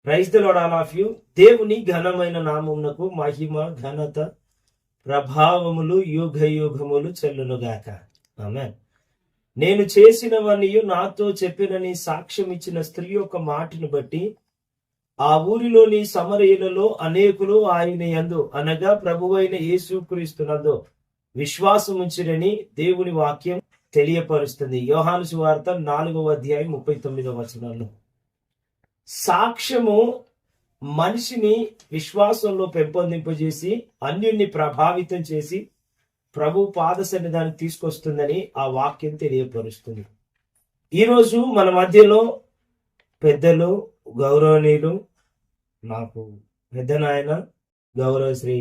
Praise the Lord all of you. దేవుని ఘనమైన నామమునకు మహిమ ఘనత ప్రభావములు యుగ యుగములు చెల్లునుగాక. ఆమేన్. నేను చేసినవనియు నాతో చెప్పినని సాక్ష్యం ఇచ్చిన స్త్రీ యొక్క మాటను బట్టి ఆ ఊరిలోని సమరయులలో అనేకులు ఆయన యందు అనగా ప్రభువైన యేసుక్రీస్తునందు విశ్వాసం ఉంచిరని దేవుని వాక్యం తెలియపరుస్తుంది. యోహాను సువార్త 4:39 సాక్ష్యము మనిషిని విశ్వాసంలో పెంపొందింపజేసి అన్యుల్ని ప్రభావితం చేసి ప్రభు పాద సన్నిధానికి తీసుకొస్తుందని ఆ వాక్యం తెలియపరుస్తుంది. ఈరోజు మన మధ్యలో పెద్దలు, గౌరవనీయులు, నాకు పెద్ద నాయన గౌరవ శ్రీ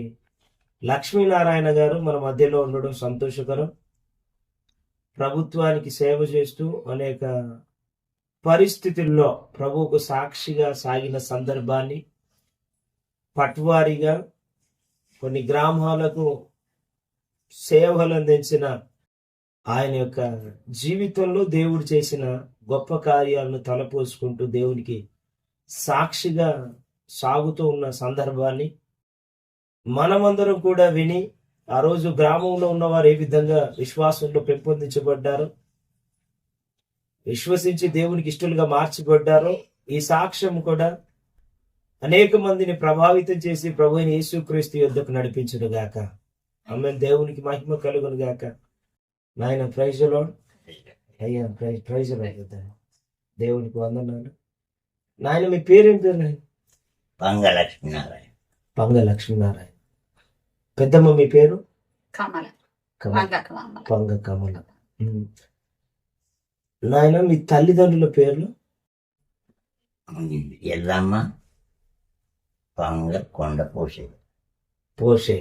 లక్ష్మీనారాయణ గారు మన మధ్యలో ఉండడం సంతోషకరం. ప్రభుత్వానికి సేవ చేస్తూ అనేక పరిస్థితుల్లో ప్రభువుకు సాక్షిగా సాగిన సందర్భాన్ని, పట్వారీగా కొన్ని గ్రామాలకు సేవలు అందించిన ఆయన యొక్క జీవితంలో దేవుడు చేసిన గొప్ప కార్యాలను తలపోసుకుంటూ దేవునికి సాక్షిగా సాగుతూ ఉన్న సందర్భాన్ని మనమందరం కూడా విని ఆ రోజు గ్రామంలో ఉన్నవారు ఏ విధంగా విశ్వాసంలో పెంపొందించబడ్డారో, విశ్వసించి దేవునికి ఇష్టలుగా మార్చబడ్డారో, ఈ సాక్ష్యం కూడా అనేక మందిని ప్రభావితం చేసి ప్రభు అయిన యేసుక్రీస్తు యొద్దకు నడిపించును గాక. ఆమేన్. దేవునికి మహిమ కలుగును గాక. నాయన ప్రైజ్ ది లార్డ్. అయ్యా ప్రైజ్ దేవునికి వందనాలు. నాయన మీ పేరేం పేరు? నాయన పంగ లక్ష్మీనారాయణ. పంగ లక్ష్మీనారాయణ. పెద్దమ్మ మీ పేరు? కమల. పంగ కమల. నాయన మీ తల్లిదండ్రుల పేర్లు? ఎల్లమ్మ, పంగ, కొండ పోసే. పోషే.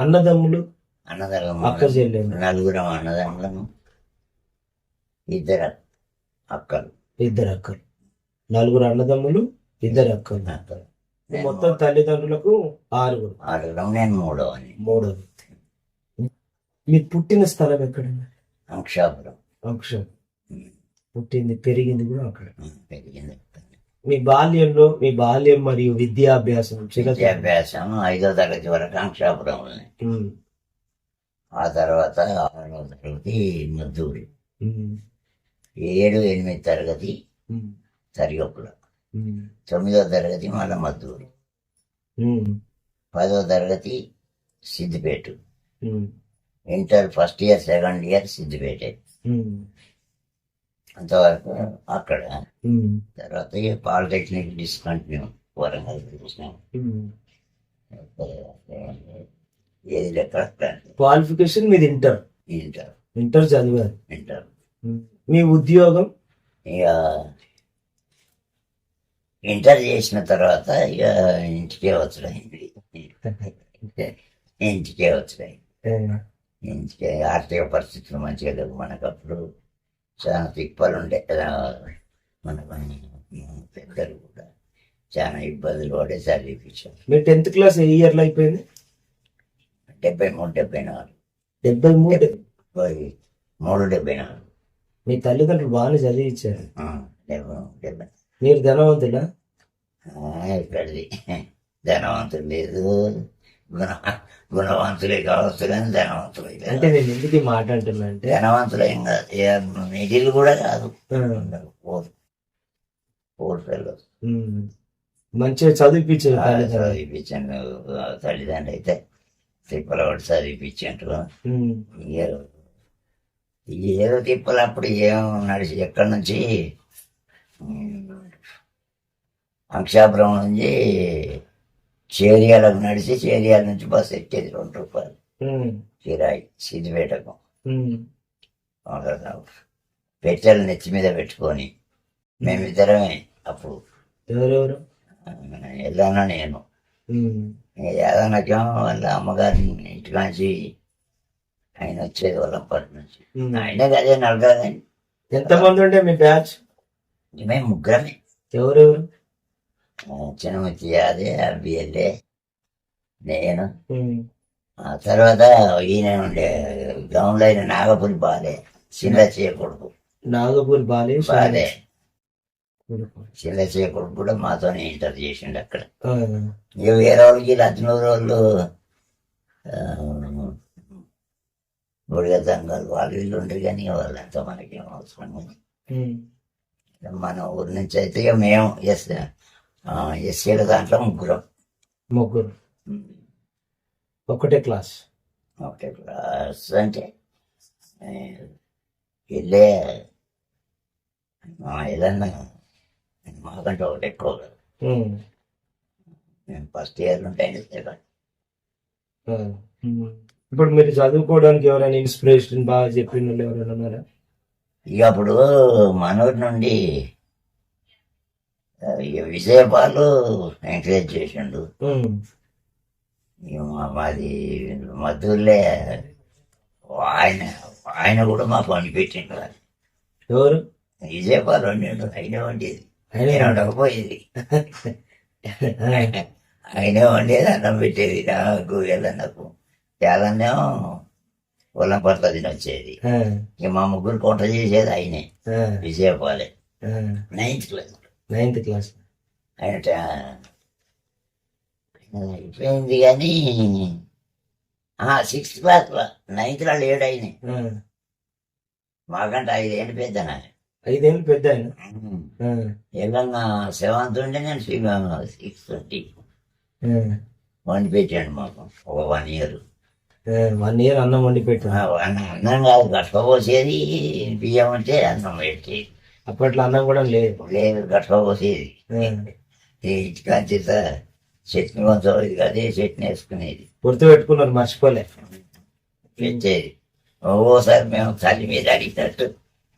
అన్నదమ్ములు? అన్నదమ్ములు అక్క చెల్లెలు? నలుగురం అన్నదమ్ములను, ఇద్దరు అక్కలు. ఇద్దరు అక్కలు. నలుగురు అన్నదమ్ములు, ఇద్దరు అక్కలు. మొత్తం తల్లిదండ్రులకు ఆరుగురు. నేను మూడవని. మూడోది. మీరు పుట్టిన స్థలం ఎక్కడన్నా? అంక్షాపురం. అంశం. పుట్టింది పెరిగింది కూడా అక్కడ. పెరిగింది. మీ బాల్యం మరియు విద్యాభ్యాసం? విద్యాభ్యాసం 5వ తరగతి వరకు అంక్షాపురంలోనే. ఆ తర్వాత 6వ తరగతి మద్దూరు. 7, 8 తరగతి సరిగొప్పుల. 9వ తరగతి మళ్ళా మద్దూరు. 10వ తరగతి Siddipet. Inter first year, second year Siddipet. అంతవరకు అక్కడ. తర్వాత పాలిటెక్నిక్ డిస్కంటిన్యూ వరంగల్ చూసినాం. ఏది లెక్క క్వాలిఫికేషన్ మీది ఇంటర్? ఇంటర్. ఇంటర్ చదివారు. ఇంటర్. మీ ఉద్యోగం? ఇక ఇంటర్ చేసిన తర్వాత ఇక ఇంటికే వచ్చాయి. ఇంటికే వచ్చాయి. ఇంటికే ఆర్థిక పరిస్థితులు మంచిగా లేవు మనకప్పుడు. చాలా తిప్పలు ఉండే మనకు. పెద్దలు కూడా చాలా ఇబ్బందులు పడే చదివించారు. మీ 10th క్లాస్ ఏ ఇయర్లో అయిపోయింది? 73, 74. 73. 74. మీ తల్లిదండ్రులు బాగానే చదివించారు. 70. మీరు ధనవంతుడా? ఇక్కడిది ధనవంతులు లేదు, గుణవంతులే కావచ్చు కానీ ధనవంతులు అంటే నేను ఎందుకు ఈ మాట అంటున్నా అంటే, ధనవంతులు ఏం కాదు, మిడిల్ కూడా కాదు. Poor fellows. మంచిగా చదివిపించారు చదివిపించాను. తల్లిదండ్రులు అయితే తిప్పలు పడి చదివిపించారు. ఏదో తిప్పలు అప్పుడు ఏం నడిచి ఎక్కడి నుంచి అంక్షాపురం నుంచి చేరియాలకు నడిచి, చేరియాల నుంచి బస్సు ఎక్కేది 2 రూపాయలు కిరాయి సిద్దిపేటకు. పెట్టెలు నెత్తి మీద పెట్టుకొని మేమిద్దరమే అప్పుడు. ఎవరెవరు? ఎల్లన్నా నేను. ఏదన్నాకేమో వాళ్ళ అమ్మగారిని ఇంటికాంచి ఆయన వచ్చేది వాళ్ళప్పటి నుంచి. ఆయనే అదే నడగదని. ఎంతమంది ఉండే మీ బ్యాచ్? మేము ముగ్గురమే. ఎవరెవరు? చిన్నమతి, అదే బిఎల్ఏ, నేను. ఆ తర్వాత ఈయన ఉండే గ్రౌండ్లో అయిన నాగపురి బాలే, చిన్న చేయకూడదు. నాగపూర్ బాలే. శిలశేఖర్ కూడా మాతోనే ఇంటర్ చేసిండు అక్కడ. ఆ, ఇక వేరే వాళ్ళకి లక్నూరు వాళ్ళు గుడిగ తంగాలు వాళ్ళు వీళ్ళు ఉంటారు, కానీ వాళ్ళంతా మనకేం అవసరం లేదు. ఉమ్, మన ఊరి నుంచి అయితే ఇక మేము ఎస్సీల దాంట్లో ముగ్గురం. ముగ్గురు ఒకటే క్లాస్. ఒకటే క్లాస్ అంటే ఆ, వెళ్ళే ఏదన్నా మాకంటే ఒకటి ఎక్కువ కాదు. ఉమ్, మేము ఫస్ట్ ఇయర్ ఉంటాయి. ఆ, ఉమ్. ఇప్పుడు మీరు చదువుకోవడానికి ఎవరైనా ఇన్స్పిరేషన్ బాగా చెప్పిన వాళ్ళు ఎవరైనా ఉన్నారా? ఇక అప్పుడు మనూరు నుండి ఇక విజయపాలు ఎంకరేజ్ చేసిండు. ఉమ్, ఇక మాది మద్దూరులే ఆయన ఆయన కూడా మాకు వండి పెట్టిండు. ఎవరు? విజయపాలు వండిండు, ఆయనే వండేది, ఆయనే ఆయన వండకపోయేది. ఆయనే వండేది, అన్నం పెట్టేది నాకు ఎల్లన్నకు. చాలానేమో పొలం పట్ల తినొచ్చేది. ఆ, ఇక మా ముగ్గురు కొంట చేసేది ఆయనే, ఆ, విజయపాలే. ఆ. 9th class 9th class. ఆయన అయిపోయింది కానీ 6th క్లాస్లో 9th లేడు ఆయన. ఆ, మాకంటే 5 ఏళ్ళు పెద్దన. 5 ఏళ్ళు పెద్ద ఆయన. ఆ, ఏదన్నా 7th ఉంటే నేను 6:30 ఆ, వండి పెట్టాడు మాకు ఒక 1 year. 1 year అన్నం వండి పెట్టు. అన్నం కాదు, గట్టపోసేది, బియ్యం అంటే అన్నం పెట్టేది. అప్పట్లో అన్నం కూడా లేదు. లేదు, గట్టపోసేది. ఆ, ఇంటికా చేత చట్నీ కొంచెం ఇది అదే చట్నీ వేసుకునేది, గుర్తు పెట్టుకున్నారు, మర్చిపోలే. పెట్టేది. ఒక్కోసారి మేము తల్లి మీద అడిగినట్టు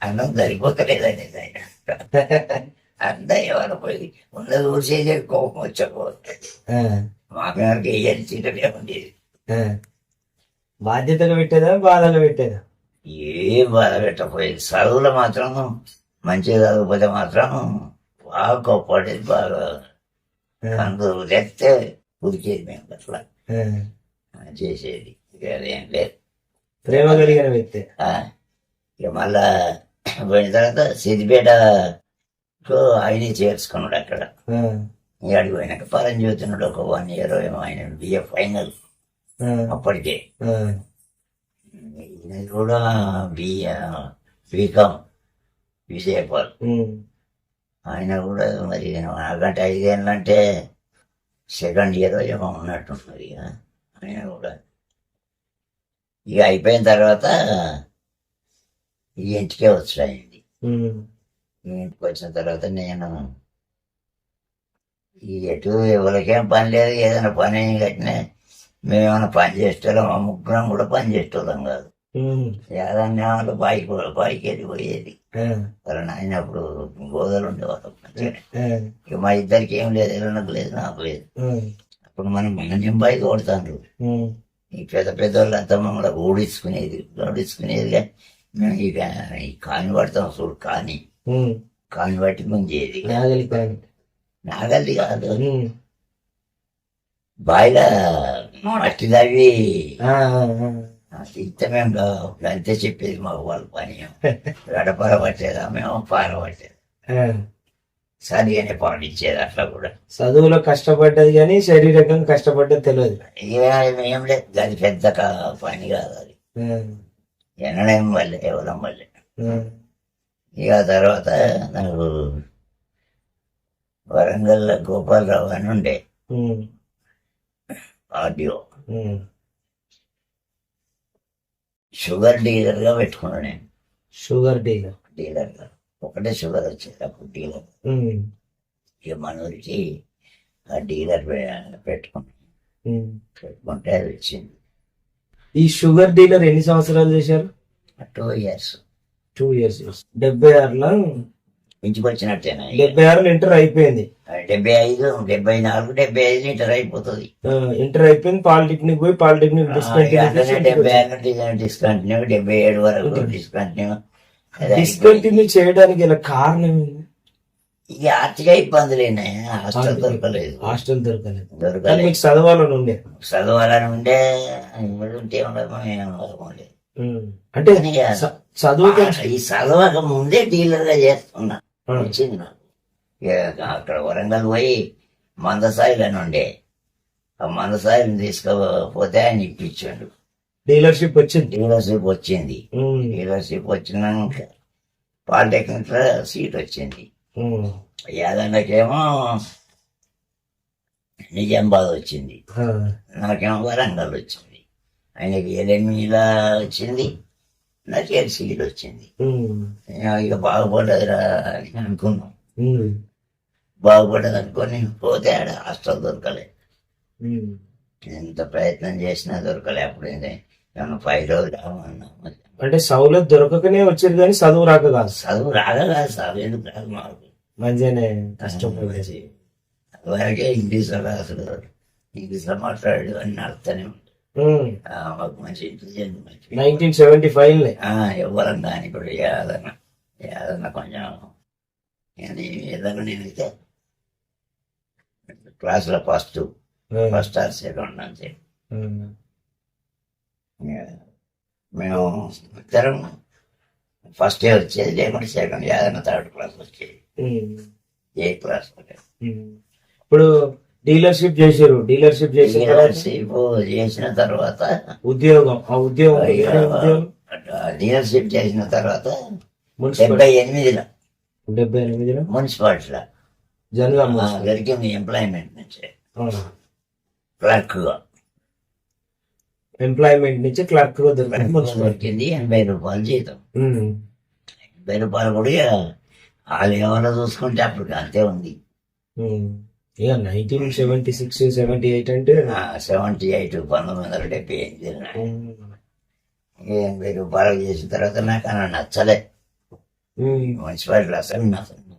అన్నం సరిపోతలేదనేది ఆయన. అంతా ఎవరు పోయి ఉన్నది ఊసేది, కోపం వచ్చకపోతే ఆ, మాకు ఎవరికి వేయాలి చీటనే ఉండేది. ఆ. బాధ్యతగా పెట్టేదా బాధగా పెట్టేదా? ఏం బాధ పెట్టకపోయేది. చదువులో మాత్రం మంచిగా చదవకపోతే మాత్రం బాగా కోప్పడేది, బాగా ఆ, అందరూ తెస్తే ఉరికేది. మేము అట్లా ఆ. చేసేది. ఇక అదేం లేదు. ప్రేమ కలిగిన వ్యక్తి. ఇక మళ్ళా పోయిన తర్వాత సిద్దిపేటకు ఆయనే చేర్చుకున్నాడు అక్కడ. ఆ, ఇక అడిగి పోయినాక పరంజ్యోతినుడు ఒక 1 year ఏమో ఆయన బిఏ ఫైనల్ ఆ, అప్పటికే. ఆ, ఈయన కూడా బీకామ్ విజయపాల్. ఉమ్, ఆయన కూడా మరి నాకంటే 5 ఏళ్ళు అంటే 2nd year ఏమో ఉన్నట్టున్నది. ఇక ఆయన కూడా ఇక అయిపోయిన తర్వాత ఈ ఇంటికే వచ్చాయండి. ఉమ్, ఈ ఇంటికి వచ్చిన తర్వాత నేను ఈ ఎటు ఎవరికేం పని లేదు, ఏదైనా పని కట్టినా మేమేమైనా పని చేసేవాళ్ళం, మా ముగ్గురం కూడా పని చేసేవాళ్ళం కాదు. ఉమ్, ఏదన్నా వాళ్ళు బాయికి వెళ్ళిపోయేది. ఆ, వాళ్ళ నాయన అప్పుడు గోదలు ఉండేవాళ్ళం మంచిగానే. ఆ, ఇక మా ఇద్దరికి ఏం లేదు, ఎల్లన్నకు లేదు, నాకు లేదు. ఉమ్, అప్పుడు మనం నింబాయి కొడతాండ్రు. ఉమ్, ఈ పెద్ద వాళ్ళంతా మమ్మల్ని ఓడించుకునేదిగా. మేము ఇక ఈ కాని పడతాం చూడు, ఉమ్. కాని పట్టి ముంచేది. నాగలి కాని. నాగల్ది కాదు, ఉమ్, బాయిల మట్టి తవ్వి ఆ, ఆ, ఆ. మేము అంతే చెప్పేది మాకు వాళ్ళ పని. గడపర పట్టేదా, మేము పార పట్టేది, ఆ. సరిగానే పాటించేది. అట్లా కూడా చదువులో కష్టపడ్డది కానీ శారీరకంగా కష్టపడ్డది తెలియదు. ఏం లేదు, అది పెద్ద పని కాదు అది. ఆ, ఎనడం వల్లే, ఇవ్వడం వల్లే. ఆ, ఇక తర్వాత నాకు వరంగల్ గోపాలరావు అని ఉండే ఉమ్, ఆడియో ఉమ్. షుగర్ డీలర్గా పెట్టుకున్నాను నేను. Sugar dealer. డీలర్గా ఒకటే షుగర్ వచ్చేది అప్పుడు డీలర్. ఉమ్, ఇక మనూరికి ఆ డీలర్ పెట్టుకున్నాను. ఉమ్. పెట్టుకుంటే అది వచ్చింది. ఈ షుగర్ డీలర్ ఎన్ని సంవత్సరాలు చేశారు? 2 years 2 years. 76లో మించికి వచ్చినట్టేనా. 76లో ఇంటర్ అయిపోయింది. 75, 74, 75 ఇంటర్ అయిపోతుంది. ఇంటర్ అయిపోయింది, పాలిటెక్నిక్ పోయి పాలిటెక్నిక్ డిస్కంటిన్యూ 77 వరకు డిస్కంటిన్యూ. డిస్కంటిన్యూ చేయడానికి గల కారణం ఏంది? ఇక ఆర్థిక ఇబ్బందులేనా, హాస్టల్ దొరకలేదు. హాస్టల్ దొరకలేదు. కానీ దొరకలేదు, మీకు చదవాలని ఉండే. చదవాలని ఉండే, ఉంటే ఉండదు. అంటే చదువు ఈ చదవక ముందే డీలర్ గా చేస్తున్నా వచ్చింది నాకు. ఇక అక్కడ వరంగల్ పోయి మందసాయిలు అని ఉండే, ఆ మందసాయిని తీసుకుపోతే ఆయన ఇప్పించాడు. డీలర్షిప్ వచ్చింది. డీలర్షిప్ వచ్చింది. ఉమ్, డీలర్షిప్ వచ్చినాక పాలిటెక్నిక్ లో సీట్ వచ్చింది. ఉమ్, యాదన్నకేమో నిజామాబాద్ వచ్చింది, ఆ, నాకేమో వరంగల్ వచ్చింది. ఆయనకి ఎల్ఎంఈలా వచ్చింది, నాకు ఎల్సీలు వచ్చింది. ఉమ్, ఇక బాగుపడ్డదిరా అని అనుకున్నాం. ఉమ్, బాగుపడ్డది అనుకొని పోతే ఆడ హాస్టల్ దొరకలే. ఉమ్. ఎంత ప్రయత్నం చేసినా దొరకలే. అప్పుడు ఏమన్నా 5 రోజులు రామన్నా. అంటే సౌలత్ దొరకకనే వచ్చారు కానీ చదువు రాక కాదు. చదువు రాగా కాదు, చదువు ఎందుకు రాదు మాకు. మంచిగానే కష్టపడేసి. వరకే ఇంగ్లీష్లో రాసుడు, ఇంగ్లీష్లో మాట్లాడు అని అర్థనే ఉంటుంది. మాకు మంచి ఇంటెలిజెంట్, మంచి 1975 ఎవ్వరం కానీ ఇప్పుడు ఏదన్నా కొంచెం ఏదన్నా నేనైతే క్లాసులో ఫస్ట్ ఆర్ సెకండ్ అని. మేము ఇద్దరం ఫస్ట్ ఇయర్ వచ్చేది, లేకుంటే సెకండ్ ఏదైనా 3rd క్లాస్ వచ్చేది, 8th క్లాస్. ఇప్పుడు డీలర్షిప్ చేశారు. డీలర్షిప్ చేసిన చేసిన తర్వాత ఉద్యోగం, ఆ ఉద్యోగం డీలర్షిప్ చేసిన తర్వాత మున్సిపాలిటీ 78లో 78లో మున్సిపాలిటీలో జనగాం దొరికింది. ఎంప్లాయ్మెంట్ నుంచి క్లర్క్గా ఎంప్లాయ్మెంట్ నుంచి క్లర్క్ గా దొరికింది. మున్సిపాలిటీ దొరికింది. 80 రూపాయలు జీతం. 80 రూపాయలు కూడా వాళ్ళు ఏమైనా చూసుకుంటే అప్పుడు అంతే ఉంది. ఇక 1976, 78 అంటే 78, 1978. 80 రూపాయలు చేసిన తర్వాత నాకు అలా నచ్చలే. మున్సిపాలిటీలో అసలు నచ్చలేదు.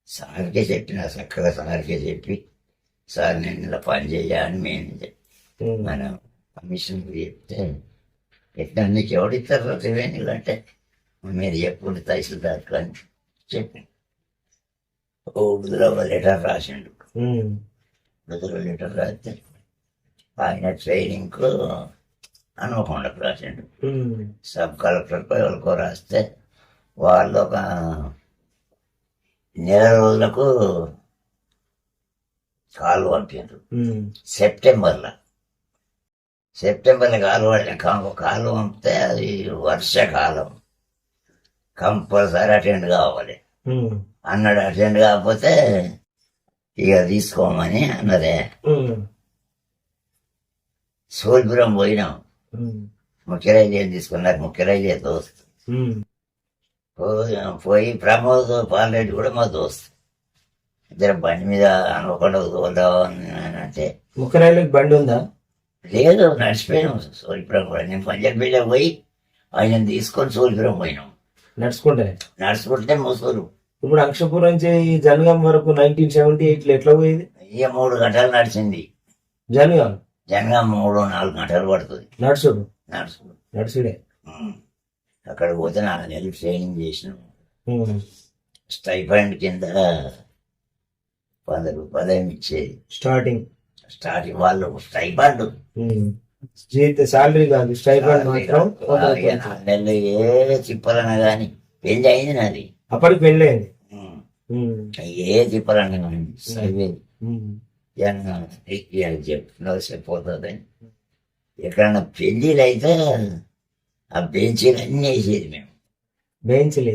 సార్కే చెప్పిన, చక్కగా సార్కే చెప్పి, సార్ నేను ఇలా పని చేయాలని మేము మనం కమిషన్ చెప్తే, ఎట్లా నీకు ఎవడిస్తారు రెవెన్యూలు అంటే, మీరు ఎప్పుడు తహసీల్దార్ అని చెప్పి ఉర్దూలో లెటర్ రాసిండు. ఉర్దూలో లెటర్ రాస్తే ఆయన ట్రైనింగ్కు హనుమకొండకు రాసిండు. సబ్ కలెక్టర్కు ఎవరికో రాస్తే వాళ్ళు ఒక నెల రోజులకు కాలు పంపారు. సెప్టెంబర్లో కాలు పంపితే అది వర్షాకాలం, కంపల్సరీ అటెండ్ కావాలి అన్నాడు. అటెండ్ కాకపోతే ఇక తీసుకోమని అన్నదే. సోల్పురం పోయినాం. ముఖ్యరైలు ఏం తీసుకున్నారు, ముఖ్యరైలే దోస్తు. పోయి ప్రమోద్ పాలరెడ్డి కూడా మా దోస్తు. ఇద్దరు బండి మీద అనుకోకుండా తోలుదామని అంటే, ముఖ్యరైలుకి బండి ఉందా? లేదు, నడిచిపోయినాం సోల్పురం కూడా. నేను పంజాబీలో పోయి ఆయన తీసుకొని సోల్పురం పోయినాం నడుచుకుంటే ముసూరు. ఇప్పుడు అక్షపురం నుంచి జనగాం వరకు 1978 ఎట్లా పోయేది? ఇక 3 గంటలు నడిచింది. జనగాం 3-4 గంటలు పడుతుంది నడుచుడే. అక్కడ పోతే 4 నెలలు ట్రైనింగ్ చేసినాం. స్టైఫండ్ కింద 10 రూపాయలు ఏమి ఇచ్చేది స్టార్టింగ్ వాళ్ళు. స్టైఫండ్ శాలరీ కాదు, స్టైఫండ్ మాత్రం. 4 నెలలు ఏ తిప్పాలన్నా కానీ పెళ్లి అయింది నాది. అప్పటికి పెళ్ళి అయింది. ఏ తిప్పాలన్నా కానీ చదివేది. చెప్తున్నా చెప్పిపోతుందని. ఎక్కడన్నా పెళ్లిలు అయితే ఆ బెంచీలు అన్నీ వేసేది. మేము బెంచీలు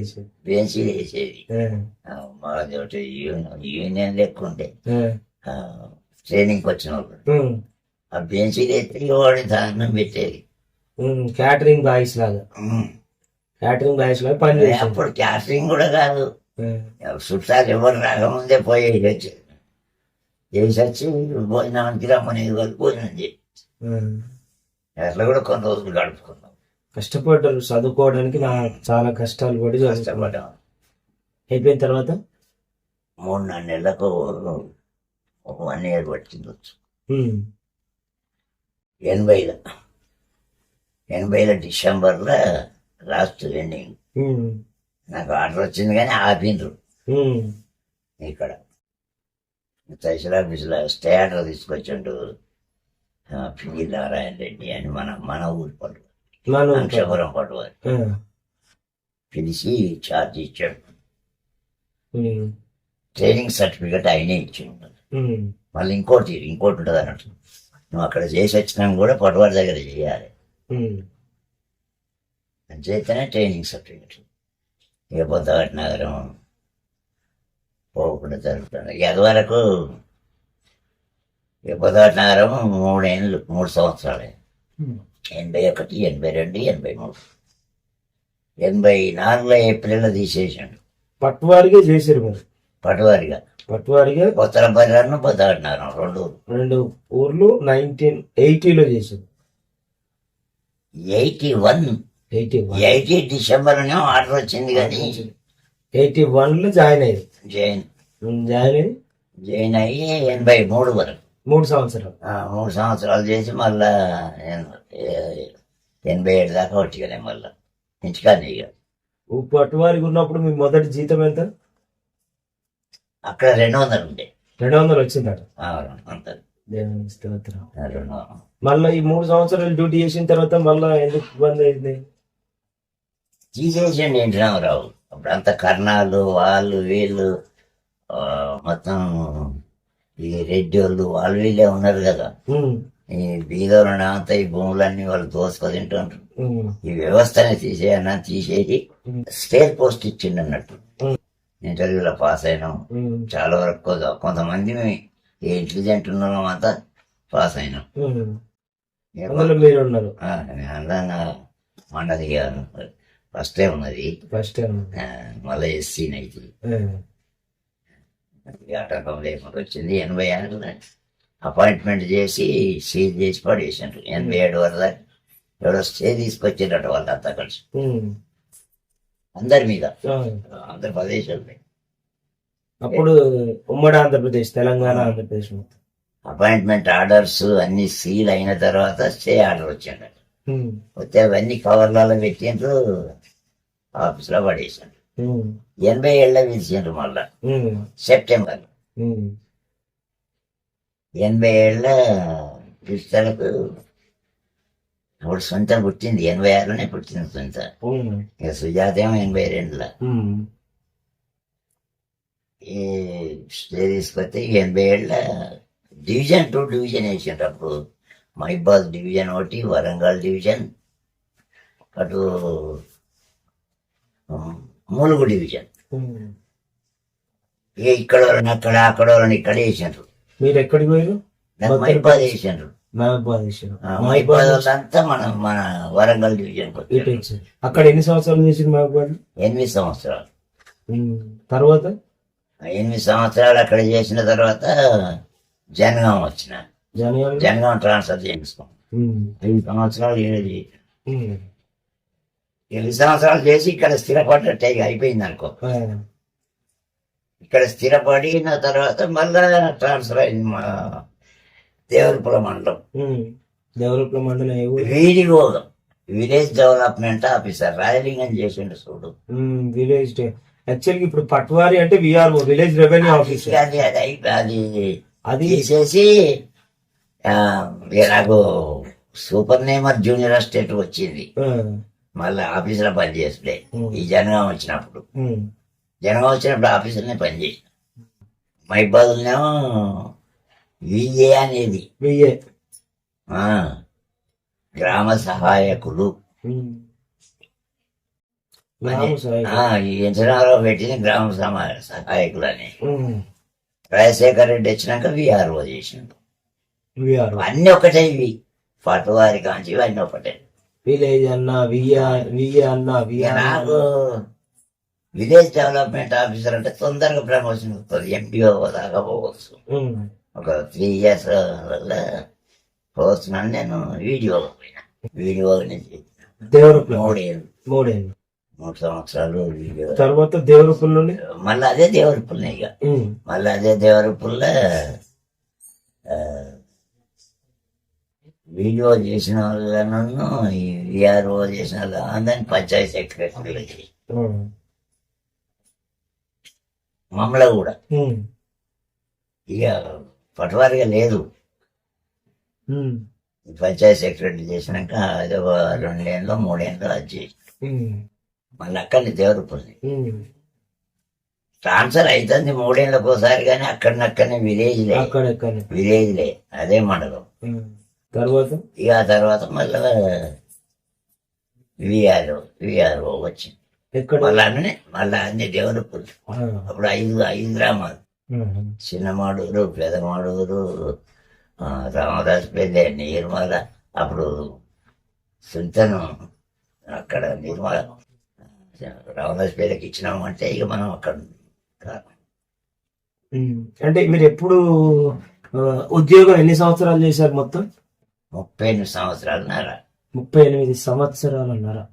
వేసేది. మాది యూనియన్ లెక్కుంటే ట్రైనింగ్కి వచ్చిన వాళ్ళు ఆ బెంచీలు ఎత్తి వాడి దానం పెట్టేది. క్యాటరింగ్ బాయ్స్ లాగా పని. అప్పుడు క్యాటరింగ్ కూడా కాదు, చుట్టాలు ఎవరు రాకముందే పోయేది. వచ్చేది చేసి భోజనానికి రమ్మనేది వాళ్ళు భోజనం చేసి అట్లా కూడా కొన్ని రోజులు గడుపుకున్నాం. కష్టపడ్డారు చదువుకోవడానికి. చాలా కష్టాలు పడి కష్టపడ్డాం. అయిపోయిన తర్వాత 3-4 నెలలకు 1 year పట్టిందొచ్చు. 80లో డిసెంబర్లో లాస్ట్ ఎండింగ్ నాకు ఆర్డర్ వచ్చింది కానీ ఆపిండ్రు. ఇక్కడ తహసీల్ ఆఫీసులో స్టే ఆర్డర్ తీసుకొచ్చిండు పిల్లి నారాయణ రెడ్డి అని మన ఊరి పట్టు, అక్షపురం పట్టువారు. పిలిచి ఛార్జ్ ఇచ్చాడు. ఉమ్, ట్రైనింగ్ సర్టిఫికెట్ ఆయనే ఇచ్చి ఉంటాడు. ఉమ్, మళ్ళీ ఇంకోటి ఉంటుంది అన్నట్టు, నువ్వు అక్కడ చేసి వచ్చినా కూడా పట్టువారి దగ్గర చేయాలి ఉమ్, అని చేస్తేనే ట్రైనింగ్ సర్టిఫికెట్. ఇక బుద్ధవాటి నగరం పోకుండా జరుగుతుంది. ఇక అది వరకు ఇక బుద్ధవాటి నగరం 3 సంవత్సరాలే, ఉమ్. 81, 82, 83, 84 ఏప్రిల్లో తీసేసాడు పట్టువారిగా చేశారు మరి. పట్టువారిగా. పట్టువారిగా ఉత్తర బరిరాను బుద్ధవాటి నగరం 2 ఊర్లు 1980లో చేశారు. 81 80 డిసెంబర్లోనే ఆర్డర్ వచ్చింది కానీ 81లో జాయిన్ అయ్యారు. జైన్ జాయిన్ అయ్యి అయ్యి 83 వరకు 3 సంవత్సరాలు. 3 సంవత్సరాలు చేసి మళ్ళా 87 దాకా వచ్చి మళ్ళా ఇంటికాన్ని. ఇక పట్టువారికి ఉన్నప్పుడు మీ మొదటి జీతం ఎంత? అక్కడ 200 ఉండే. 200 వచ్చిందట. అంత దేవునికి స్తోత్రం. 200. మళ్ళీ ఈ 3 సంవత్సరాలు డ్యూటీ చేసిన తర్వాత మళ్ళా ఎందుకు ఇబ్బంది అయింది? తీసేసండి ఏంటి రావు. అప్పుడు అంత కర్ణాలు వాళ్ళు వీళ్ళు మొత్తం ఈ రెడ్డి వాళ్ళు వీళ్ళే ఉన్నారు కదా. ఉమ్, ఈ బీదోళ్ళని అంతా ఈ భూములన్నీ వాళ్ళు దోసుకొని తింటుంటారు. ఉమ్, ఈ వ్యవస్థని తీసేసి స్టేట్ పోస్ట్ ఇచ్చిండు అన్నట్టు. ఉమ్, ఇంటర్వ్యూలో పాస్ అయినాం ఉమ్, చాలా వరకు. కొంతమంది ఈ ఇంటెలిజెంట్ ఉన్న అంతా పాస్ అయినాం. ఉమ్. అందులో మీరు ఉన్నారు. అందులో మనది ఫస్ట్ టైం ఉన్నది. First time. మళ్ళీ ఎస్సీ నైతి ఆటంకం లేకుండా వచ్చింది. 86 అపాయింట్మెంట్ చేసి సీల్ చేసి పడేసారు. 87 వరకు దాకా ఎవడో స్టే తీసుకొచ్చారట వాళ్ళంతా కలిసి అందరి మీద, ఆంధ్రప్రదేశ్. అప్పుడు ఉమ్మడి ఆంధ్రప్రదేశ్, తెలంగాణ, ఆంధ్రప్రదేశ్ మొత్తం అపాయింట్మెంట్ ఆర్డర్స్ అన్ని సీల్ అయిన తర్వాత స్టే ఆర్డర్ వచ్చిండ. ఉమ్, వస్తే అవన్నీ కవర్లలో పెట్టిండ్రు, ఆఫీస్లో పడేసారు. ఉమ్, 87 పిలిచిండ్రు మళ్ళా ఉమ్, సెప్టెంబర్. ఉమ్, 87 పిలుస్తలకు అప్పుడు సొంత పుట్టింది. 86లోనే పుట్టింది సొంత. ఉమ్, ఇక సుజాత ఏమో 82లో. ఉమ్, ఈ స్టే తీసుకొస్తే 87 డివిజన్ 2 డివిజన్ వేసిండ్రు. అప్పుడు మహిబాద్ డివిజన్ ఒకటి, వరంగల్ డివిజన్, అటు ములుగు డివిజన్. ఉమ్. ఇక ఇక్కడ వాళ్ళని అక్కడ వాళ్ళని ఇక్కడ వేసిండ్రు. మీరు ఎక్కడికి పోయారు? మహిబాద్ వేసిండ్రు. మహబూబాద్ చేశారు. మహిబాద్ వాళ్ళంతా మన వరంగల్ డివిజన్ ఇటు వచ్చారు. అక్కడ ఎన్ని సంవత్సరాలు చేసింది మహబూబాద్? 8 సంవత్సరాలు. తర్వాత 8 సంవత్సరాలు అక్కడ చేసిన తర్వాత జనగాం వచ్చిన. జనగాం ట్రాన్స్ఫర్ చేయించుకోం. 5 సంవత్సరాలు 8 సంవత్సరాలు చేసి ఇక్కడ స్థిరపడ్డట్టే అయిపోయింది అనుకో. ఇక్కడ స్థిరపడిన తర్వాత మళ్ళా ట్రాన్స్ఫర్ అయింది మా దేవరపుల మండలం. దేవరపుల మండలం వీడిగోగం విలేజ్ డెవలప్మెంట్ ఆఫీసర్ రాయలింగం చేసిండు చూడు. విలేజ్ యాక్చువల్గా ఇప్పుడు పట్వారి అంటే విఆర్ఓ, విలేజ్ రెవెన్యూ ఆఫీసర్. అది తీసేసి నాకు సూపర్ నేమర్ జూనియర్ అసిస్టెంట్ వచ్చింది. మళ్ళీ ఆఫీసులో పనిచేస్తుండే. ఈ జనగాం వచ్చినప్పుడు ఆఫీసులోనే పనిచేసిన. మహిబాద్లోనేమో విఏ అనేది గ్రామ సహాయకులు. ఈ ఇంటర్నెట్ పెట్టిన గ్రామ సహాయకులు అని. రాజశేఖర్ రెడ్డి వచ్చినాక విఆర్ఓ చేసిండు. అన్ని ఒకటే, ఇవి పట్టువారి కాంచి అన్ని ఒకటే. విలేజ్ అన్న విఏ అన్న నాకు విలేజ్ డెవలప్మెంట్ ఆఫీసర్ అంటే తొందరగా ప్రమోషన్ వస్తుంది. ఎంపీఓ దాకా పోవచ్చు. ఒక 3 years వల్ల పోతున్నాను. నేను వీడియోలో పోయినా. వీడియో నుంచి మూడేళ్ళు 3 సంవత్సరాలు వీడియో. తర్వాత దేవరపుల్లోనే మళ్ళీ అదే దేవరపుల్నే. ఇక మళ్ళీ అదే దేవరపుల్లో వీడియో చేసిన వాళ్ళను, ఈ విఆర్ఓ చేసిన వాళ్ళు అందరినీ పంచాయతీ సెక్రటరీ. మమ్మల్ని కూడా ఇక పట్టువారిగా లేదు. పంచాయతీ సెక్రటరీ చేసినాక అది 2 ఏళ్ళు 3 ఏళ్ళు అది చేసి మళ్ళీ అక్కడిని దేవరపుల్ని ట్రాన్స్ఫర్ అవుతుంది 3 ఏళ్ళకి ఒకసారి, కానీ అక్కడనే అక్కడెక్కడనే. విలేజ్లే అదే మండలం. తర్వాత ఇక ఆ తర్వాత మళ్ళా విఆర్ఓ వచ్చింది. ఎక్కడ? మళ్ళా అన్ని డెవలప్. అప్పుడు ఐదు గ్రామాలు, చిన్నమాడూరు, పెదమాడూరు, రామరాజపల్లి, నిర్మల. అప్పుడు సుల్తాను అక్కడ నిర్మల రామరాజపల్లికి ఇచ్చినామంటే ఇక మనం అక్కడ అంటే మీరు ఎప్పుడు ఉద్యోగం ఎన్ని సంవత్సరాలు చేశారు మొత్తం? 38 సంవత్సరాలున్నారా. 38 సంవత్సరాలు అన్నారా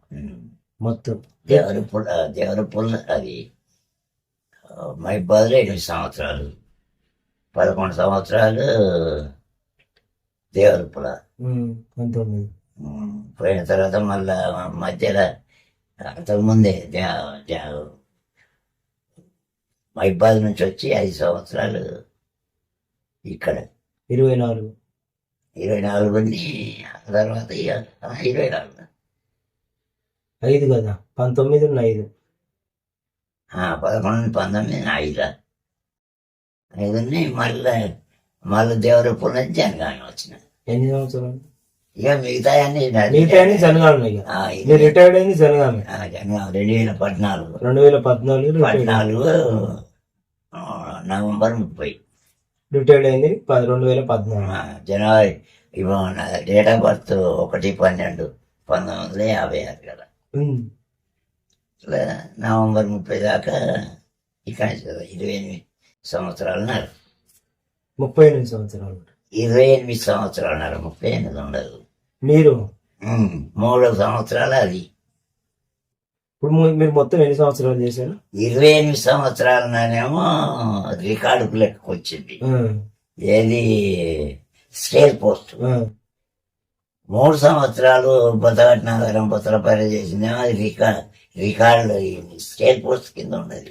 మొత్తం? దేవరపుల్ల అది మైబాద్లో 8 సంవత్సరాలు, 11 సంవత్సరాలు దేవరపుల. 19 పోయిన తర్వాత మళ్ళా మధ్యలో అంతకుముందే మైబాద్ నుంచి వచ్చి 5 సంవత్సరాలు ఇక్కడ 24 24 ఆ తర్వాత ఇక 24 5 కదా, 19 ఉన్న 5 11 19 5 మళ్ళీ దేవరపూర్ నుంచి జనగామ వచ్చిన. ఎన్ని సంవత్సరాలు? ఇక మిగతా మిగతా జనగామ. మీరు రిటైర్డ్ అయింది జనగామ. జనగామ 2014 నవంబర్ 30 రిటైర్డ్ అయింది 2014 జనవరి. ఇప్పుడు డేట్ ఆఫ్ బర్త్ 1/12/1956 కదా. ఇట్లా నవంబర్ 30 దాకా ఇక్కడ 28 సంవత్సరాలున్నారు. 38 సంవత్సరాలు. 28 సంవత్సరాలున్నారు, 38 ఉండదు. మీరు 3 సంవత్సరాలు అది. ఇప్పుడు మీరు మొత్తం ఎన్ని సంవత్సరాలు చేశారు? 28 సంవత్సరాలనేమో రికార్డుకు లెక్కకు వచ్చింది. ఏది స్కేల్ పోస్ట్. 3 సంవత్సరాలు బొత్తగట్టినగరం బొత్తలపల్లి చేసిందేమో అది రికార్డు స్కేల్ పోస్ట్ కింద ఉండదు.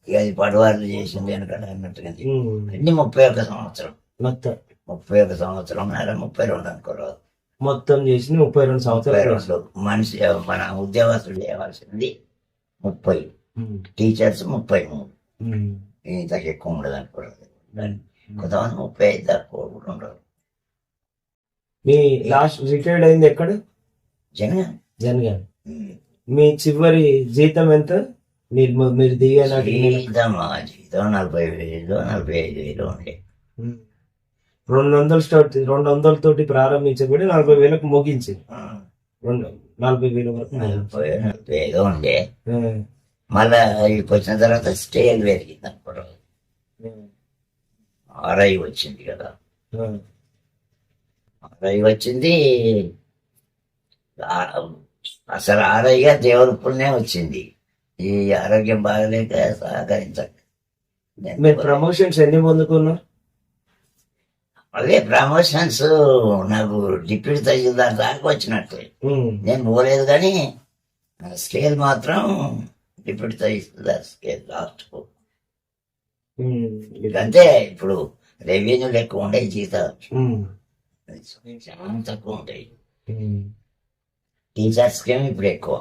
ఇక అది పడవాళ్ళు చేసింది వెనకడ అన్నట్టుగా. అన్ని 31 సంవత్సరం. మొత్తం 31 సంవత్సరం 32 అనుకోరాదు. మొత్తం చేసింది 32 సంవత్సరాలు. మనిషి మన ఉద్యోగస్తులు చేయవలసింది 30, టీచర్స్ 33. ఇంతకు ఎక్కువ ఉండదు అనుకోరాదు. కొంతమంది 35 దాకా కూడా ఉండరు. మీ లాస్ట్ రిటైర్డ్ అయింది ఎక్కడ? జనగాం. మీ చివరి జీతం ఎంత? మీరు దిగాలి జీతం 40,000 45,000 ఉండే. 200 స్టార్ట్, 200 తోటి ప్రారంభించబడి 40,000కు ముగించింది. 40,000 వరకు 45 ఉండే. మళ్ళా ఇక్కడికి వచ్చిన తర్వాత స్టేజ్ పెరిగింది అనుకోవడం. RI వచ్చింది కదా. RI వచ్చింది. అసలు RIగా దేవుడిపుల్నే వచ్చింది. ఈ ఆరోగ్యం బాగలేక సహకరించక. మీరు ప్రమోషన్స్ ఎన్ని పొందుకున్నారు? అదే ప్రమోషన్స్ నాకు డిప్యూటీ తహసీల్దార్ దాకా వచ్చినట్టు. నేను పోలేదు, కానీ స్కేల్ మాత్రం డిప్యూటీ తహసీల్దార్ స్కేల్ లాస్ట్. అంటే ఇప్పుడు రెవెన్యూ ఎక్కువ ఉంటాయి, జీతాలు చాలా తక్కువ ఉంటాయి. టీచర్స్కి ఏమో ఇప్పుడు ఎక్కువ.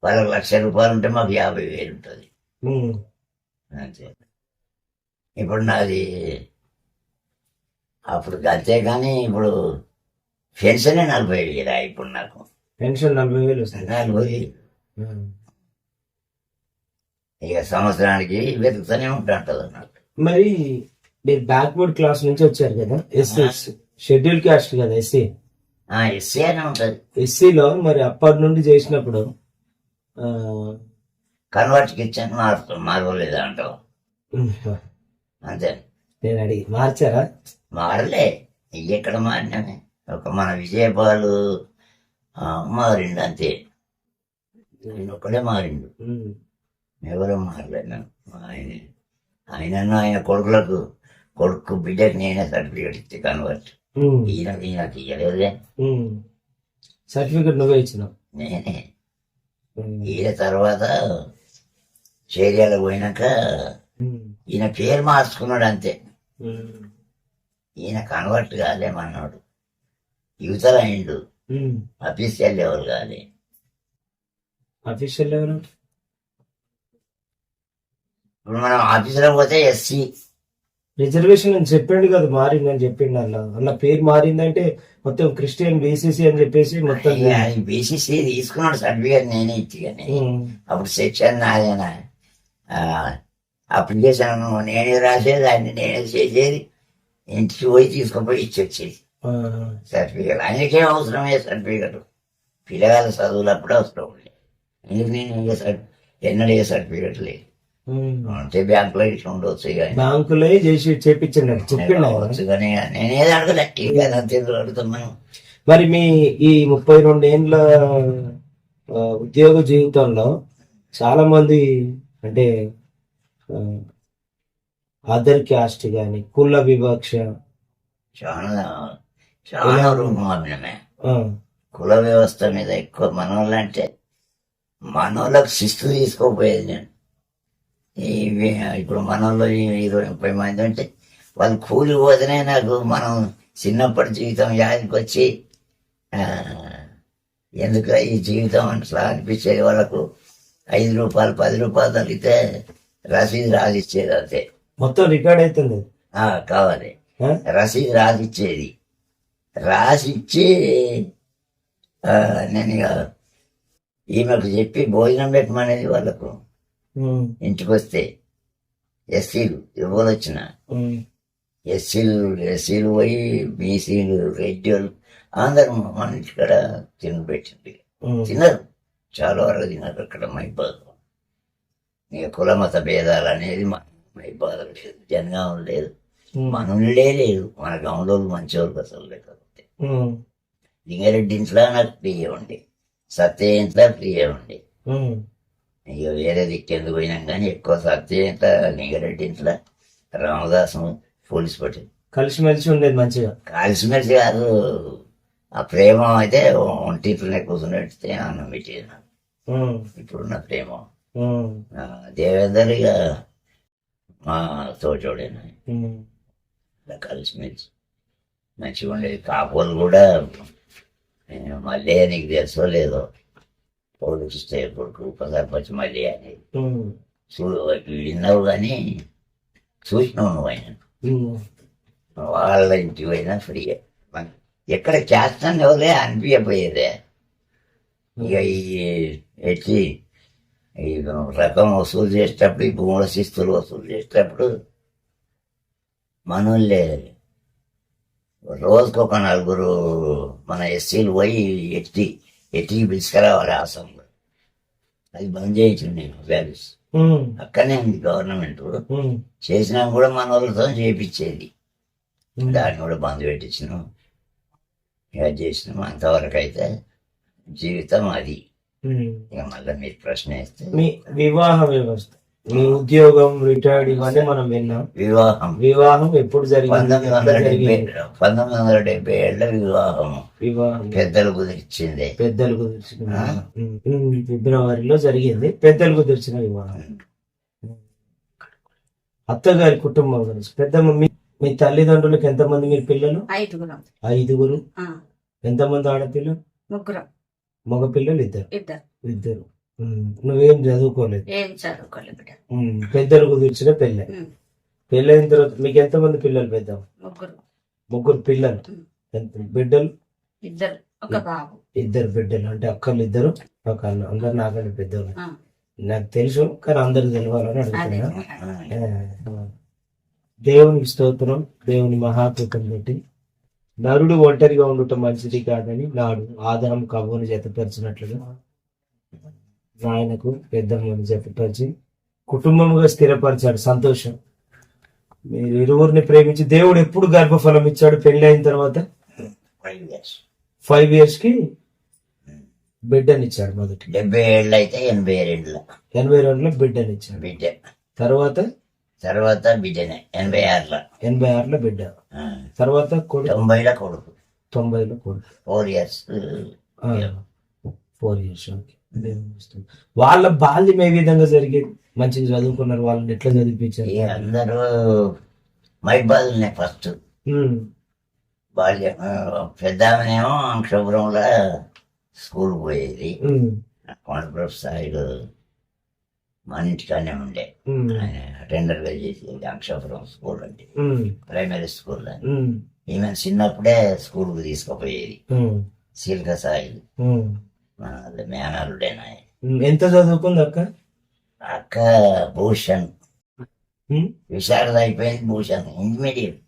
వాళ్ళకి ₹1,00,000 ఉంటే మాకు 50,000 ఉంటుంది అంతే. ఇప్పుడు నాది అప్పుడు అంతే, కానీ ఇప్పుడు పెన్షన్ 40,000. ఇప్పుడు నాకు పెన్షన్ 40,000 వస్తుంది. 40,000. ఇక సంవత్సరానికి వెతుకుతూనే ఉంటుంది నాకు. మరి మీరు బ్యాక్వర్డ్ క్లాస్ నుంచి వచ్చారు కదా, ఎస్సీ షెడ్యూల్ క్యాస్ట్ కదా, ఎస్సీ అనే ఉంటుంది. ఎస్సీలో మరి అప్పటి నుండి చేసినప్పుడు కన్వర్ట్కి ఇచ్చాను, మారలేదు అంటావు అంతే. నేను అడిగి మార్చారా? మారలే. ఎక్కడ మారినామే. ఒక మన విజయపాలు మారిండు అంతే. ఆయన ఒక్కడే మారిండు, ఎవరో మారలేదు. ఆయనను ఆయన కొడుకు బిడ్డకి నేనే సర్టిఫికేట్ ఇస్తే కన్వర్ట్. ఈయనకి ఇయ్యలేదులే సర్టిఫికేట్. నువ్వే ఇచ్చినావు? నేనే. ఈయన తర్వాత చేరియాలకు పోయినాక ఈయన పేరు మార్చుకున్నాడు అంతే. ఈయన కన్వర్ట్ కాలేమన్నాడు. యువతలు అయిండు, అఫీషియల్ లెవెల్ కాలే. అఫీషియల్ లెవెల్ ఇప్పుడు మనం ఆఫీసులో పోతే ఎస్సీ రిజర్వేషన్ అని చెప్పిండు కదా, మారిందని చెప్పిండు. అలా పేరు మారిందంటే మొత్తం క్రిస్టియన్ బీసీసీ అని చెప్పేసి మొత్తం. బీసీసీ తీసుకున్నాడు సర్టిఫికేట్, నేనే ఇచ్చి కానీ ఉమ్, అప్పుడు సెక్షన్ నాదేనా అప్లికేషన్ నేనే రాసేది, అన్ని నేనే చేసేది, ఇంటికి పోయి తీసుకుపోయి ఇచ్చి వచ్చేది ఆ, సర్టిఫికేట్. ఆయనకేం అవసరమే సర్టిఫికేట్, పిల్లగాల చదువులు అప్పుడే అవసరం ఉంది. ఎందుకు నేను ఎన్నడూ సర్టిఫికేట్ లేదు. ఉమ్. అంటే బ్యాంకులో ఇట్లా ఉండవచ్చు కానీ బ్యాంకులో చేసి చేపించండి చెప్పిండు ఆయన. అవ్వచ్చు కానీ నేనేది అడగలే, టీవీ అంతే అడుగుతున్నాను. మరి మీ ఈ 32 ఏండ్ల ఉద్యోగ జీవితంలో చాలా మంది అంటే అదర్ క్యాస్ట్ గాని కుల వివక్ష, చాలా చాలా రూపమే ఆ, కుల వ్యవస్థ మీద ఎక్కువ మనోళ్ళు అంటే మనోళ్ళకి శిస్తు తీసుకోపోయేది నేను. ఇవి ఇప్పుడు మనోళ్ళు 20-30 మంది ఉంటే వాళ్ళు కూలి పోతేనే నాకు మనం చిన్నప్పటి జీవితం యాదికి వచ్చి ఎందుకు ఈ జీవితం అట్లా అనిపించేది. వాళ్ళకు 5 రూపాయలు 10 రూపాయలు తగ్గితే రసీదు రాసిచ్చేది అంతే. మొత్తం రికార్డ్ అవుతుంది. కావాలి ఆ? రసీదు రాసిచ్చేది, రాసిచ్చి నేను ఇక ఈమెకు చెప్పి భోజనం పెట్టమనేది వాళ్ళకు. ఉమ్, ఇంటికి వస్తే ఎస్సీలు ఎవరు వచ్చిన ఉమ్, ఎస్సీలు పోయి బీసీలు రెడ్డిలు అందరూ మన ఇంటికాడ తినబెట్టింది. ఉమ్, తినరు, చాలా వరకు తినరు అక్కడ మైబాద్. ఇక కుల మత భేదాలు అనేది మైబాద్ లేదు, జనగాం లేదు, ఉమ్, మనవులే లేదు. మన గౌండోళ్ళు మంచివాళ్ళు అసలు లేకపోతే. ఉమ్, లింగారెడ్డి ఇంట్లో నాకు ప్రియ ఉండి, సత్య ఇంట్లో ప్రియ ఉండి, ఉమ్, ఇక వేరే దిక్కెందుకు పోయినాం కానీ ఎక్కువ సత్య ఇంట్లో, లింగారెడ్డి ఇంట్లో, రామదాసం పోలీస్ పట్టింది. కలిసిమెలిసి ఉండేది మంచిగా. కలిసిమెలిసి కాదు, ఆ ప్రేమ అయితే ఒంటిట్లోనే కూర్చున్నట్టే అన్నం పెట్టేది నాకు. ఉమ్, ఇప్పుడున్న ప్రేమ ఉమ్, దేవేందర్ ఇక మా తోచోడేనా, ఉమ్, ఇలా కలిసిమెలిసి మంచిగా ఉండేది. కాపులు కూడా మళ్ళీ నీకు తెలుసో లేదో, పోలీసు స్టేట్ కొడుకు సర్పంచ్ మళ్ళీ అనేది విన్నావు కానీ చూసినావు నువ్వు ఆయన. ఉమ్, వాళ్ళ ఇంటికి పోయినా ఫ్రీగా ఎక్కడ చేస్తాను ఎవరే అనిపించపోయేదే. ఇక ఈ ఎట్టి ఈ రకం వసూలు చేసేటప్పుడు, ఈ భూముల శిస్తులు వసూలు చేసేటప్పుడు మనోళ్ళే రోజుకొక 4 మన ఎస్సీలు పోయి ఎట్టికి పిలుచుకురావాలి ఆసంలో. అది బంద్ చేయించింది నేను వ్యాల్యూస్. ఉమ్, అక్కడనే ఉంది గవర్నమెంట్, ఉమ్, చేసినా కూడా మన వాళ్ళతో చేయించేది. ఉమ్. దాన్ని కూడా బంద్ పెట్టించినాం, ఇక చేసినాం. అంతవరకు అయితే జీవితం అది. ఉమ్. ఇక మళ్ళీ మీరు ప్రశ్న వేస్తే మీ వివాహ వ్యవస్థ, మీ ఉద్యోగం, రిటైర్డ్ ఇవన్నీ మనం విన్నాం. వివాహం ఎప్పుడు జరిగింది? 1970 వివాహము వివాహం పెద్దలు కుదిర్చింది. పెద్దలు కుదిర్చిన ఫిబ్రవరిలో జరిగింది. పెద్దలు కుదిర్చిన వివాహం. అత్తగారి కుటుంబం గురించి పెద్దమ్మ, మీ తల్లిదండ్రులకు ఎంతమంది మీరు పిల్లలు? 5. ఎంతమంది ఆడపిల్లలు? 3. మగ పిల్లలు 2. 2. నువ్వేం చదువుకోలేదు? ఏం చదువుకోలేదు బిడ్డ. పెద్దలు కుదిర్చిన పెళ్ళి. పెళ్ళైన తర్వాత మీకు ఎంతమంది పిల్లలు? పెద్ద 3 పిల్లలు. బిడ్డలు? 2. ఒక బాబు. 2 బిడ్డలు. అంటే అక్కలు 2, ఒక అన్న. అందరు నాకంటే పెద్దలు. నాకు తెలుసు కానీ అందరు తెలియాలని అడుగుతున్నా. దేవునికి స్తోత్రం. దేవుని మహాకృతం పెట్టి నరుడు ఒంటరిగా ఉండటం మంచిది కాదని నాడు ఆదాము కవ్వను జతపరిచినట్లుగా ఆయనకు పెద్దమ్మని జతపరిచి కుటుంబముగా స్థిరపరిచాడు. సంతోషం. మీరు ఇరువురిని ప్రేమించి దేవుడు ఎప్పుడు గర్భఫలం ఇచ్చాడు? పెళ్లి అయిన తర్వాత 5 years కి బిడ్డనిచ్చాడు. మొదటి 70 ఏళ్ళు అయితే 82లో బిడ్డనిచ్చాడు. బిడ్డ తర్వాత బిడ్డనే 86లో బిడ్డ. తర్వాత కొడుకు 90లో కొడుకు. 90లో కొడుకు. 4 years. 4 years. వాళ్ళ బాల్యం ఏ విధంగా జరిగేది? మంచిగా చదువుకున్నారు? వాళ్ళని ఎట్లా చదివించారు? అందరూ మైబాదులనే ఫస్ట్ బాల్యం. పెద్దామనేమో అంక్షపురంలో స్కూల్ పోయేది. కొండప్రభు సైడ్ మన ఇంటికాడనే ఉండే. ఉమ్, ఆయన అటెండర్ గా చేసేది అంక్షాపురం స్కూల్ అంటే ఉమ్, ప్రైమరీ స్కూల్ అని. ఉమ్, ఈమె చిన్నప్పుడే స్కూల్ కు తీసుకుపోయేది. ఉమ్, శీలక సాయి ఉమ్. మన మేనల్లుడేనా. ఎంత చదువుకుంది అక్క? అక్క భూషణ్ ఉమ్, విశాఖ అయిపోయింది. భూషణ్ ఇంటర్మీడియట్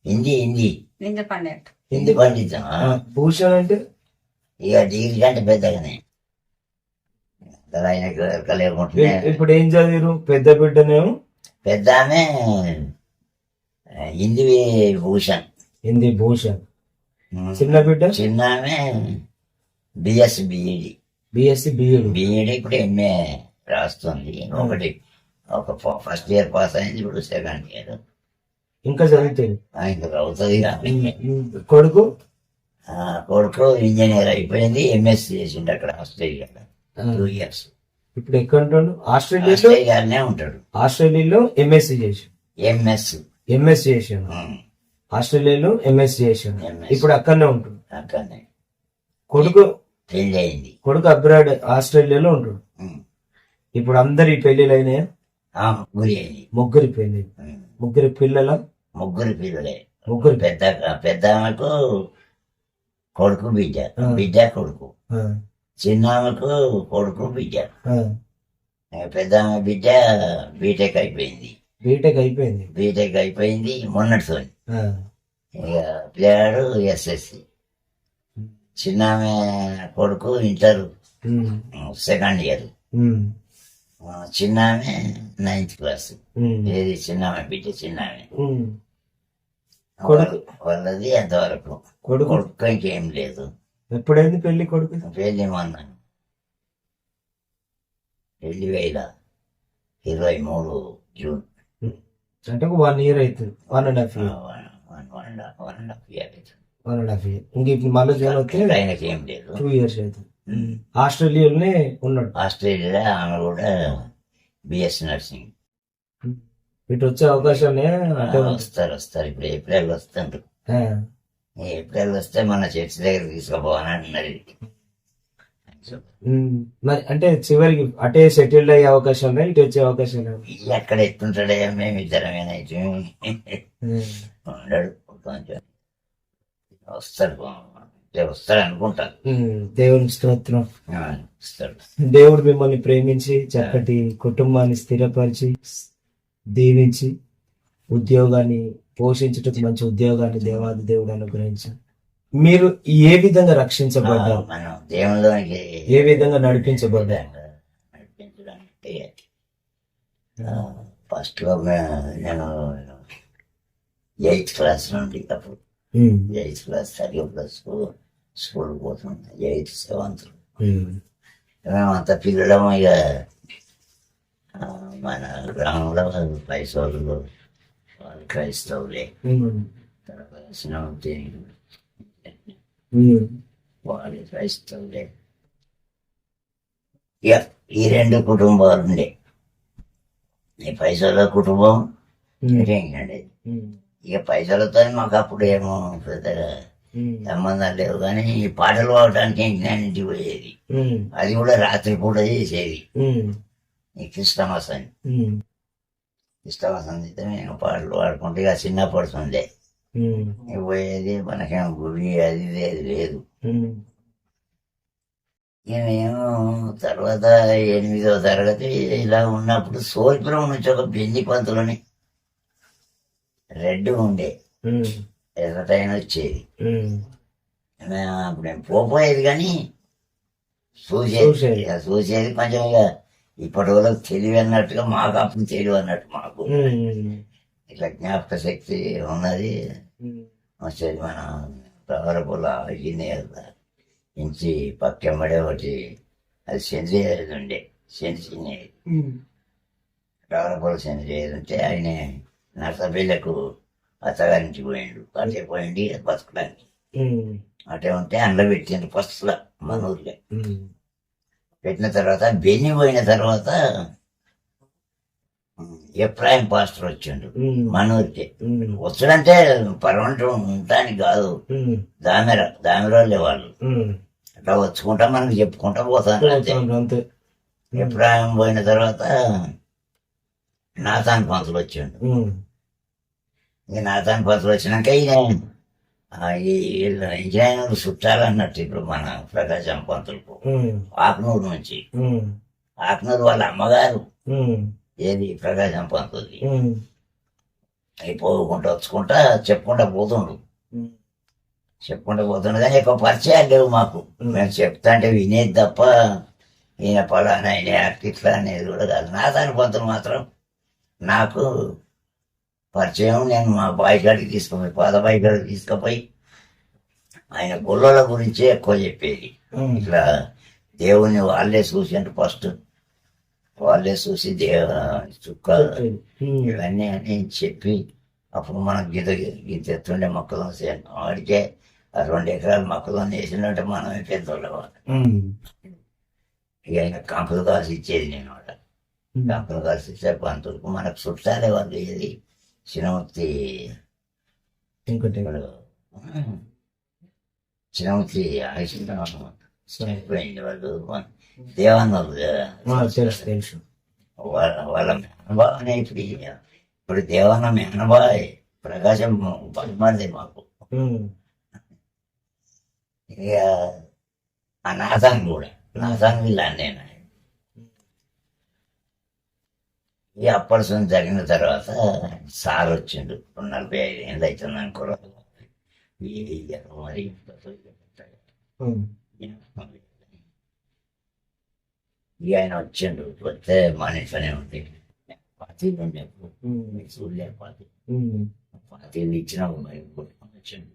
హిందీ హిందీ నింద పన్నెండు. హిందీ పండితం. భూషణ్ అంటే ఇక డిగ్రీ కంటే పెద్దగానే ఆయనకు లేకుంటే ఇప్పుడు ఏం చదివారు? పెద్ద బిడ్డనేమో పెద్ద ఆమె హిందీ భూషణ్, హిందీ భూషణ్, చిన్న బిడ్డ చిన్న ఆమె BS BEd. BSc BEd. BEd ఇప్పుడు ఎంఏ రాస్తుంది. ఒక ఫస్ట్ ఇయర్ పాస్ అయింది, ఇప్పుడు సెకండ్ ఇయర్ ఇంకా చదువుతుంది. ఇంకా అవుతుంది. కొడుకు కొడుకు ఇంజనీర్ అయిపోయింది, ఎంఎస్సి చేసిండు అక్కడ ఆస్ట్రేలియాలో 2 years. ఇప్పుడు ఎక్కడ ఉంటాడు? ఆస్ట్రేలియాలో. ఆస్ట్రేలియాలోనే ఉంటాడు. ఆస్ట్రేలియాలో ఎంఎస్సి చేసి ఎంఎస్ చేశాను. ఆస్ట్రేలియాలో ఎంఎస్సి చేశాను. MS. ఇప్పుడు అక్కడనే ఉంటుంది. అక్కడనే కొడుకు పెళ్లి అయింది. అబ్రాడ్ ఆస్ట్రేలియాలో ఉంటాడు. ఇప్పుడు అందరి పెళ్లిలు అయినాయా? ముగ్గురి అయింది. ముగ్గురి పెళ్లి, ముగ్గురి పిల్లల, ముగ్గురు పిల్లలే. ముగ్గురు పెద్ద ఆమెకు కొడుకు బిడ్డ, బిడ్డ కొడుకు. ఆ, చిన్న ఆమెకు కొడుకు బిడ్డ. ఆ. పెద్ద ఆమె బిడ్డ బీటెక్ అయిపోయింది. బీటెక్ అయిపోయింది మొన్నటితో. ఆ, ఇక పిల్లాడు ఎస్ఎస్సి. చిన్న ఆమె కొడుకు ఇంటర్ ఉమ్, సెకండ్ ఇయర్. ఉమ్, చిన్న ఆమె 9th క్లాస్. ఉమ్, ఏది చిన్న ఆమె బిడ్డ చిన్న ఆమె. ఉమ్. కొడుకు వాళ్ళది ఎంతవరకు. కొడుకు కొడుకు ఇంకేం లేదు. ఎప్పుడైంది పెళ్లి కొడుకు? పెళ్లి మొన్న పెళ్లి 2023 జూన్. అంటే 1 year అవుతుంది. 1.5 year. 1.5 year. 1.5 year. ఇంక ఇప్పుడు మళ్ళీ జూన్ వస్తే ఆయనకి ఏం లేదు. 2 years అవుతుంది. ఆస్ట్రేలియాలోనే ఉన్నాడు. ఆస్ట్రేలియా ఆమె కూడా బిఎస్ నర్సింగ్. ఇటు వచ్చే అవకాశాలే అంటే వస్తారు. ఇప్పుడు ఏప్రిల్ వస్తారు. ఏప్రిల్ వస్తే మన చర్చి దగ్గర తీసుకుపోవాలని అన్నది. మరి అంటే చివరికి అటే సెటిల్డ్ అయ్యే అవకాశం ఉన్నాయి, ఇటు వచ్చే అవకాశం లేదు. ఎక్కడ ఎత్తుంటాడే మేము ఇద్దరమేనైతే ఉండడు. కొంచెం వస్తాడు అనుకుంటాను. దేవుని స్తోత్రం. వస్తాడు. దేవుడు మిమ్మల్ని ప్రేమించి చక్కటి కుటుంబాన్ని స్థిరపరిచి దీవించి ఉద్యోగాన్ని పోషించుటకు మంచి ఉద్యోగాన్ని దేవాది దేవుడు అనుగ్రహించి మీరు ఏ విధంగా రక్షించబడ్డారు? మనం దేవుళ్ళకి ఏ విధంగా నడిపించబడ్డారు? నడిపించడానికి ఫస్ట్ లో నేను 8th క్లాస్ నుండి అప్పుడు 8th క్లాస్ ప్లస్ స్కూల్ పోతున్నా. 8th 7th మేమంతా పిల్లడం. ఇక మన గ్రామంలో పైసలు వాళ్ళు క్రైస్తవులే, వాళ్ళు క్రైస్తవులే. ఇక ఈ 2 కుటుంబాలు ఉండే. ఈ పైసల కుటుంబం ఏంటండి. ఇక పైసలతో మాకు అప్పుడు ఏమో పెద్దగా సంబంధాలు లేవు. కానీ ఈ పాటలు పాడటానికి నేను ఇంటికి పోయేది. అది కూడా రాత్రి పూట చేసేది. ఈ క్రిస్టమస్ అని అయితే మేము పాటలు పాడుకుంటే ఇక చిన్నప్పటి నుండే పోయేది. మనకేమో గుడి అది లేదు. ఇక మేము తర్వాత 8వ తరగతి ఇలా ఉన్నప్పుడు సోల్పురం నుంచి ఒక పెళ్లి పంతులని రెడ్ ఉండే, ఎర్రటైన వచ్చేది. మేము అప్పుడు మేము పోయేది కానీ చూసేది కొంచెం. ఇక ఇప్పటి వాళ్ళకి తెలివి అన్నట్టుగా మాకు అప్పుడు తెలివి అన్నట్టు మాకు ఇట్లా జ్ఞాపక శక్తి ఉన్నది. వచ్చేది మన ప్రవరపుల నుంచి పక్కెమ్మడే ఒకటి అది సెంద్రియేది ఉండే. ప్రవరపుల సెంద్రియేది ఉంటే ఆయన నర్సపల్లికు అత్తగారించి పోయిండు. అటే పోయిండి బతకడానికి. అటే ఉంటే అందులో పెట్టిండు ఫస్ట్లో మన ఊర్లో. పెట్టిన తర్వాత బెన్ని పోయిన తర్వాత ఎఫ్రాయిం పాస్టర్ వచ్చిండు మన ఊరికి. వచ్చాడంటే పర్వంటం ఉండటానికి కాదు, దామెరాలే వాళ్ళు. అట్లా వచ్చుకుంటా మనకి చెప్పుకుంటా పోతాను. ఎఫ్రాయిం పోయిన తర్వాత నాతాన్ పంతులు వచ్చిండు. ఇక నాతాన్ పంతులు వచ్చినాక ఇంజనీర్ చుట్టాలన్నట్టు ఇప్పుడు మన ప్రకాశం పంతులకు ఆకునూరు నుంచి. ఆకునూరు వాళ్ళ అమ్మగారు ఏది ప్రకాశం పంతులది. అవి పోకుండా వచ్చుకుంటా చెప్పుకుంటా పోతుండు. చెప్పుకుంటూ పోతుండు కానీ ఎక్కువ పరిచయాలు లేవు మాకు. మేము చెప్తా అంటే వినేది తప్ప ఈయన పలానా ఈయన ఇట్లా అనేది కూడా కాదు. నాతాన్ పంతులు మాత్రం నాకు పరిచయం. నేను మా బాయికాడికి తీసుకుపోయి పాత బాయికాడికి తీసుకుపోయి ఆయన గొల్లల గురించే ఎక్కువ చెప్పేది. ఇట్లా దేవుణ్ణి వాళ్ళే చూసి అంటే ఫస్ట్ వాళ్ళే చూసి చుక్క ఇవన్నీ అని చెప్పి అప్పుడు మనం గీత ఎత్తుండే మొక్కలు వాడికే 2 ఎకరాలు మొక్కలు వేసినట్టు మనమే పెద్దవాళ్ళు. ఇక ఆయన కంపలు కాసి ఇచ్చేది నేను వాళ్ళ కంపలు కాసి ఇచ్చే పంతులకు మనకు చుట్టాలే వాళ్ళు. ఏది చిన్నమూర్తి చిన్నమూర్తి చనిపోయింది వాళ్ళు దేవానంద వాళ్ళ మేనబానే. ఇప్పుడు దేవాన మేనబాయ్ ప్రకాశం బహుమతి మాకు. ఇక ఆ నాథాన్ కూడా నాథాన్ వీళ్ళ నేను. ఇక అప్పటి నుంచి జరిగిన తర్వాత సార్ వచ్చిండు. 45 ఏళ్ళు అవుతుంది అనుకోరు మరి. ఇక ఆయన వచ్చిండు. వస్తే మన ఇంట్లోనే ఉంది పాతీలు ఉండే చూడలే పాతీలు ఇచ్చిన వచ్చిండు.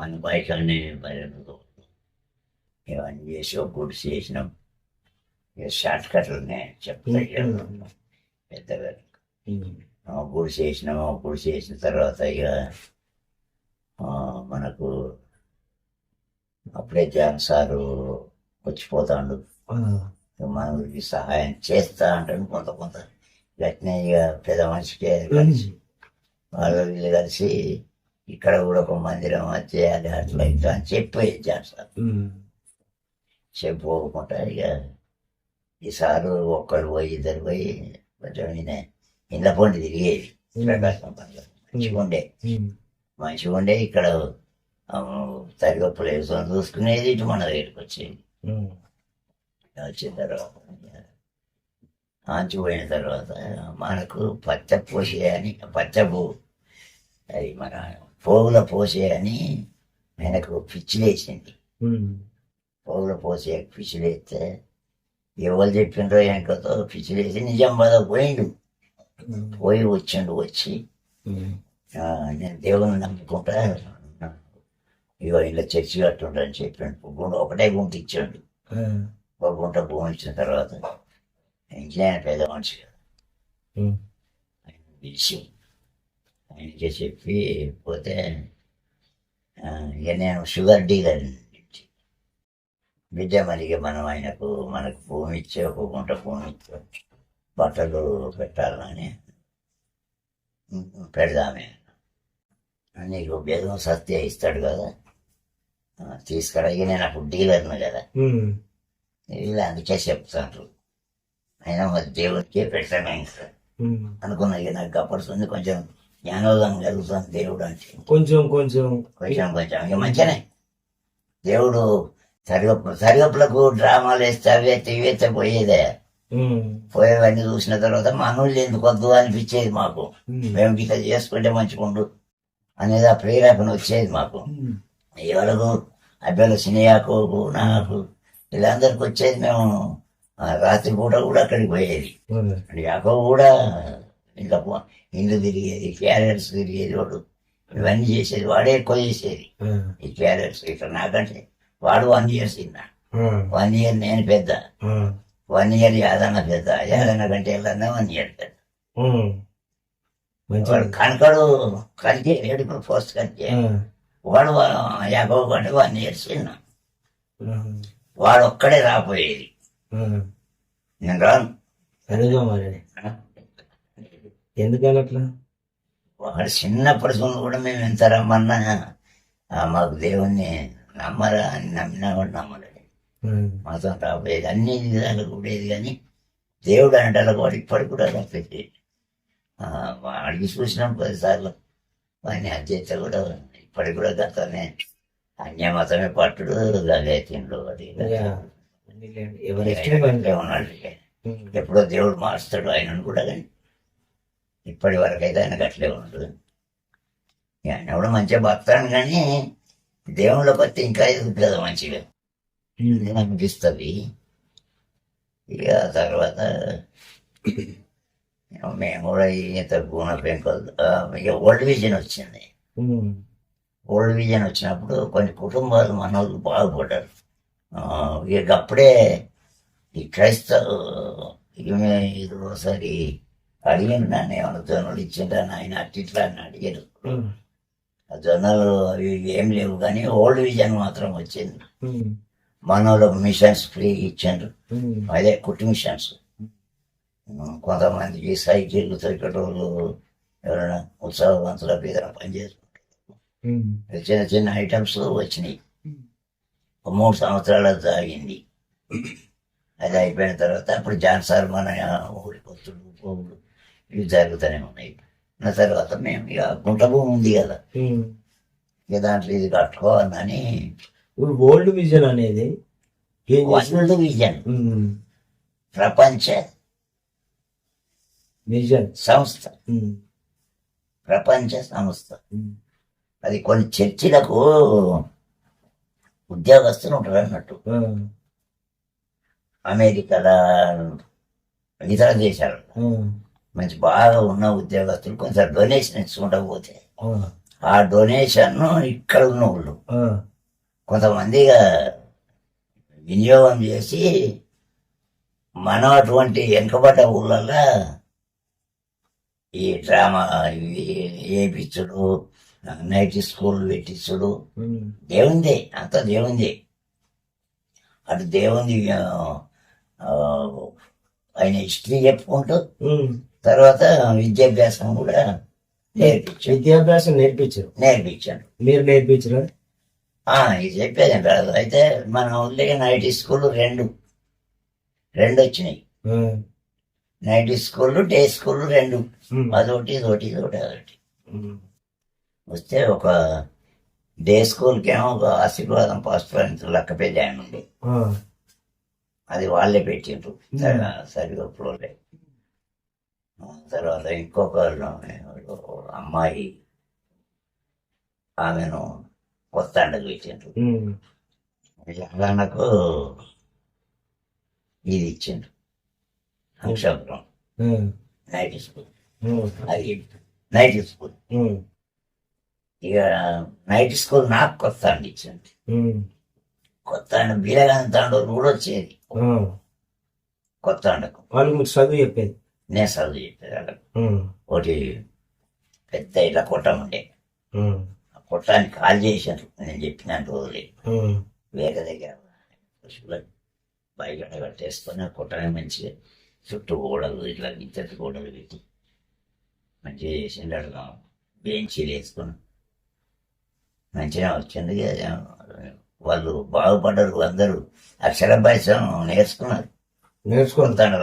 మన బైక్ అన్ని ఇవన్నీ చేసి ఒక గుడి చేసినాం. ఇక షార్ట్ కట్లనే చెప్తాను పెద్దగా. గుడి చేసినాము. గుడి చేసిన తర్వాత ఇక మనకు అప్పుడే జాన్ సారు వచ్చిపోతాడు. మనకి సహాయం చేస్తా అంటాడు కొంత కొంత. గట్టినే ఇక పెద్ద మనిషికి కలిసి వాళ్ళు వీళ్ళు కలిసి ఇక్కడ కూడా ఒక మందిరం చేయాలి అట్లా ఇట్లా అని చెప్పేది జాన్ సార్. చెప్పుకోకుండా ఇక ఈసారి ఒక్కరు పోయి 2 పోయి కొంచెం ఈయన ఇండ్ల పొండి తిరిగేది. ప్రకాశం పండుగ మంచిగా ఉండే. ఇక్కడ తరిగప్పులు వేసుకొని చూసుకునేది. ఇటు మన దగ్గరికి వచ్చేది. వచ్చిన తర్వాత ఆంచిపోయిన తర్వాత మనకు పచ్చ పోసే అని పచ్చపు అది మన పోగుల పోసే అని ఆయనకు పిచ్చిలేసింది. పోగుల పోసే పిచ్చిలేస్తే ఎవరు చెప్పిండ్రో వెనకతో పిచ్చిలేసి నిజామాబాద్ పోయిండు. పోయి వచ్చిండు. వచ్చి నేను దేవుని నమ్ముకుంటా ఇగో ఇలా చర్చి కట్టుండని చెప్పిండు. ఒకటే గుంట ఇచ్చాడు. ఒక గుంట భూమి ఇచ్చిన తర్వాత ఇంకేం పెద్ద మనిషి కదా ఆయన పిలిచి ఆయనకే చెప్పి పోతే ఇక నేను షుగర్ డీలర్ బిడ్డ. మరి ఇక మనం మనకు భూమి ఇచ్చే ఒక గుంట భూమి ఇచ్చే బట్టలు పెట్టాలని పెడదామే. నీకు బేగం సత్య ఇస్తాడు కదా తీసుకురా. ఇక నేను అప్పుడు డీలర్ను కదా వీళ్ళు అందుకే చెప్తాను. అయినా మరి దేవుడికే పెట్టాను అనుకున్నా. ఇక నాకు అప్పడుతుంది కొంచెం జ్ఞానోదయం కలుగుతుంది దేవుడు అంటే కొంచెం కొంచెం కొంచెం కొంచెం. ఇక మంచిగానే దేవుడు సరిగప్పులకు డ్రామాలు వేస్తే అవేస్తే పోయేదే. పోయేవన్నీ చూసిన తర్వాత మనోళ్ళు ఎందుకు వద్దు అనిపించేది మాకు. మేము గిట్ల చేసుకుంటే మంచిగుండు అనేది ఆ ప్రేరేపణ వచ్చేది మాకు. ఎవరికి అబ్బాయిలు సినియాకు నాకు వీళ్ళందరికి వచ్చేది. మేము రాత్రి పూట కూడా అక్కడికి పోయేది. యాకో కూడా ఇంకా ఇల్లు తిరిగేది, క్యారెట్స్ తిరిగేది. వాడు ఇవన్నీ చేసేది. వాడే ఎక్కువ చేసేది ఈ క్యారెట్స్. ఇట్లా నాకంటే వాడు 1 year చిన్న. 1 year నేను పెద్ద. 1 year యాదన్న పెద్ద. యాదన్న కంటే వెళ్ళన్నా 1 year పెద్ద. వాడు కనకడు కలిగే ఏడుకు పోస్ట్ కలిగే. వాడు 50 కంటే 1 year చిన్న. వాడు ఒక్కడే రాపోయేది. నేను రాను. ఎందుకని అట్లా? వాడు చిన్నప్పటి నుంచి కూడా మేము ఎంత రమ్మన్నా మాకు దేవుణ్ణి నమ్మరా అని నమ్మినా కూడా నమ్మలేదు. మతం రాబోయేది అన్ని విధాలు కూడేది, కానీ దేవుడు అంటారు వాడు ఇప్పటికి కూడా తప్పింది. అడిగి చూసినాం 10 సార్లు, వాడిని అధ్యక్ష కూడా ఇప్పటికి కూడా గతనే అన్యమతమే పట్టుడు గలేతిండు అది ఉన్నాడు. ఎప్పుడో దేవుడు మారుస్తాడు ఆయనను కూడా, కానీ ఇప్పటి వరకు అయితే ఆయనకు అట్లే ఉండదు. ఆయన కూడా మంచిగా బతాను, కానీ దేవుళ్ళ బట్టి ఇంకా ఎదుగుతుంది కదా మంచిగా అనిపిస్తుంది. ఇక తర్వాత మేము కూడా ఇంత గుణ పెంకలు ఇక ఓల్డ్ విజన్ వచ్చింది. ఓల్డ్ విజన్ వచ్చినప్పుడు కొన్ని కుటుంబాలు మన వాళ్ళు బాగుపడ్డారు. ఇక అప్పుడే ఈ క్రైస్తవు ఇది ఒకసారి అడిగిండు నన్ను, ఏమైనా జొన్నలు ఇచ్చిండ్రా ఆయన అట్టిట్లా అని అడిగారు. ఆ జొన్నలు అవి ఏం లేవు, కానీ ఓల్డ్ విజన్ మాత్రం వచ్చింది. మన వాళ్ళకు మిషన్స్ ఫ్రీ ఇచ్చారు, అదే కుట్టు మిషన్స్. కొంతమందికి సైకిళ్ళు తొక్కటోళ్ళు ఎవరైనా ఉత్సవవంతులకు ఏదైనా పనిచేసుకుంటారు. చిన్న చిన్న ఐటమ్స్ వచ్చినాయి. 3 సంవత్సరాలు సాగింది. అది అయిపోయిన తర్వాత అప్పుడు జాన్ సార్ మన ఊరి పొత్తులు పోగులు ఇవి జరుగుతూనే ఉన్నాయి. ఆ తర్వాత మేము ఇక గుంట భూమి ఉంది కదా, ఇక దాంట్లో ఇది కట్టుకోవాలని. ఇప్పుడు వరల్డ్ విజన్ అనేది వరల్డ్ విజన్ ప్రపంచ విజన్ సంస్థ, ప్రపంచ సంస్థ. అది కొన్ని చర్చిలకు ఉద్యోగస్తులు ఉంటారు అన్నట్టు. అమెరికాలో ఇతర దేశాలు మంచి బాగా ఉన్న ఉద్యోగస్తులు కొంచెం డొనేషన్ ఇచ్చుకుంటా పోతే ఆ డొనేషన్ ఇక్కడ ఉన్న వాళ్ళు కొంతమందిగా వినియోగం చేసి మనం అటువంటి వెనుకబడ్డ ఊళ్ళల్లో ఈ డ్రామా వేయించుడు, నైట్ స్కూల్ పెట్టించుడు దేవుందే, అంత దేవుందే. అటు దేవుంది ఆయన హిస్టరీ చెప్పుకుంటూ తర్వాత విద్యాభ్యాసం కూడా నేర్పించాను. మీరు నేర్పించరా? ఇది చెప్పేది కాదు. అయితే మన ఊళ్ళో నైట్ స్కూల్ రెండు వచ్చినాయి. Night school, day school 2. అదొకటి ఇదొకటి అదొకటి వస్తే ఒక డే స్కూల్కి ఏమో ఒక ఆశీర్వాదం పాస్టర్ లెక్క పెద్ద ఆయన ఉండే, అది వాళ్ళే పెట్టిండ్రు సరిగా ఫ్లోర్లే. తర్వాత ఇంకొక అమ్మాయి ఆమెను కొత్త అండకు పెట్టిండ్రు. నాకు ఇది ఇచ్చిండ్రు అంశాపురం నైట్ స్కూల్. అది నైట్ స్కూల్. ఇక నైట్ స్కూల్ నాకు కొత్త అండి ఇచ్చింది. కొత్త అండ బీరగాని తాండూరు కూడా వచ్చేది కొత్త అండకు. వాళ్ళు మీకు చదువు చెప్పేది? నేను చదువు చెప్పేది వాళ్ళకు. ఒకటి పెద్ద ఇట్లా కొట్టం ఉండే, ఆ కొట్టాన్ని కాల్ చేశారు నేను చెప్పిన రోజులే. వేరే దగ్గర బయట కట్టేసుకొని కొట్టని మంచిగా చుట్టూ గోడలు ఇట్లా గిత్తటి గోడలు పెట్టి మంచిగా చేసిండు. అడగా బెంచీలు వేసుకుని మంచిగా వచ్చింది. వాళ్ళు బాగుపడ్డారు, అందరూ అక్షరాభ్యాసం నేర్చుకుంటారు.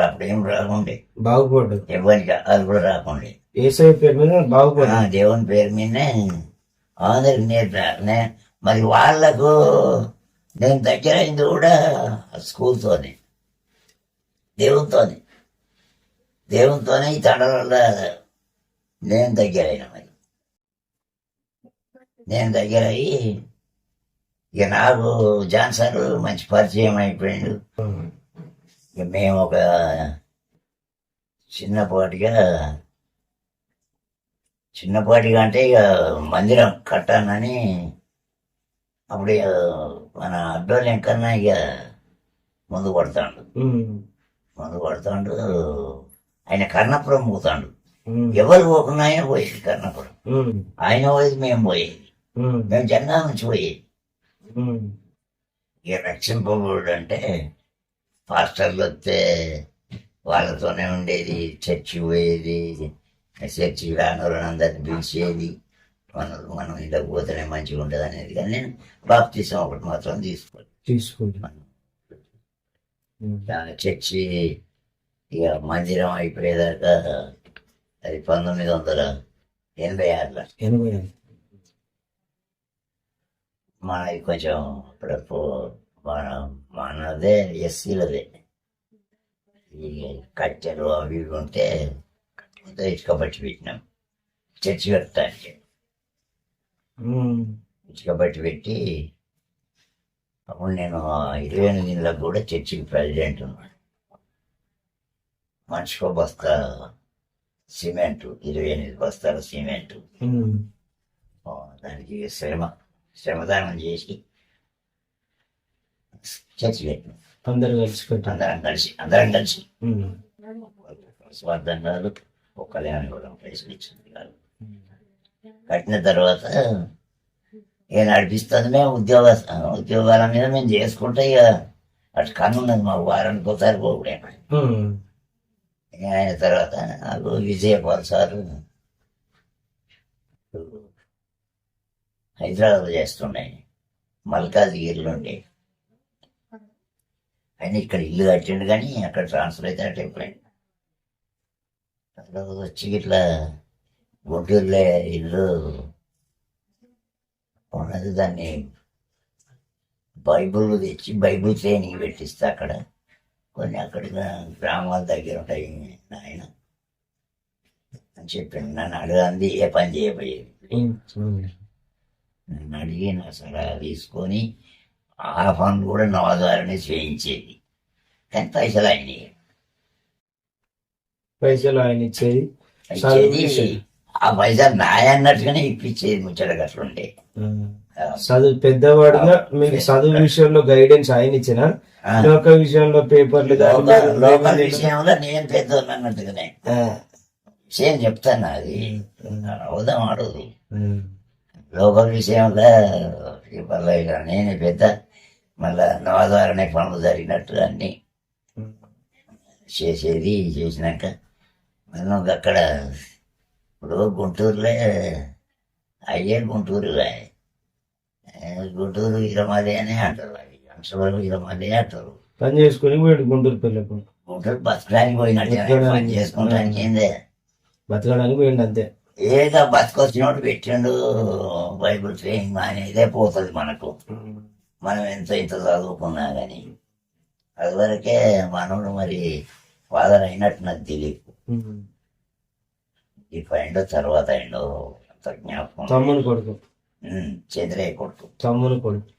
అప్పుడు ఏం రాకుండే, బాగుపడ్డారు. ఎవరికి అది కూడా రాకుండే. యేసయ్య పేరు మీద బాగుపడ్డారు, దేవుని పేరు మీదనే అందరికి నేర్పారు. మరి వాళ్ళకు నేను దగ్గర అయింది కూడా స్కూల్తోనే, దేవునితోనే ఈ తండలలో నేను దగ్గర అయినా. మరి నేను దగ్గర అయ్యి ఇక నాకు జాన్సన్ మంచి పరిచయం అయిపోయిండు. ఇక మేము ఒక చిన్నపాటిగా అంటే ఇక మందిరం కట్టానని అప్పుడు మన అడ్డోళ్ళు ఎంకన్నా ఇక ముందు పడతాడు. ఆయన కర్ణపురం పోతాడు. ఎవరు పోకుండా ఆయన పోయేది కర్ణపురం. ఆయన పోయేది, మేము పోయేది, మేము జెండా నుంచి పోయేది. ఇక రక్షింపబడు అంటే పాస్టర్లు వస్తే వాళ్ళతోనే ఉండేది, చర్చి పోయేది, చర్చి రానోళ్ళని అందరిని పిలిచేది. మనం ఇలా పోతేనే మంచిగా ఉంటుంది అనేది. కానీ నేను బాప్తీసం ఒకటి మాత్రం తీసుకుంటాను. చర్చి ఇక మందిరం అయిపోయేదాకా అది 1986లో. 80. మనది కొంచెం అప్పుడప్పుడు మనదే ఎస్సీలదే ఈ కట్టెలు అవి ఇవి ఉంటే కొంత ఇటుక పట్టి పెట్టినాం చర్చి కట్టడానికి. ఇటుక పట్టి పెట్టి అప్పుడు నేను 28 ఏళ్ళకు కూడా చర్చికి ప్రెసిడెంట్ ఉన్నాను. మనిషికో బస్తా సిమెంటు, 28 బస్తాల సిమెంటు, దానికి శ్రమదానం చేసి చర్చి పెట్టినాం. అందరు కలిసి పెట్టారు. అందరం కలిసి స్వార్థం కాదు, ఒక్కలే అని కూడా పైసలు ఇచ్చింది కాదు. కట్టిన తర్వాత ఇక నడిపిస్తుంది. మేము ఉద్యోగాల మీద మేము చేసుకుంటే ఇక అటు కన్నున్నది మాకు, వారానికి ఒకసారి పోకూడే. అయిన తర్వాత నాకు విజయపాల్ సార్ హైదరాబాద్ చేస్తుండే, మల్కాజ్గిరిలో ఉండే. ఆయన ఇక్కడ ఇల్లు కట్టిండు కానీ అక్కడ ట్రాన్స్ఫర్ అయితే అటు అయిపోయింది. తర్వాత వచ్చి ఇట్లా గుంటూరులో ఇల్లు ఉన్నది, దాన్ని బైబుల్ తెచ్చి బైబుల్ ట్రైనింగ్ పెట్టిస్తే అక్కడ కొన్ని అక్కడ గ్రామాల దగ్గర ఉంటాయి ఆయన అని చెప్పిండు. నన్ను అడగంది ఏ పని చేయబోయేది. నన్ను అడిగి నా సలహా తీసుకొని ఆ పనులు కూడా నా ద్వారానే చేయించేది. కానీ పైసలు ఆయన ఇచ్చేది. ఆ పైసలు నాయన్నట్టుగానే ఇప్పించేది. ముచ్చట గట్లుండే. చదువు పెద్దవాడుగా మీకు చదువు విషయంలో గైడెన్స్ ఆయన ఇచ్చిన, లోక విషయంలో పేపర్లు లోకల్ విషయంలో నేను పెద్దోళ్ళు అన్నట్టుగానే విషయం చెప్తాను. అది అవుదాం ఆడదు. లోకల్ విషయంలో పేపర్లో ఇక నేనే పెద్ద, మళ్ళా నా ద్వారానే పనులు జరిగినట్టు అన్ని చేసేది. చేసినాక మనం అక్కడ ఇప్పుడు గుంటూరులో అయ్యే గుంటూరు ఇరమది అని అంటారు. అంశవరం ఇరమది అంటారు. పని చేసుకుని గుంటూరు పిల్లకు గుంటూరు బతకడానికి పోయినట్టు పని చేసుకోవడానికి ఏందే, బతకడానికి పోయిండు అంతే. ఏదో బతకొచ్చినోడు పెట్టిండు బైబుల్ ట్రైనింగ్ అనేదే పోతుంది మనకు. మనం ఇంత చదువుకున్నా కానీ అది వరకే మనోడు మరి ఫాదర్ అయినట్టు నాకు తెలియదు. ఇప్పుడు అయిండో తర్వాత అయిండో అంత జ్ఞాపకం. తమ్ముని కొడుకు చంద్రయ్య కొడుకు. తమ్ముని కొడుకు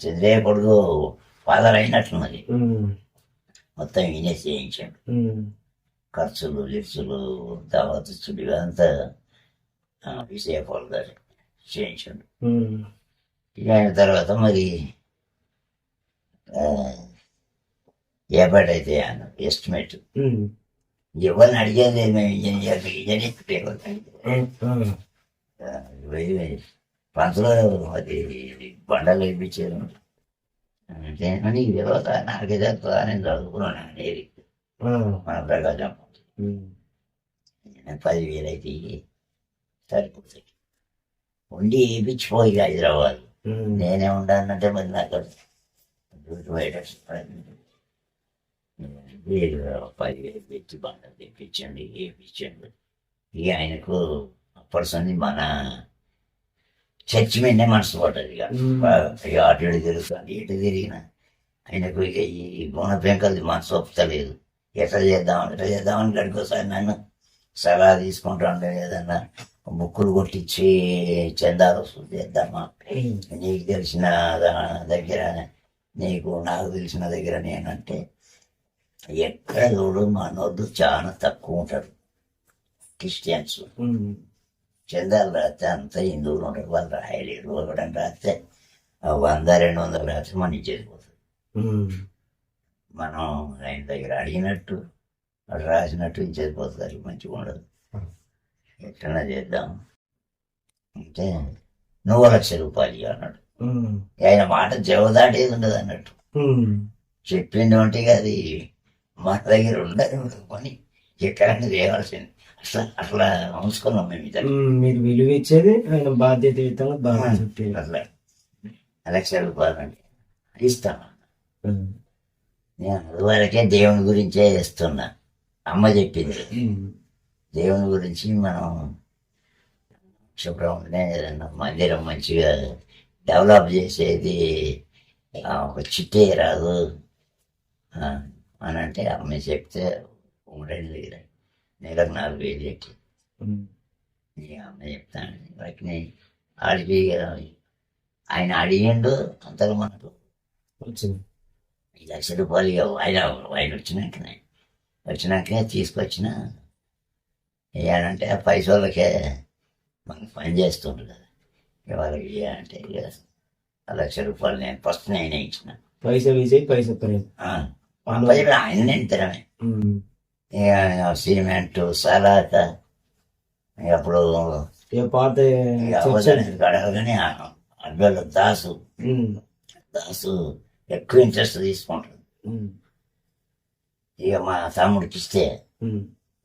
చంద్రయ్య కొడుకు ఫాదర్ అయినట్లున్నది. మొత్తం ఈయనే చేయించాడు. ఖర్చులు లిప్సులు దావతులు ఇవంతా విజయపాల్ గారు చేయించాడు. ఇక అయిన తర్వాత మరి ఏపాటైతే ఎస్టిమేట్ ఎవరిని అడిగేది మేము ఇంజనీర్ పంతులో అది బండలు వేయించారు. అంటే నీకు తెలియదా, నాకే తెలుస్తుందా, నేను చదువుకున్నాను అనేది మన ప్రకాశం. 10,000 అయితే సరిపోతాయి. ఉండి వేయించిపోయి హైదరాబాద్. నేనే ఉండాలంటే మరి నాకు 10,000 పెట్టి బండలు తెప్పించండి, వేయించండి. ఇక ఆయనకు అప్పటి మన చర్చి మీదనే మనసు పడ్డది. ఇక అటు ఇటు తిరుగుతుంది. ఇటు తిరిగిన ఆయనకు ఇక ఈ గుణ పెంకలది మనసు ఒప్పుతలేదు. ఎట్లా చేద్దామని గడికోసారి నన్ను సలహా తీసుకుంటాను. ఏదన్నా బుక్కులు కొట్టించి చందాలు చేద్దామా, నీకు తెలిసిన దగ్గర నాకు తెలిసిన దగ్గర నేనంటే ఎక్కడ చూడు మనోళ్ళు చాలా తక్కువ ఉంటారు క్రిస్టియన్స్. చందాలు రాస్తే అంత హిందువులు ఉంటారు, వాళ్ళు రాయలేరు. ఒకటని రాస్తే 100-200 రాస్తే మనం ఇచ్చేసిపోతుంది. మనం ఆయన దగ్గర అడిగినట్టు వాడు రాసినట్టు ఇచ్చేసిపోతుంది. మంచిగా ఉండదు. ఎట్లా చేద్దాం అంటే 1,00,000 రూపాయలు అన్నాడు. ఆయన మాట జవదాటేది ఉండదు అన్నట్టు చెప్పింది. అంటే అది మన దగ్గర ఉండదు కొని ఎక్కడైనా చేయవలసింది. అట్లా ఉంచుకున్నాం మేము. మీరు విలువ ఇచ్చేది ఆయన బాధ్యతయుతంగా బాగా చెప్పేది. అట్లా 1,00,000 రూపాయలు అంటే ఇస్తాను. నేను అందువరకే దేవుని గురించే ఇస్తున్నా. అమ్మ చెప్పింది దేవుని గురించి మనం శుభ్రంగానే ఏదన్నా మందిరం మంచిగా డెవలప్ చేసేది ఒక చిట్టే రాదు అని అంటే అమ్మ చెప్తే 2 నెలకు 4,000 చెట్టి అమ్మ చెప్తాను వాటిని ఆడికి ఆయన అడిగిండు. అంతలో మనకు వచ్చింది 1,00,000 రూపాయలు ఆయన వచ్చినాకే తీసుకొచ్చిన ఇవ్వాలంటే ఆ పైసలకే మనకు పని చేస్తుండ్రు కదా. వాళ్ళకి ఇవ్వాలంటే ఇక 1,00,000 రూపాయలు నేను ఫస్ట్ నేనే ఇచ్చిన. పైసా విజయ్ పైసా ప్రేమ్ పైసలు ఆయన నింతరమే. ఇక సిమెంట్ సలాక అప్పుడు పాత కడగని అడ్డలు దాసు ఎక్కువ ఇంట్రెస్ట్ తీసుకుంటాడు. ఇక మా తమ్ముడికి ఇస్తే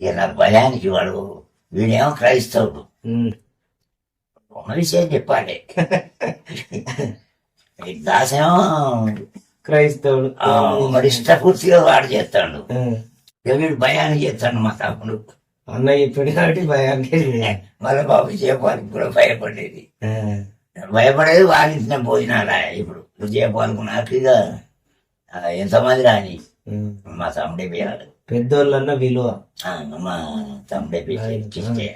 ఇక నా భయానికి వాడు వీడేమో క్రైస్తవుడు. ఉన్న విషయం చెప్పాలి. దాసేమో క్రైస్తవుడు మరి ఇష్టపూర్తిగా వాడు చేస్తాడు. ఇక వీడు భయానికి చేస్తాడు మా తమ్ముడు. అన్నయ్య చెప్పాడు కాబట్టి భయానికి మళ్ళీ బాబు విజయపాలకు కూడా భయపడేది. భయపడేది వాడించిన భోజనాలా. ఇప్పుడు విజయపాలకు నాకు ఇక ఎంతమంది రాని మా తమ్ముడే పేరు పెద్దోళ్ళన్న విలువ. మా తమ్ముడే ఇస్తే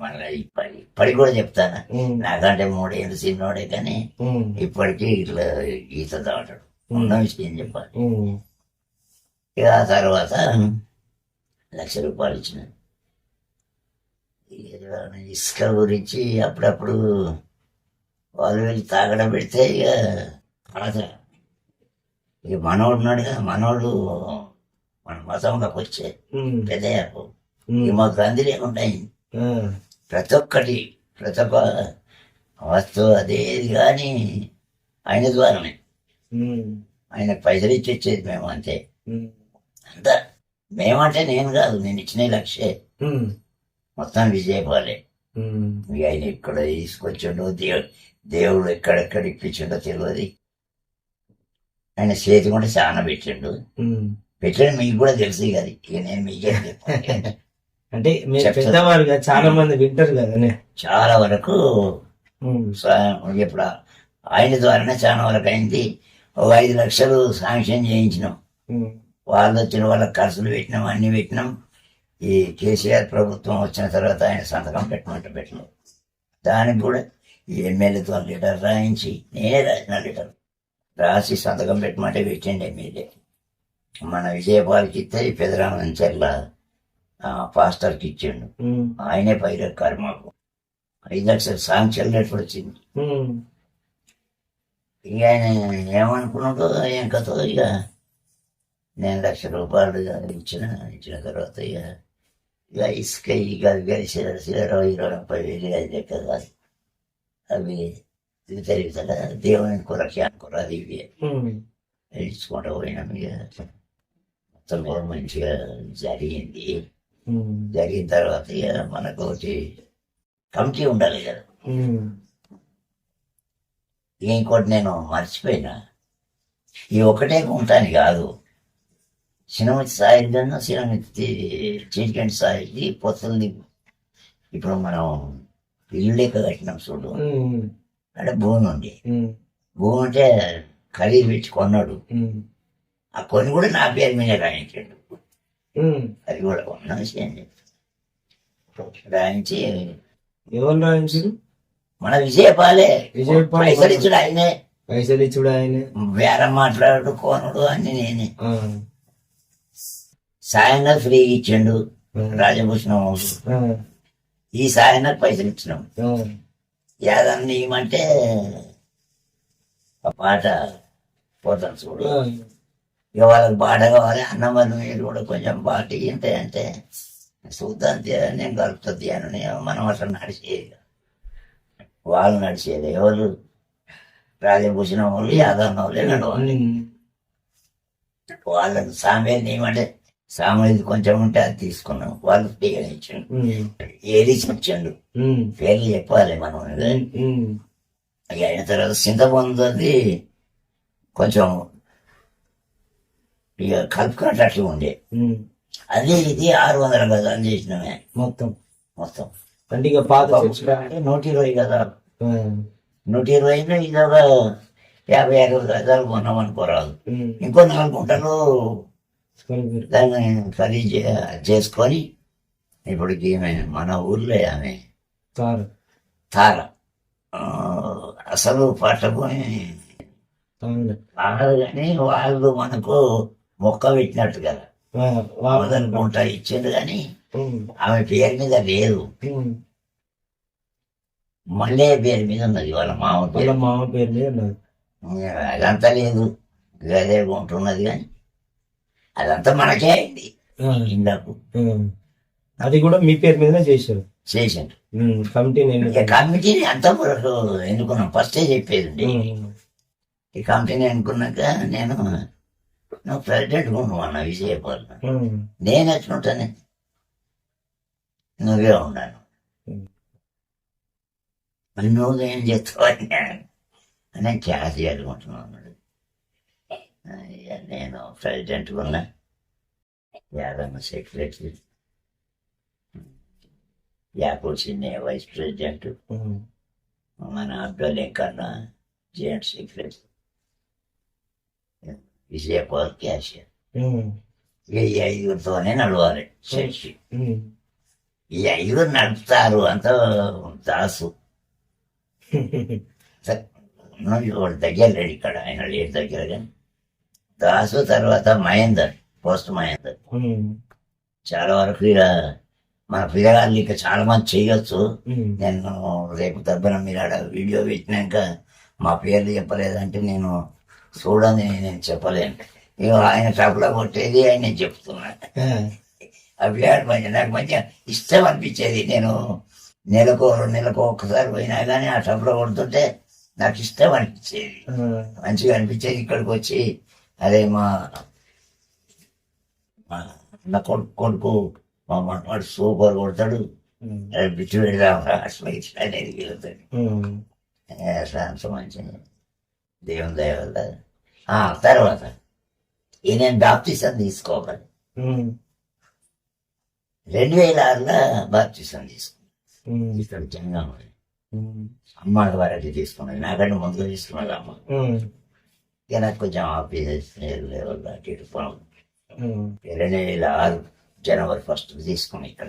మళ్ళీ ఇప్పటికి కూడా చెప్తాను. నాకంటే 3 ఏళ్ళు చిన్నోడే కానీ ఇప్పటికీ ఇట్లా ఈత దాటాడు. ఉన్న విషయం చెప్పాలి. ఇక ఆ తర్వాత 1,00,000 రూపాయలు ఇచ్చిన. ఇసుక గురించి అప్పుడప్పుడు వాళ్ళు వెళ్ళి తాగడం పెడితే ఇక తర్వాత ఇక మనోడు ఉన్నాడు కదా, మనోడు మన మతంలోకి వచ్చే పెద్దయ్యాకు ఇక మాకు గ్రంథి లేకుండా ప్రతి ఒక్క వస్తువు అదేది కానీ ఆయన ద్వారానే. ఆయన పైసలు ఇచ్చి వచ్చేది మేము అంతే. అంతా మేమంటే నేను కాదు, నేను ఇచ్చిన 1,00,000 మొత్తం విజయపాలే. ఇక ఆయన ఇక్కడ తీసుకొచ్చిండో దేవుడు ఎక్కడెక్కడ ఇప్పించిండో తెలియదు. ఆయన చేతి కూడా చాలా పెట్టిండు. మీకు కూడా తెలుసు కదా. ఇక నేను మీకే అంటే పెద్దవారుగా చాలా మంది వింటారు కదా. చాలా వరకు ఇప్పుడు ఆయన ద్వారానే చాలా వరకు అయింది. 5 లక్షలు శాంక్షన్ చేయించినాం. వాళ్ళు వచ్చిన వాళ్ళకి ఖర్చులు పెట్టినాం, అన్ని పెట్టినాం. ఈ కేసీఆర్ ప్రభుత్వం వచ్చిన తర్వాత ఆయన సంతకం పెట్టినాం. దానికి కూడా ఈ ఎమ్మెల్యేతో లెటర్ రాయించి నేనే రాసిన లెటర్ రాసి సంతకం పెట్టమంటే పెట్టండి ఎమ్మెల్యే. మన విజయపాలకి ఇస్తే ఈ పెదరామంచర్ల పాస్టర్కి ఇచ్చిండు. ఆయనే పైరక్కారు మాకు 5 లక్షలు శాంక్షన్ లెటర్ వచ్చింది. ఇక ఆయన ఏమనుకున్నాడో ఏం కథో ఇక నేను 1,00,000 రూపాయలు ఇచ్చిన తర్వాత ఇక ఇసుక ఇక గడిచిన 20-30 వేలు లెక్క కాదు. అవి తిరుగుతా దేవుని కొరకే అనుకోరాదు. ఇవి ఇచ్చుకుంటూ పోయినాం. ఇక మొత్తం మీద మంచిగా జరిగింది. జరిగిన తర్వాత ఇక మనకు ఒకటి కమిటీ ఉండాలి కదా. ఇంకోటి నేను మర్చిపోయినా, ఈ ఒకటే ఉంటాను కాదు. సినిమతి సాయిల్లోనూ సినిమతి చీటికంటి సాయిల్ది పొత్తుల్ని ఇప్పుడు మనం ఇల్లు లెక్క కట్టినాం చూడు. అంటే భూమి ఉంది. భూమి అంటే ఖరీదు పెట్టి కొన్నాడు. ఆ కొని కూడా నా పేరు మీద రాయించాడు. అది కూడా ఉన్న విషయం రాయించి ఎవరు రాయించారు? మన విజయపాలే. పైసలు ఇచ్చుడు ఆయనే బేరం మాట్లాడు కోనుడు అన్ని నేనే. సాయంగా ఫ్రీ ఇచ్చిండు రాజభూషణం. ఈ సాయంగా పైసలు ఇచ్చినాం. యాదన్న ఇవ్వమంటే ఆ పాట పోతాను చూడు. ఇక వాళ్ళకి పాట కావాలి. అన్నమల్లి మీరు కూడా కొంచెం పాట ఇంతే అంటే చూద్దాం నేను కలుపుతుంది అని మనం అసలు నడిచేది. వాళ్ళు నడిచేది ఎవరు? రాజభూషణం వాళ్ళు, యాదన్న వాళ్ళే నడవాలి. వాళ్ళని సామేది ఏమంటే సామేది కొంచెం ఉంటే అది తీసుకున్నాం. వాళ్ళు పేరు ఇచ్చాడు, ఏది ఇచ్చాడు, పేర్లు చెప్పాలి మనం. అయిన తర్వాత చింతపండుది కొంచెం ఇక కలుపుకున్నట్లు ఉండే. అదే ఇది 600 గజాలు చేసినమే మొత్తం మొత్తం. అంటే ఇక పాత ఒక చర్చ్ లా- అంటే 120 గజాలు, ఉమ్, 120లో ఇది ఒక 50-60 గజాలు కొన్నాం అనుకోరాదు. ఉమ్, ఇంకో 4 గుంటలు కలిపారు. దాన్ని ఖరీదు చేసుకొని ఇప్పుడు ఈమె మన ఊర్లో ఆమె తారు. తార ఆ, అసలు పట్టుకొని అవును. ఆడదు, కానీ వాళ్ళు మనకు మొక్క పెట్టినట్టు కదా మొదలు గుంట ఇచ్చిండు, కానీ ఉమ్, ఆమె పేరు మీద లేదు, ఉమ్. మళ్ళీ పేరు మీద ఉన్నది వాళ్ళ మామ వాళ్ళ పేరు. మామ పేరు మీద ఉన్నది. అదంతా లేదు, గదే ఉంటున్నది, కానీ అదంతా మనకే అయింది. ఆ, ఇందాకు ఉమ్. అది కూడా మీ పేరు మీదనే చేశారు. చేసిండు. కమిటీ నేను ఇక కమిటీని అంతా వరకు ఎన్నుకున్నాం, ఫస్టే చెప్పేది. ఈ కమిటీని ఎన్నుకున్నాక నేను నువ్వు ప్రెసిడెంట్ ఉన్నాను విజయపాలన, నేను ఎట్లుంటానే నువ్వే ఉన్నాను, మరి నువ్వు ఏం చేస్తావు అని క్యాష్ చేసుకుంటున్నాను. ఇక నేను ప్రెసిడెంట్ ఉన్నా, యాదమ్మ సెక్రటరీ, యాకూబ్ సిన్నే వైస్ ప్రెసిడెంట్, మన అబ్దుల్ కన్నా జాయింట్ సెక్రటరీ, విజయపాల్ క్యాషియర్. ఇక ఈ 5గురితోనే నడవాలి చర్చి. ఈ 5గురు నడుపుతారు అంత దాసు వాడు దగ్గర లేడు ఇక్కడ, ఆయన లేడు దగ్గర, కానీ దాసు తర్వాత మహేందర్, పోస్ట్ మహేందర్. చాలా వరకు ఇక మన పిల్లగాళ్ళు ఇక చాలా మంది చేయొచ్చు. నేను రేపు దబ్బన మీరు ఆడ వీడియో పెట్టినాక మా పేర్లు చెప్పలేదంటే నేను చూడని నేను చెప్పలేను. ఇక ఆయన టప్లో కొట్టేది ఆయన చెప్తున్నా. అవి మంచి నాకు మంచిగా ఇష్టం అనిపించేది. నేను నెలకు 2 నెలలకు ఒక్కసారి పోయినా కానీ ఆ టప్లో కొడుతుంటే నాకు ఇష్టం అనిపించేది, మంచిగా అనిపించేది. ఇక్కడికి వచ్చి అదే మా నా కొడుకు మా మనవాడు సూపర్ కొడతాడు, బిచ్చు అనేది వెళ్తాడు. అంత మంచిగా దేవుని దయ వల్ల. తర్వాత నేను బాప్తిసం తీసుకోవాలి. 2006లో బాప్తిసం తీసుకున్నాను ఇక్కడ జంగం. అమ్మ వరకు తీసుకున్నది, నాకంటే ముందుగా తీసుకున్నది అమ్మ. ఇక నాకు కొంచెం ఆఫీస్ లెవెల్ అటు ఇటు పనులు. 2006 జనవరి 1 తీసుకున్నాను ఇక్కడ.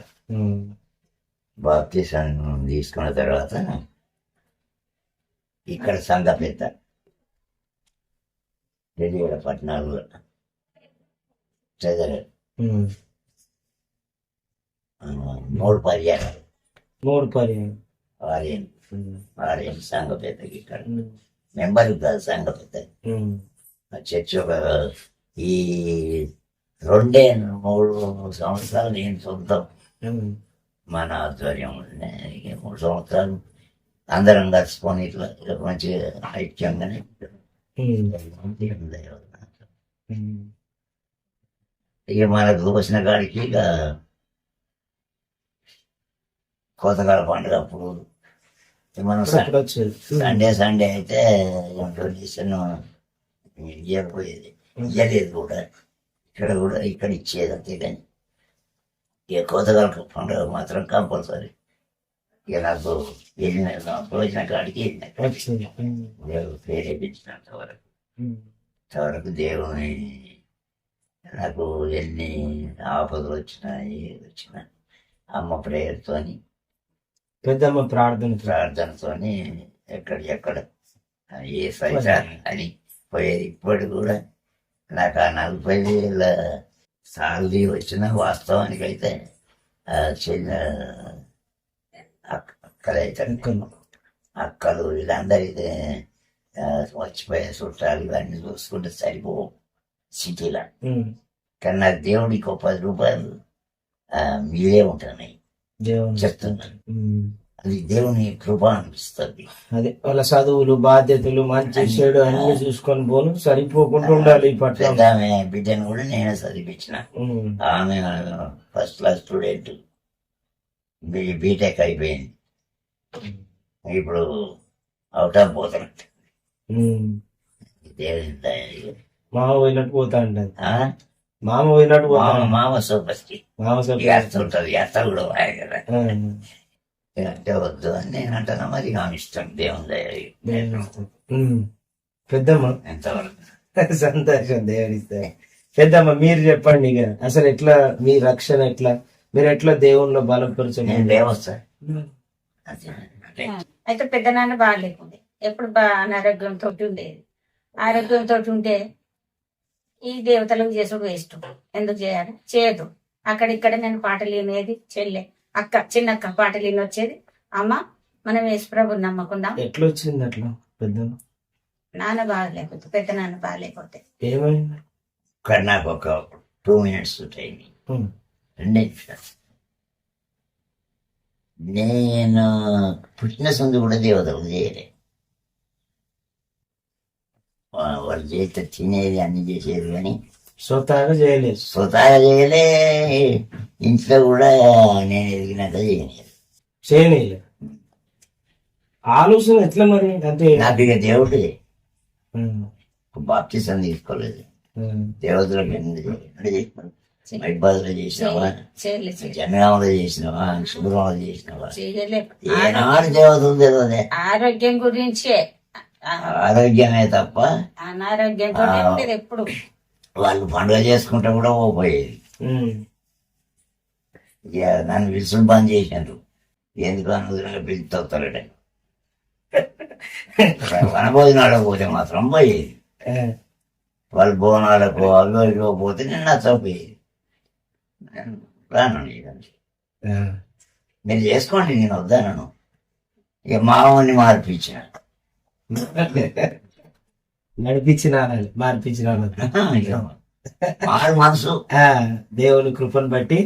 బాప్తిసం తీసుకున్న తర్వాత ఇక్కడ సంఘ పెద్ద 2014లో చదివారు. 3 పర్యాయాలు ఆర్యం సంఘ పెద్దకి ఇక్కడ మెంబర్ కాదు, సంఘ పెద్ద. చర్చ్ ఒక ఈ 2-3 సంవత్సరాలు నేను సొంతం మన ఆధ్వర్యం 3 సంవత్సరాలు అందరం కలుసుకొని ఇట్లా మంచిగా ఐక్యంగానే ఇక మనకు వచ్చిన కాడికి ఇక కోతకాల పండుగ అప్పుడు మనం సండే అయితే డొనేషన్ ఇవ్వకపోయేది, ఇవ్వలేదు కూడా. ఇక్కడ ఇచ్చేది అంతే. కానీ ఇక కోతకాల పండుగ మాత్రం కంపల్సరీ. ఇక నాకు వచ్చిన కాడికి దేవుడు ప్రేరేపించినంత వరకు దేవుని నాకు ఎన్ని ఆపదలు వచ్చినా ఏది వచ్చినా అమ్మ ప్రేయర్తోని పెద్దమ్మ ప్రార్థనతోని ఎక్కడ ఏ సైతాన్ అని పోయేది. ఇప్పుడు కూడా నాకు 40,000 సాలరీ వచ్చిన వాస్తవానికి అయితే చిన్న అక్కలు వీళ్ళందరికీ వచ్చిపోయే చుట్టాలు ఇవన్నీ చూసుకుంటే సరిపోవు సిటీలో. కానీ నాకు దేవుడికి 10 రూపాయలు మీరే ఉంటున్నాయి చెప్తున్నాను. అది దేవుని కృప అనిపిస్తుంది. అదే వాళ్ళ చదువులు బాధ్యతలు మంచి చెడు అన్ని చూసుకొని పోను సరిపోకుండా ఉండాలి. పెద్ద ఆమె బిడ్డను కూడా నేనే చదివించిన. ఆమె ఫస్ట్ క్లాస్ స్టూడెంట్, బీటెక్ అయిపోయింది, ఇప్పుడు అవుట్ ఆఫ్ పోతున్నట్టు. దేవుని మామ పోయినట్టు పోతా అంటది. ఆ? మామ పోయినట్టు పోతా మామ మామ సూపర్కి మామ సభ. ఏడుతుంటది, ఏస్తా కూడా వాయి కదా. అంటే వద్దు అని నేను అంటున్నా, మరి ఆమె ఇష్టం, దేవుని దయ. పెద్దమ్మ ఎంతవరకు సంతోషం దేవుడిస్తే. పెద్దమ్మ మీరు చెప్పండి ఇక అసలు ఎట్లా మీ రక్షణ ఎట్లా, మీరు ఎట్లా దేవుణ్ణిలో నేను బలపరచండి. లేవస్తా అంటే అయితే పెద్ద నాన్న బాగాలేకుండే, ఎప్పుడు అనారోగ్యంతో ఉండేది. ఆరోగ్యంతో ఉంటే ఈ దేవతలకు చేసుడు వేస్ట్, ఎందుకు చేయాలి, చేయదు. అక్కడిక్కడ నేను పాటలు వినేది, చెల్లె అక్క చిన్నక్క పాటలు విని వచ్చేది. అమ్మ మనం యేసుప్రభుని నమ్మకుందాం. ఎట్లా వచ్చింది అట్లా పెద్దమ్మ? నాన్న బాగలేకపోతే, పెద్ద నాన్న బాగలేకపోతే ఏమైంది? ఇక్కడ నాకు ఒక 2 minutes టైం, 2 నిమిషాలు. నేను పుట్టిన సందు కూడా దేవతలకు చేయలే. వాళ్ళు చేస్తే తినేది అన్ని చేసేది, కానీ స్వతహాగా చేయలేదు. స్వతహాగా చేయలే. ఇంట్లో కూడా నేను ఎదిగినాక చేయలేదు. చేయలేదు. ఆలోచన ఎట్లా మరి అంటే? నాకు ఇక దేవుడే. ఉమ్, బాప్తిసం తీసుకోలేదు. ఉమ్, దేవతలకు ఎందుకు మైబాద్లో చేసినావా, చేయలే జనగామలో చేసినావా, శుభ్రంలో చేసినావా, చేయలే. ఏనాడు దేవతలు తెలియదే. ఆరోగ్యం గురించే, ఆరోగ్యమే తప్ప అనారోగ్యంతో ఉండేది ఎప్పుడు. వాళ్ళు పండుగ చేసుకుంటే కూడా పోయేది. ఉమ్, ఇక నన్ను విసులు బంద్ చేసినారు. ఎందుకు అనుగుణంగా పిలుస్తారట. వనభోజనాలకు పోతే మాత్రం పోయేది. ఆ, వాళ్ళు బోనాలకు అవి ఇవి పోతే నేను నచ్చపోయేది. రాను ఇదండి. ఆ. మీరు చేసుకోండి, నేను వద్దాను. ఇక మామూలు మార్పించిన. నడిపించిన మార్పించిన మారు మనసు, దేవుని కృపను బట్టి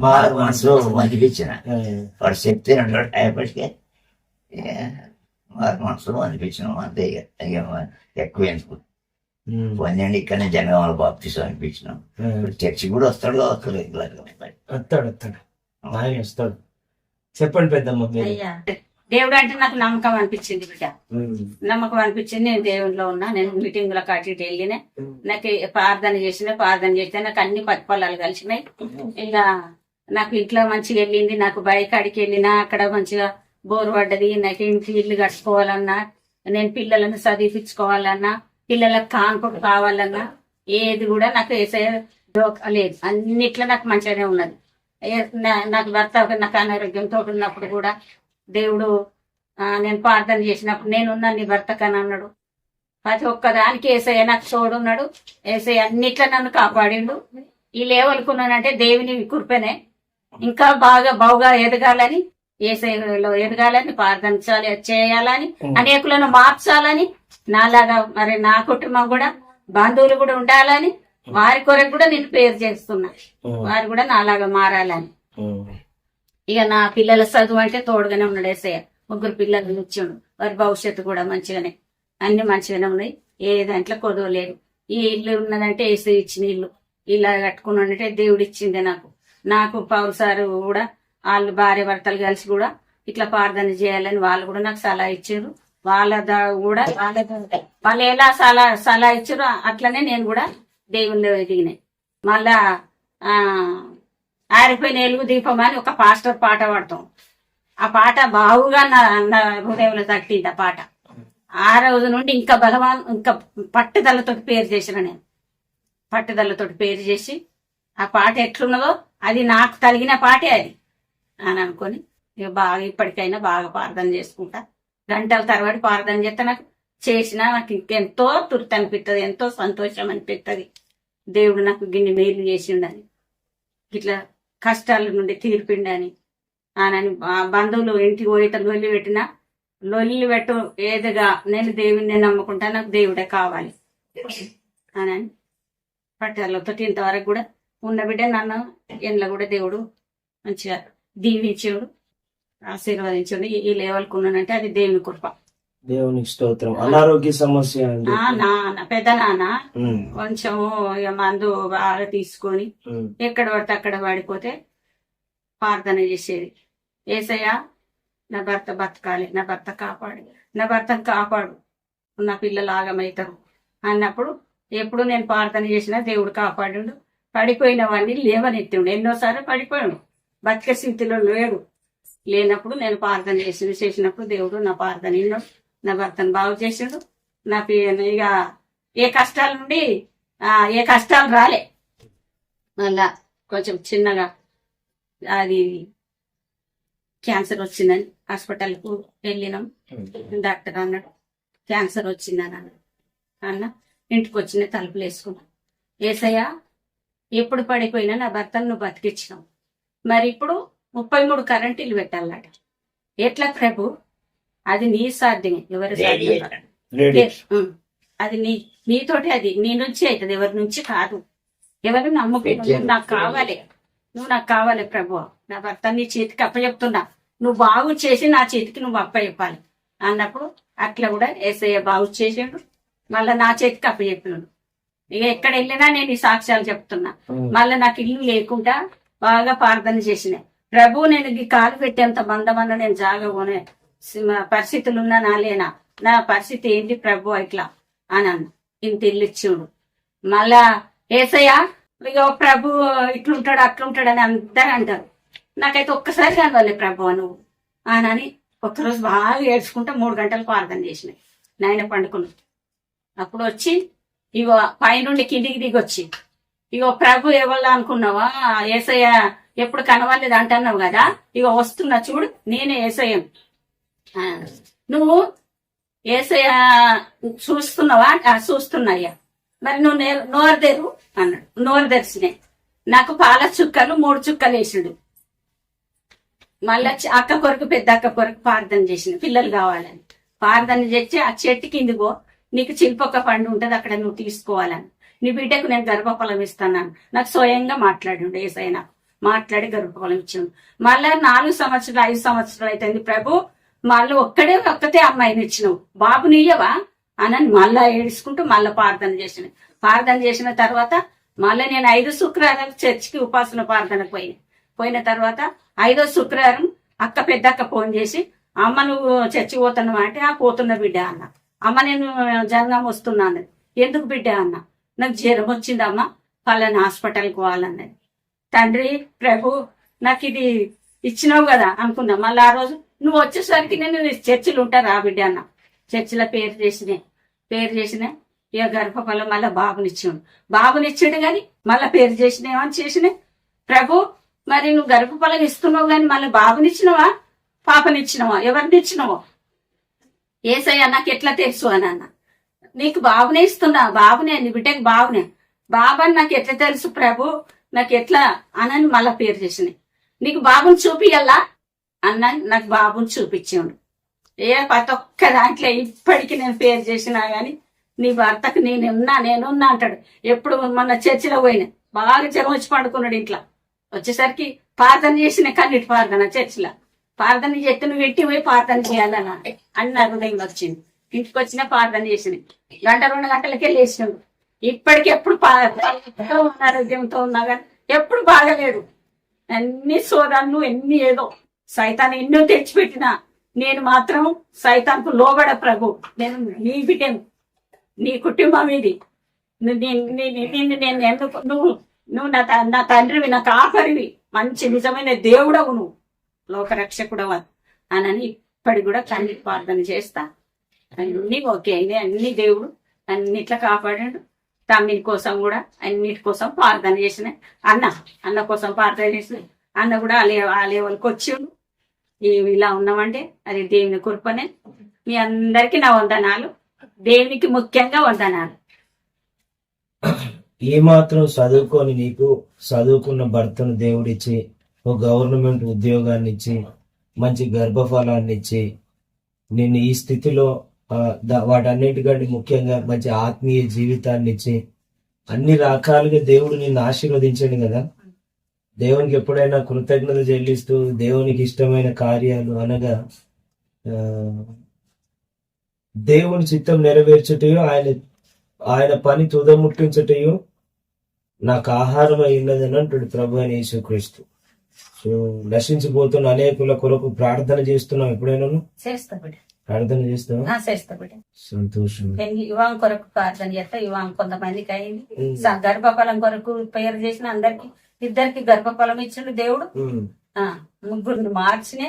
మారు మనసు అనిపించిన. ఆ, వాడు చెప్తే టైపట్కే మారు మనసు అనిపించిన. అంతే ఇక ఎక్కువ ఎందుకు ఉమ్, పొందండి. ఇక్కడనే జనగామల బాప్తిసం అనిపించినాం. ఆ. ఇప్పుడు చర్చి కూడా వస్తాడు కావచ్చు రెగ్యులర్గా. వస్తాడు ఆయన వస్తాడు. చెప్పండి పెద్దమ్మ మీరు. అయ్యా దేవుడు అంటే నాకు నమ్మకం అనిపించింది బిడ్డ, ఉమ్, నమ్మకం అనిపించింది. నేను దేవునిలో ఉన్నా, నేను మీటింగ్లో అటు ఇటు వెళ్ళినా, నాకు ప్రార్థన చేస్తే నాకు అన్ని ప్రతిఫలాలు కలిసినాయి. ఇంకా నాకు ఇంట్లో మంచిగా వెళ్ళింది, నాకు బయకాడికి వెళ్ళినా అక్కడ మంచిగా బోరు పడ్డది. నాకు ఇంటి ఇల్లు కట్టుకోవాలన్నా, నేను పిల్లలను చదివించుకోవాలన్నా, పిల్లలకు కాన్పుకు కావాలన్నా, ఏది కూడా నాకు వేసే లేదు. అన్నిట్లో నాకు మంచిగానే ఉన్నది. నాకు భర్త నాకు అనారోగ్యంతో ఉన్నప్పుడు కూడా దేవుడు నేను ప్రార్థన చేసినప్పుడు నేనున్నా నీ భర్తకని అన్నాడు. ప్రతి ఒక్కదానికి ఏసయ్య నాకు తోడున్నాడు. ఏసయ్య అన్నిట్లో నన్ను కాపాడిండు. ఈ లేవలుకున్నానంటే దేవుని కృపనే. ఇంకా బాగా ఎదగాలని, ఏసయ్యలో ఎదగాలని, ప్రార్థన చేయాలని, అనేకులను మార్చాలని, నాలాగా మరి నా కుటుంబం కూడా బంధువులు కూడా ఉండాలని, వారి కొరకు కూడా నేను పేరు చేస్తున్నా. వారు కూడా నాలాగా మారాలని. ఇక నా పిల్లల చదువు అంటే తోడుగానే ఉన్నాడు ఏసయ్య. 3 పిల్లలు ఇచ్చిండు. వారి భవిష్యత్తు కూడా మంచిగానే, అన్ని మంచిగానే ఉన్నాయి. ఏ దాంట్లో కొదవలేదు. ఈ ఇల్లు ఉన్నదంటే ఏసీ ఇచ్చిన ఇల్లు. ఇలా కట్టుకున్నానంటే దేవుడు ఇచ్చిందే నాకు పౌరు సారు కూడా వాళ్ళు భార్య భర్తలు కలిసి కూడా ఇట్లా ప్రార్థన చేయాలని వాళ్ళు కూడా నాకు సలహా ఇచ్చారు. కూడా వాళ్ళు ఎలా సలహా ఇచ్చారో అట్లనే నేను కూడా దేవుళ్ళు ఎదిగినాయి. మళ్ళా ఆరిపోయిన ఎలుగు దీపం అని ఒక పాస్టర్ పాట పాడతాం. ఆ పాట బావుగా నా హృదయంలో తట్టింది. ఆ పాట ఆ రోజు నుండి ఇంకా ఇంకా పట్టుదలతో పేరు చేసిన నేను. పట్టుదలతో పేరు చేసి ఆ పాట ఎట్లున్నదో అది నాకు తగిన పాటే అది అని అనుకొని ఇక ఇప్పటికైనా బాగా ప్రార్థన చేసుకుంటా. గంటల తరబడి ప్రార్థన చేస్తే నాకు ఇంకెంతో తృప్తి అనిపిస్తుంది, ఎంతో సంతోషం అనిపిస్తుంది. దేవుడు నాకు గిన్ని మేలు చేసిండని, ఇట్లా కష్టాల నుండి తీర్పిండని అని. బంధువులు ఇంటికి పోయితే లొల్లి పెట్టు ఏదిగా నేను దేవుడిని నమ్ముకుంటా, నాకు దేవుడే కావాలి అని పట్టుదలతో ఇంతవరకు కూడా ఉన్న బిడ్డ నన్ను ఎండ్ల కూడా దేవుడు మంచిగా దీవించాడు, ఆశీర్వదించాడు. ఈ లెవెల్కి ఉన్నానంటే అది దేవుని కృప. దేవునికి స్తోత్రం. అనారోగ్య సమస్య అండి. పెద్ద నాన్న కొంచెం మందు బాగా తీసుకొని ఎక్కడ పడితే అక్కడ పడిపోతే ప్రార్థన చేసేది. ఏసయ్య నా భర్త బతకాలి, నా భర్త కాపాడు, నా భర్తను కాపాడు, నా పిల్లలు ఆగమవుతారు అన్నప్పుడు ఎప్పుడు నేను ప్రార్థన చేసినా దేవుడు కాపాడు. పడిపోయినవన్నీ లేవనెత్తిండు. ఎన్నోసార్లు పడిపోయాడు, బతికే స్థితిలో లేడు. లేనప్పుడు నేను ప్రార్థన చేసినప్పుడు దేవుడు నా ప్రార్థన విన్నాడు, నా భర్తను బాగు చేసాడు. నా ఇక ఏ కష్టాల నుండి ఏ కష్టాలు రాలే. మళ్ళా కొంచెం చిన్నగా అది క్యాన్సర్ వచ్చిందని హాస్పిటల్కు వెళ్ళినాం. డాక్టర్ అన్నాడు క్యాన్సర్ వచ్చిందని అన్నాడు. అన్న ఇంటికి వచ్చిన తలుపులు వేసుకున్నాం. ఏసయ్య ఎప్పుడు పడిపోయినా నా భర్తను నువ్వు బతికించినావు, మరి ఇప్పుడు 33 కరెంటీలు పెట్టాలట. ఎట్లా ప్రభు? అది నీ సాధ్యమే, ఎవరి సాధ్యం కాదు. అది నీతోటి, అది నీ నుంచి అవుతుంది, ఎవరి నుంచి కాదు. ఎవరు నమ్ముకున్నా నాకు కావాలి, నువ్వు నాకు కావాలి ప్రభు. నా భర్త నీ చేతికి అప్పచెప్తున్నా, నువ్వు బాగు చేసి నా చేతికి నువ్వు అప్పచెప్పాలి అన్నప్పుడు అట్లా కూడా ఏసయ్య బాగు చేసాడు. మళ్ళా నా చేతికి అప్పచెప్పినాడు. ఇక ఎక్కడ వెళ్ళినా నేను ఈ సాక్ష్యాలు చెప్తున్నా. మళ్ళీ నాకు ఇల్లు లేకుండా బాగా ప్రార్థన చేసిన ప్రభు, నేను ఈ కాలు పెట్టేంత మందమన్న నేను జాగబోనే పరిస్థితులు ఉన్నా నాలేనా, నా పరిస్థితి ఏంటి ప్రభు ఇట్లా అని అన్న. ఇంత ఇల్లు ఇచ్చిండు. మళ్ళా ఏసయ్య ఇక ప్రభు ఇట్లుంటాడు అట్లుంటాడు అని అందరూ అంటారు. నాకైతే ఒక్కసారి కనవాలి ప్రభు నువ్వు అని ఒక్కరోజు బాగా ఏడ్చుకుంటే 3 గంటలు ప్రార్థన చేసినాయి. నాయన పండుకున్నాడు. అప్పుడు వచ్చి ఇగో పైనుండి కిందికి దిగి వచ్చి ఇగో ప్రభు ఎవరు అనుకున్నావా, ఏసయ్య ఎప్పుడు కనవాలేదు అంటున్నావు కదా, ఇగో వస్తున్నా చూడు నేనే ఏసయ్యం. నువ్వు ఏసయ్య చూస్తున్నావా? చూస్తున్నాయ్యా. మరి నువ్వు నోరు తెరు అన్నాడు. నోరు తెరిచినాయి. నాకు పాల చుక్కలు 3 చుక్కలు వేసాడు. మళ్ళా అక్క కొరకు పెద్ద అక్క కొరకు ప్రార్థన చేసిన, పిల్లలు కావాలని ప్రార్థన చేసి ఆ చెట్టు కిందిగో నీకు చిల్పొక్క పండు ఉంటది, అక్కడ నువ్వు తీసుకోవాలని, నీ బిడ్డకు నేను గర్భఫలం ఇస్తాను. నాకు స్వయంగా మాట్లాడిండు ఏసయ్య. నాకు మాట్లాడి గర్భఫలం ఇచ్చిండు. మళ్ళా 4 సంవత్సరాలు 5 సంవత్సరాలు అవుతుంది ప్రభు, మళ్ళీ ఒక్కతే అమ్మాయిని ఇచ్చినావు, బాబునియ్యవా అని మళ్ళా ఏడుచుకుంటూ మళ్ళా ప్రార్థన చేసిన తర్వాత మళ్ళీ నేను 5 శుక్రవారాలు చర్చికి ఉపాసన ప్రార్థనకు పోయిన తర్వాత 5వ శుక్రవారం అక్క పెద్ద అక్క ఫోన్ చేసి, అమ్మ నువ్వు చర్చి పోతున్నావా అంటే ఆ పోతున్న బిడ్డ అన్న. అమ్మ నేను జనగాం వస్తున్నాను. ఎందుకు బిడ్డ అన్న? నాకు జ్వరం వచ్చిందమ్మా, పలానా హాస్పిటల్కి పోవాలన్నది. తండ్రి ప్రభు నాకు ఇది ఇచ్చినావు కదా అనుకున్నా. మళ్ళీ ఆ రోజు నువ్వు వచ్చేసరికి నేను చర్చిలు ఉంటారా బిడ్డ అన్న. చర్చిలో పేరు చేసిన ఇక గర్భఫలం మళ్ళీ బాబునిచ్చాడు కానీ మళ్ళీ పేరు చేసినేమని చేసినాయి. ప్రభు మరి నువ్వు గర్భఫలం ఇస్తున్నావు కానీ మళ్ళీ బాబునిచ్చినవా పాపనిచ్చినవా ఎవరినిచ్చినవో ఏసయ్య నాకు ఎట్లా తెలుసు అని అన్న. నీకు బాబునే ఇస్తున్నా, బాబునే నీ బిడ్డకి బాబునే, బాబని నాకు ఎట్లా తెలుసు ప్రభు, నాకు ఎట్లా అని మళ్ళా పేరు చేసినాయి. నీకు బాబుని చూపియల్లా అన్న. నాకు బాబుని చూపించాడు. ప్రతి ఒక్క దాంట్లో ఇప్పటికి నేను పేరు చేసినా గాని నీ భర్తకు నేనున్నా అంటాడు. ఎప్పుడు మొన్న చర్చిలో పోయినా బాగా జ్వరం వచ్చి పడుకున్నాడు. ఇంట్లో వచ్చేసరికి ప్రార్థన చేసిన కన్నిటి ప్రార్థన చర్చిలో ప్రార్థన చేస్తే నువ్వు ఇంటికి పోయి ప్రార్థన చేయాలన్నా అని నా హృదయం వచ్చింది. ఇంటికి వచ్చిన ప్రార్థన చేసిన 1-2 గంటలకే లేచినాడు. ఇప్పటికి ఎప్పుడు అనారోగ్యంతో ఉన్నా కానీ ఎప్పుడు బాగలేడు. అన్ని సోదాలు ఎన్ని ఏదో సైతాన్ని ఎన్నో తెచ్చిపెట్టినా నేను మాత్రం సైతాన్కు లోబడ ప్రభు. నేను నీ బిడ్డను, నీ కుటుంబం ఇది, నేను ఎందుకు నువ్వు నా తండ్రివి, నా కాపరివి, మంచి నిజమైన దేవుడవు, నువ్వు లోకరక్షకుడవు అని ఇప్పటికి కూడా తండ్రి ప్రార్థన చేస్తా. అన్ని ఓకే అయినాయి. అన్ని దేవుడు అన్నిట్లా కాపాడాడు. తమ్మిడి కోసం కూడా అన్నిటి కోసం ప్రార్థన చేసిన. అన్న కోసం ప్రార్థన చేసిన. అన్న కూడా ఆ లెవెల్కి వచ్చిండు. ఇలా ఉన్నామంటే అది దేవుని కృపనే. మీ అందరికీ నా వందనాలు. దేవునికి ముఖ్యంగా వందనాలు. ఏమాత్రం చదువుకొని నీకు చదువుకున్న భర్తను దేవుడిచ్చి ఒక గవర్నమెంట్ ఉద్యోగాన్ని ఇచ్చి మంచి గర్భఫలాన్ని ఇచ్చి నిన్ను ఈ స్థితిలో వాటన్నిటికంటే ముఖ్యంగా మంచి ఆత్మీయ జీవితాన్ని ఇచ్చి అన్ని రకాలుగా దేవుడు నిన్ను ఆశీర్వదించాడు కదా. దేవునికి ఎప్పుడైనా కృతజ్ఞత చెల్లిస్తూ దేవునికి ఇష్టమైన కార్యాలు అనగా దేవుని చిత్తం నెరవేర్చుటయో ఆయన పని తుదముట్టించుటయో నాకు ఆహారం అయినదని అంటాడు ప్రభు అయిన యేసుక్రీస్తు. సో నశించిపోతున్న అనేకుల కొరకు ప్రార్థన చేస్తున్నాం. ఎప్పుడైనా ప్రార్థన చేస్తావా? చేస్తా బిడ్డ. సంతోషం. యువం కొరకు ప్రార్థన చేస్తా. యువం కొంతమందికి అయింది. గర్భఫలం కొరకు పేరు చేసిన అందరికి, ఇద్దరికి గర్భఫలం ఇచ్చిండు దేవుడు. ముగ్గురు మార్చినే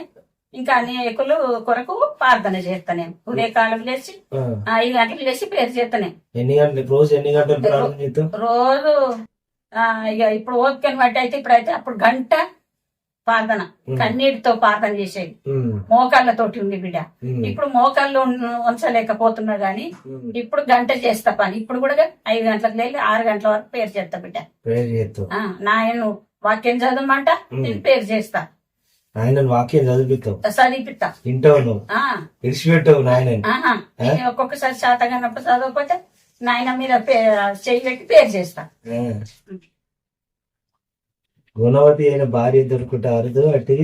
ఇంకా అనేకులు కొరకు ప్రార్థన చేస్తా. నేను ఉదయకాలం లేచి 5 గంటలకు లేచి పేరు చేస్తానే. ఎన్ని గంటలు రోజు ఎన్ని గంటలు ప్రార్థన చేస్తావు? రోజు ఇక ఇప్పుడు ఓపికని బట్టి అయితే ఇప్పుడైతే అప్పుడు గంట ప్రార్థన, కన్నీటితో ప్రార్థన చేసేది. మోకాళ్ళతోటి ఉంది బిడ్డ. ఇప్పుడు మోకాళ్ళు ఉంచలేకపోతున్నా గాని ఇప్పుడు గంట చేస్తా పని. ఇప్పుడు కూడా 5 గంటలకు లేచి 6 గంటల వరకు పేరు చేస్తా బిడ్డ. నాయన వాక్యం చదవమంట, నేను పేరు చేస్తా. ఆయన వాక్యం చదివిస్తావు, చదివిపిస్తా. వింటావు, నువ్వు విడిచిపెట్టావు నాయన. ఒక్కొక్కసారి శాతగానప్పుడు చదవకపోతే నాయన మీద చెయ్యి పెట్టి పేరు చేస్తా. గుణవతి అయిన భార్య దొరుకుట అరుదు, అటు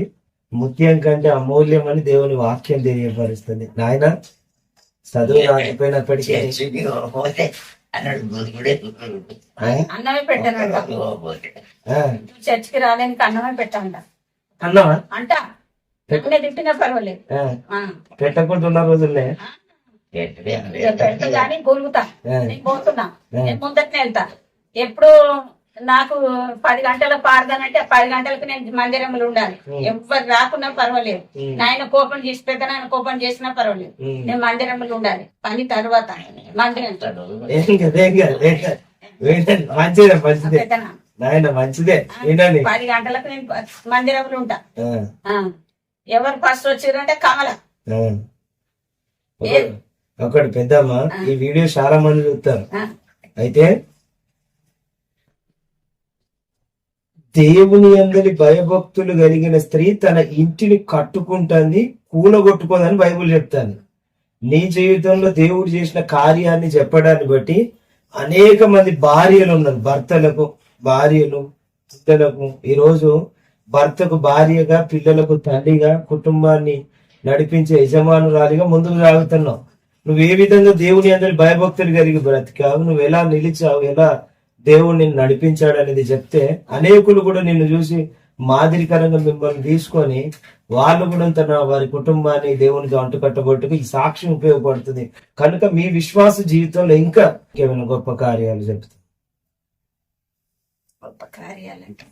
ముఖ్యం కంటే అమూల్యం అని దేవుని వాక్యం తెలియపరుస్తుంది. నాయన చదువు రాకపోయినప్పటికీ అన్నమే పెట్టానంట. చర్చికి రాలేనికి అన్నమే పెట్టానంట. అన్నావా అంట తిట్టినా పర్వాలేదు. పెట్టకుండా ఉన్న రోజులే పెడతా గానీ గొలుగుతా. నేను పోతున్నా, నేను ముందట్నే వెళ్తా. ఎప్పుడు నాకు 10 గంటల పాడదానంటే 10 గంటలకు నేను మందిరంలో ఉండాలి. ఎవరు రాకున్నా పర్వాలేదు. నాయన కోపం చేసి పెద్ద నాయన కోపం చేసినా పర్వాలేదు, నేను మందిరంలో ఉండాలి. పని తర్వాత మందిరం మంచిదే, మంచిదే నాయన, మంచిదే. 10 గంటలకు నేను మందిరంలో ఉంటా. ఎవరు ఫస్ట్ వచ్చిరంటే కమల. ఒకటి పెద్దమ్మ, ఈ వీడియో చాలా మంది చూస్తారు. అయితే దేవుని అందరి భయభక్తులు కలిగిన స్త్రీ తన ఇంటిని కట్టుకుంటుంది, కూలగొట్టుకోదని బైబుల్ చెప్తాను. నీ జీవితంలో దేవుడు చేసిన కార్యాన్ని చెప్పడాన్ని బట్టి అనేక మంది భార్యలు ఉన్నారు, భర్తలకు భార్యలు, పిల్లలకు. ఈరోజు భర్తకు భార్యగా, పిల్లలకు తల్లిగా, కుటుంబాన్ని నడిపించే యజమానురాలిగా ముందుకు సాగుతున్నావు. నువ్వు ఏ విధంగా దేవుని అందరి భయభక్తులు కలిగి బ్రతికావు, నువ్వు ఎలా నిలిచావు, ఎలా దేవుడు నిన్ను నడిపించాడు అనేది చెప్తే అనేకులు కూడా నిన్ను చూసి మాదిరికరంగా మిమ్మల్ని తీసుకొని వాళ్ళు కూడా తన వారి కుటుంబాన్ని దేవునికి అంటుకట్టబట్టుకు ఈ సాక్ష్యం ఉపయోగపడుతుంది. కనుక మీ విశ్వాస జీవితంలో ఇంకా ఏమైనా గొప్ప కార్యాలు చెప్తారు? గొప్ప కార్యాలంటే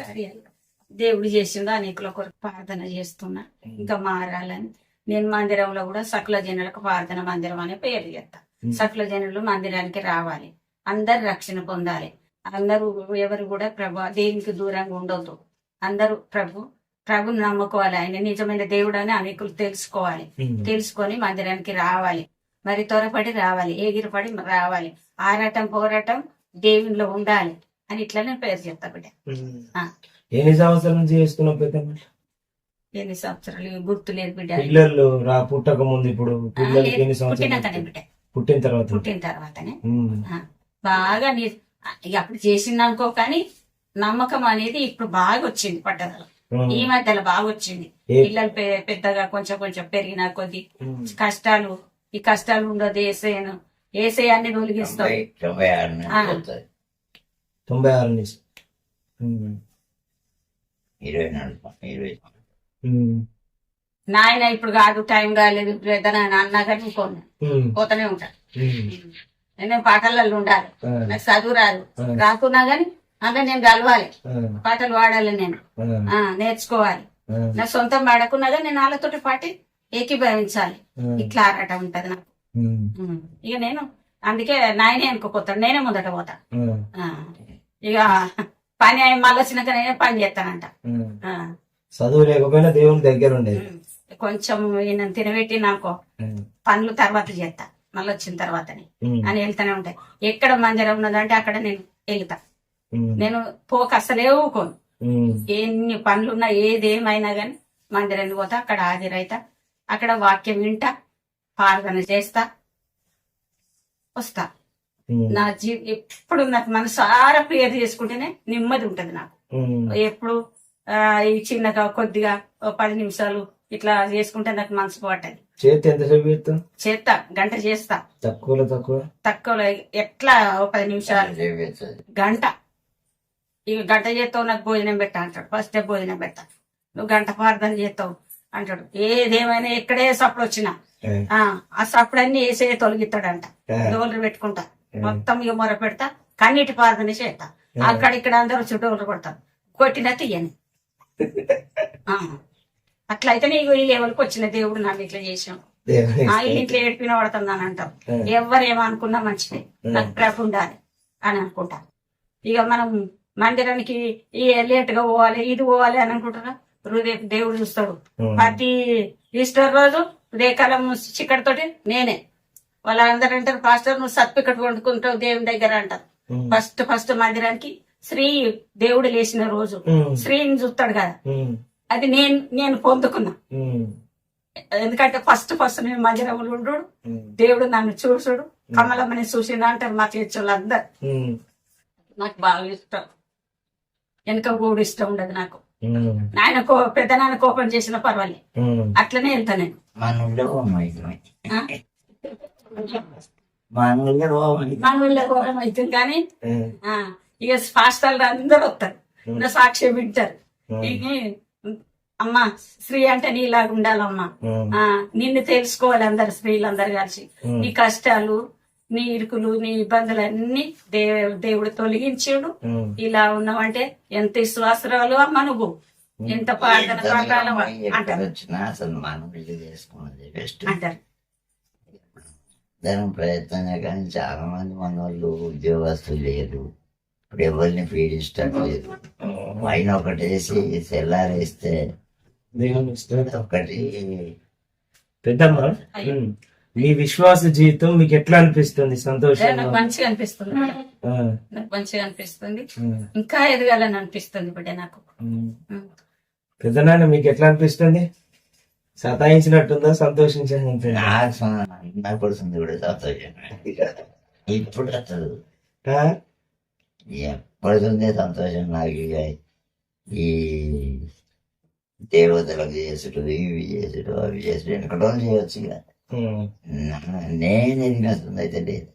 కార్యాలు దేవుడు చేసిండు. అనేకుల కొరకు ప్రార్థన చేస్తున్నా, ఇంకా మారాలని. నేను మందిరంలో కూడా సకల జనులకు ప్రార్థన మందిరం అనే పేరు చేస్తా. సకల జనులు మందిరానికి రావాలి, అందరు రక్షణ పొందాలి. అందరూ ఎవరు కూడా దేవునికి దూరంగా ఉండొద్దు. అందరూ ప్రభుని నమ్ముకోవాలి. ఆయన నిజమైన దేవుడు అని అనేకులు తెలుసుకోవాలి. తెలుసుకొని మందిరానికి రావాలి. మరి త్వరపడి రావాలి, ఎగిరిపడి రావాలి. ఆరాటం పోరాటం దేవునిలో ఉండాలి అని ఇట్లా నేను పేరు చెప్తా బిడ్డ. ఎన్ని సంవత్సరాల నుంచి చేసుకున్నావు పెద్దమ్మ? ఎన్ని సంవత్సరాలు గుర్తు లేదు బిడ్డ. పిల్లలు పుట్టక ముందు, ఇప్పుడు పిల్లలకి ఎన్ని సంవత్సరాలు? బిడ్డ పుట్టిన తర్వాతనే బాగా అప్పుడు చేసింది అనుకో, కానీ నమ్మకం అనేది ఇప్పుడు బాగా వచ్చింది. పడ్డదల ఈ మధ్యలో బాగా వచ్చింది. పిల్లలు పెద్దగా కొంచెం కొంచెం పెరిగిన కొద్ది కష్టాలు, ఈ కష్టాలు ఉండదు. ఏసయాన్ని తొలగిస్తాం. 96 నుంచి 24 నాయన ఇప్పుడు కాదు, టైం కాలేదు అన్నా కానీ ఇంకోను పోతూనే ఉంటా. నేను పాటలలో ఉండాలి, నాకు చదువు రాదు, రాకున్నా గాని అందులో నేను కలవాలి, పాటలు పాడాలి, నేను నేర్చుకోవాలి. నా సొంతం పాడకున్నా కానీ నేను వాళ్ళతోటి పాటి ఏకీభవించాలి. ఇట్లా ఆరాట ఉంటది నాకు. ఇక నేను అందుకే నాయనే అనుకోపోతాడు, నేనే ముందట పోతా. ఇక పని మళ్ళీ వచ్చినాక నేనే పని చేస్తానంట. చదువు లేకపోయినా దేవుని దగ్గర ఉండేది. కొంచెం ఈయన తినబెట్టి నాకు పనులు తర్వాత చేస్తా, మళ్ళీ వచ్చిన తర్వాతని అని వెళ్తానే ఉంటాయి. ఎక్కడ మందిరం ఉన్నదంటే అక్కడ నేను వెళ్తా. నేను పోక అసలే ఊకోను. ఎన్ని పనులున్నా ఏదేమైనా గాని మందిరానికి పోతా, అక్కడ హాజరైతా, అక్కడ వాక్యం వింటా, ప్రార్థన చేస్తా, వస్తా. నా ఎప్పుడు నాకు మనసారా ప్రేయర్ చేసుకుంటేనే నెమ్మది ఉంటది నాకు. ఎప్పుడు ఈ చిన్నగా కొద్దిగా 10 నిమిషాలు ఇట్లా చేసుకుంటే నాకు మనసు పట్టది. చేస్తా, గంట చేస్తా. తక్కువలో ఎట్లా 10 నిమిషాలు, గంట. ఇక గంట చేస్తావు, నాకు భోజనం పెట్టా అంటాడు. ఫస్ట్ భోజనం పెట్టా, నువ్వు గంట ప్రార్థన చేస్తావు, అంటాడు. ఏదేమైనా ఎక్కడే సప్పుడు వచ్చినా ఆ సప్పుడన్నీ వేసే తొలగిస్తాడంట. డోలు పెట్టుకుంటా మొత్తం ఇక మొర పెడతా, కన్నీటి ప్రార్థన చేస్తా. అక్కడిక్కడ అందరూ చుట్టూలు కొడతారు, కొట్టినా తీయని. అట్లయితే నీకు ఈ లెవెల్కి వచ్చిన దేవుడు నన్ను ఇట్లా చేసాం. ఈ ఇంట్లో ఏడిపిన పడుతుందని అంటారు. ఎవరేమనుకున్నా మంచిదే, నాకు ప్రభు ఉండాలి అని అనుకుంటా. ఇక మనం మందిరానికి లేట్ గా పోవాలి, ఇది పోవాలి అని అనుకుంటారా, రేపు దేవుడు చూస్తాడు. ప్రతి ఈస్టర్ రోజు ఉదయకాలం చిక్కడితోటి నేనే వాళ్ళందరూ అంటారు, పాస్టర్ నువ్వు సర్టిఫికెట్ వండుకుంటావు దేవుని దగ్గర అంటారు. ఫస్ట్ మందిరానికి శ్రీ దేవుడు లేచిన రోజు శ్రీని చూస్తాడు కదా, అది నేను పొందుకున్నా. ఎందుకంటే ఫస్ట్ నేను మందిరంలో ఉండు, దేవుడు నన్ను చూసుడు, కమలమ్మని చూసిండు అంటారు మా చేర్చోళ్ళు అందరు. నాకు బాగా ఇష్టం, వెనక కూడా ఇష్టం ఉండదు నాకు. నాయన పెద్ద నాన్న కోపం చేసిన పర్వాలేదు, అట్లనే వెళ్తా నేను. మనవుల్లో కోపం అవుతుంది కానీ ఇక పాస్టర్లు అందరూ వస్తారు, నా సాక్ష్యం వింటారు. అమ్మా స్త్రీ అంటే నీలాగా ఉండాలమ్మా, నిన్ను తెలుసుకోవాలి అందరు స్త్రీలందరూ కలిసి. నీ కష్టాలు, నీ ఇరుకులు, నీ ఇబ్బందులు అన్ని దేవుడు తొలగించాడు. ఇలా ఉన్నావంటే ఎంత విశ్వాసరాలు అమ్మ నువ్వు, ఎంత ప్రార్థన ప్రకారం అంటారు. అంటారు దాని ప్రయత్నమే కానీ చాలా మంది మన వాళ్ళు ఉద్యోగస్తులు లేరు, ఇప్పుడు ఎవరిని పీడిష్టం లేదు. పైన ఒకటి వేసి తెల్లారేస్తే ఒకటి. పెద్దమ్మ, మీ విశ్వాస జీవితం మీకు ఎట్లా అనిపిస్తుంది? సంతోషం? నాకు మంచిగా అనిపిస్తుంది, నాకు మంచిగా అనిపిస్తుంది. ఇంకా ఎదగాలని అనిపిస్తుంది బిడ్డ నాకు. పెద్దనాన్న మీకు ఎట్లా అనిపిస్తుంది? సతాయించినట్టుందా, సంతోషించినట్టు? నాకు పడుతుంది కూడా సంతోషం. ఇప్పుడు అసలు ఎప్పటికుందే సంతోషం నాకు. ఈ దేవతలకు చేసుడు, ఇవి చేసుడు, అవి చేసుడు, ఎక్కడో చేయవచ్చు. ఇక నేను ఎదిగినస్తుంది అయితే లేదు.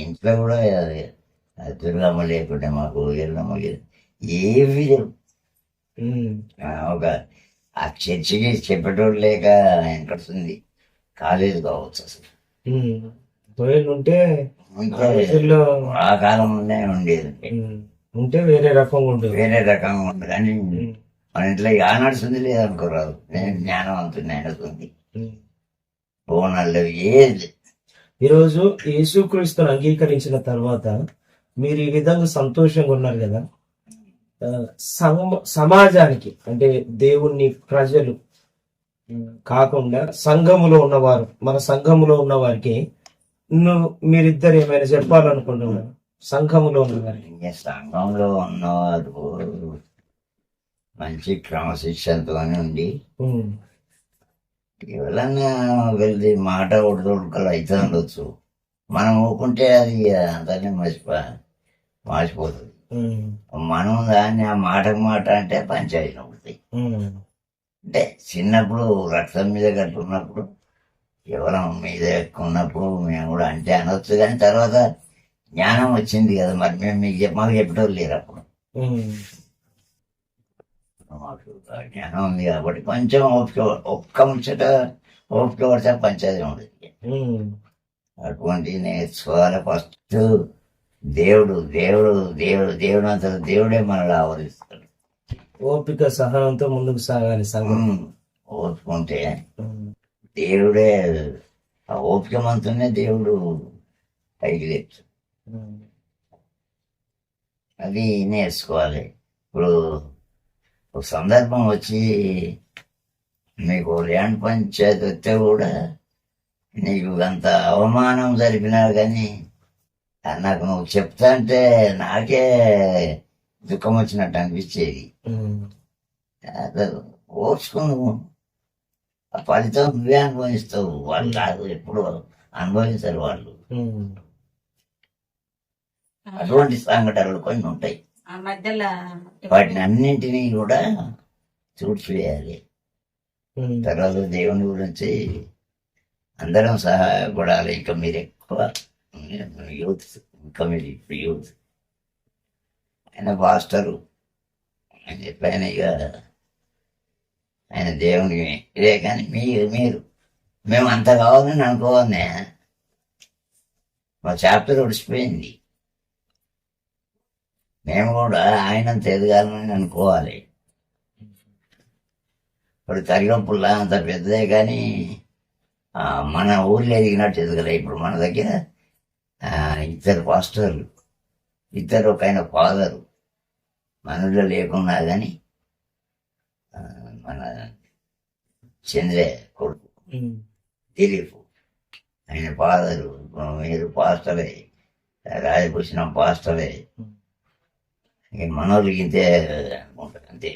ఇంట్లో కూడా దుర్గమ్మ లేకుంటే మాకు ఎల్లమ్మ ఏవి ఒక ఆ చర్చికి చెప్పేటోళ్ళు లేక వెనకడుతుంది. కాలేజ్ కావచ్చు అసలు ఉంటే ఆ కాలంలోనే ఉండేది. ఉంటే వేరే రకంగా ఉండదు, కానీ మన ఇంట్లో ఆ నడుస్తుంది లేదనుకోరాదు. నేను జ్ఞానవంతుని అనుకుంది పోనల్లో ఏది. ఈరోజు యేసుక్రీస్తుని అంగీకరించిన తర్వాత మీరు ఈ విధంగా సంతోషంగా ఉన్నారు కదా, సమాజానికి అంటే దేవుణ్ణి ప్రజలు కాకుండా సంఘములో ఉన్నవారు, మన సంఘములో ఉన్న వారికి మీరిద్దరు ఏమైనా చెప్పాలనుకుంటున్నారు? సంఘములో ఉన్నవారికి. సంఘంలో ఉన్నవారు మంచి క్రమశిక్షణతో ఉండి ఎవరన్నా వెళ్ళి మాట ఉడకలు అయితే ఉండొచ్చు. మనం ఊకుంటే అది అందరినీ మార్చిపోతుంది. మనం దాన్ని ఆ మాట అంటే పంచాయతీ అవుతాయి. అంటే చిన్నప్పుడు రక్తం మీద కట్టుకున్నప్పుడు ఎవరం మీద ఎక్కున్నప్పుడు మేము కూడా అంటే అనొచ్చు, కానీ తర్వాత జ్ఞానం వచ్చింది కదా, మరి మేము మాకు చెప్పేటోళ్ళు లేరు అప్పుడు. మాకు జ్ఞానం ఉంది కాబట్టి కొంచెం ఒక్క ముచ్చట ఓపిక పడితే పంచాయతీ ఉండదు. అటువంటి నేర్చుకోవాలి. ఫస్ట్ దేవుడు దేవుడు దేవుడు దేవుడు అంత దేవుడే మనల్ని ఆవరిస్తాడు. ఓపిక సహనంతో ముందుకు సాగాలి. ఓపుకుంటే దేవుడే, ఆ ఓపిక మంతునే దేవుడు పైకి లేపుతాడు. అది నేర్చుకోవాలి. ఇప్పుడు ఒక సందర్భం వచ్చి మీకు ల్యాండ్ పంచాయతీ వస్తే కూడా నీకు అంత అవమానం జరిపినా కానీ నాకు నువ్వు చెప్తా అంటే నాకే దుఃఖం వచ్చినట్టు అనిపించేది. ఓర్చుకును, ఆ ఫలితం నువ్వే అనుభవిస్తావు, వాళ్ళు కాదు, ఎప్పుడు అనుభవించారు వాళ్ళు. అటువంటి సంఘటనలు కొన్ని ఉంటాయి. వాటిని అన్నింటినీ కూడా చూడ్చేయాలి. తర్వాత దేవుని గురించి అందరం సహాయపడాలి. ఇంకా మీరు ఎక్కువ యూత్, ఇంకా మీరు ఇప్పుడు యూత్, ఆయన పాస్టరు ఆయన ఎప్పుడైనా ఇక ఆయన దేవుని ఇదే. కానీ మీరు మేము అంత కావాలని అనుకోవాలి. మా చాప్టర్ ఒడిసిపోయింది. మేము కూడా ఆయనంత ఎదగాలని అనుకోవాలి. ఇప్పుడు తరిగంపుల్లా అంత పెద్దదే, కానీ మన ఊర్లో ఎదిగినట్టు ఎదగలే. ఇప్పుడు మన దగ్గర 2 పాస్టర్లు, 2 ఒక ఆయన ఫాదరు, మనలో లేకున్నా కానీ మన చంద్రే కొడుకు దిలీప్, ఆయన ఫాదరు. మీరు పాస్టరే, రాజభూషణం పాస్టరే. మనోళ్ళకి ఇంతే అనుకుంటారు, అంతే.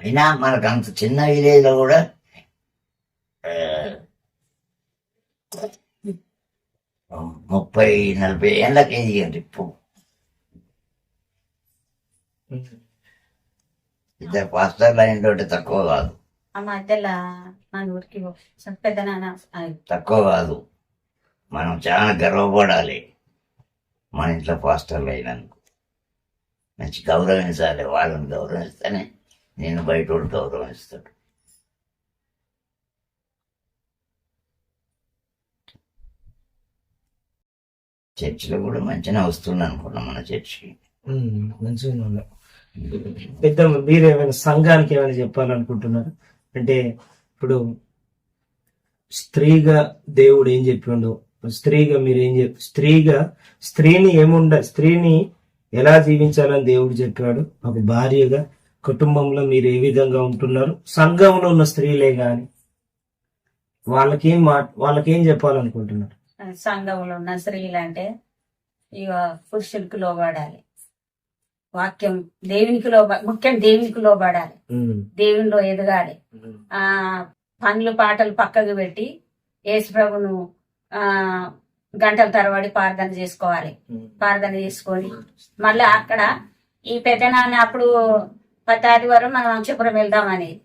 అయినా మనకు అంత చిన్న విలేజ్ లో కూడా 30-40 ఏళ్ళకి ఎదిగారు. ఇప్పుడు 2 పాస్టర్లు అయినటువంటి తక్కువ కాదు, ఆ మధ్యలో మన ఊరికి పెద్ద నాన్న తక్కువ కాదు. మనం చాలా గర్వపడాలి మన ఇంట్లో పాస్టర్లు అయినందుకు. మంచి గౌరవించాలి. వాళ్ళని గౌరవిస్తేనే నేను బయట గౌరవిస్తాడు. చర్చిలో కూడా మంచిగా వస్తుంది అనుకున్నాం మన చర్చికి. మంచిగా ఉన్నా. పెద్ద మీరు ఏమైనా సంఘానికి ఏమైనా చెప్పాలనుకుంటున్నారు? అంటే ఇప్పుడు స్త్రీగా దేవుడు ఏం చెప్పిండు, స్త్రీగా మీరు ఏం స్త్రీని ఎలా జీవించాలని దేవుడు చెప్పాడు. ఒక భార్యగా కుటుంబంలో మీరు ఏ విధంగా ఉంటున్నారు, సంఘంలో ఉన్న స్త్రీలే గాని వాళ్ళకేం చెప్పాలనుకుంటున్నారు? సంఘంలో ఉన్న స్త్రీలు అంటే ఇక పురుషులకు లోబడాలి. వాక్యం ముఖ్యం దేవునికి లోబడాలి, దేవునిలో ఎదగాలి. పనులు పాటలు పక్కకు పెట్టి యేసు ప్రభును గంటల తరబడి ప్రార్థన చేసుకోవాలి. ప్రార్థన చేసుకొని మళ్ళీ అక్కడ ఈ పెద్ద నాన్న అప్పుడు 10 ఆదివారం మనం అంశపురం వెళ్దామనేది.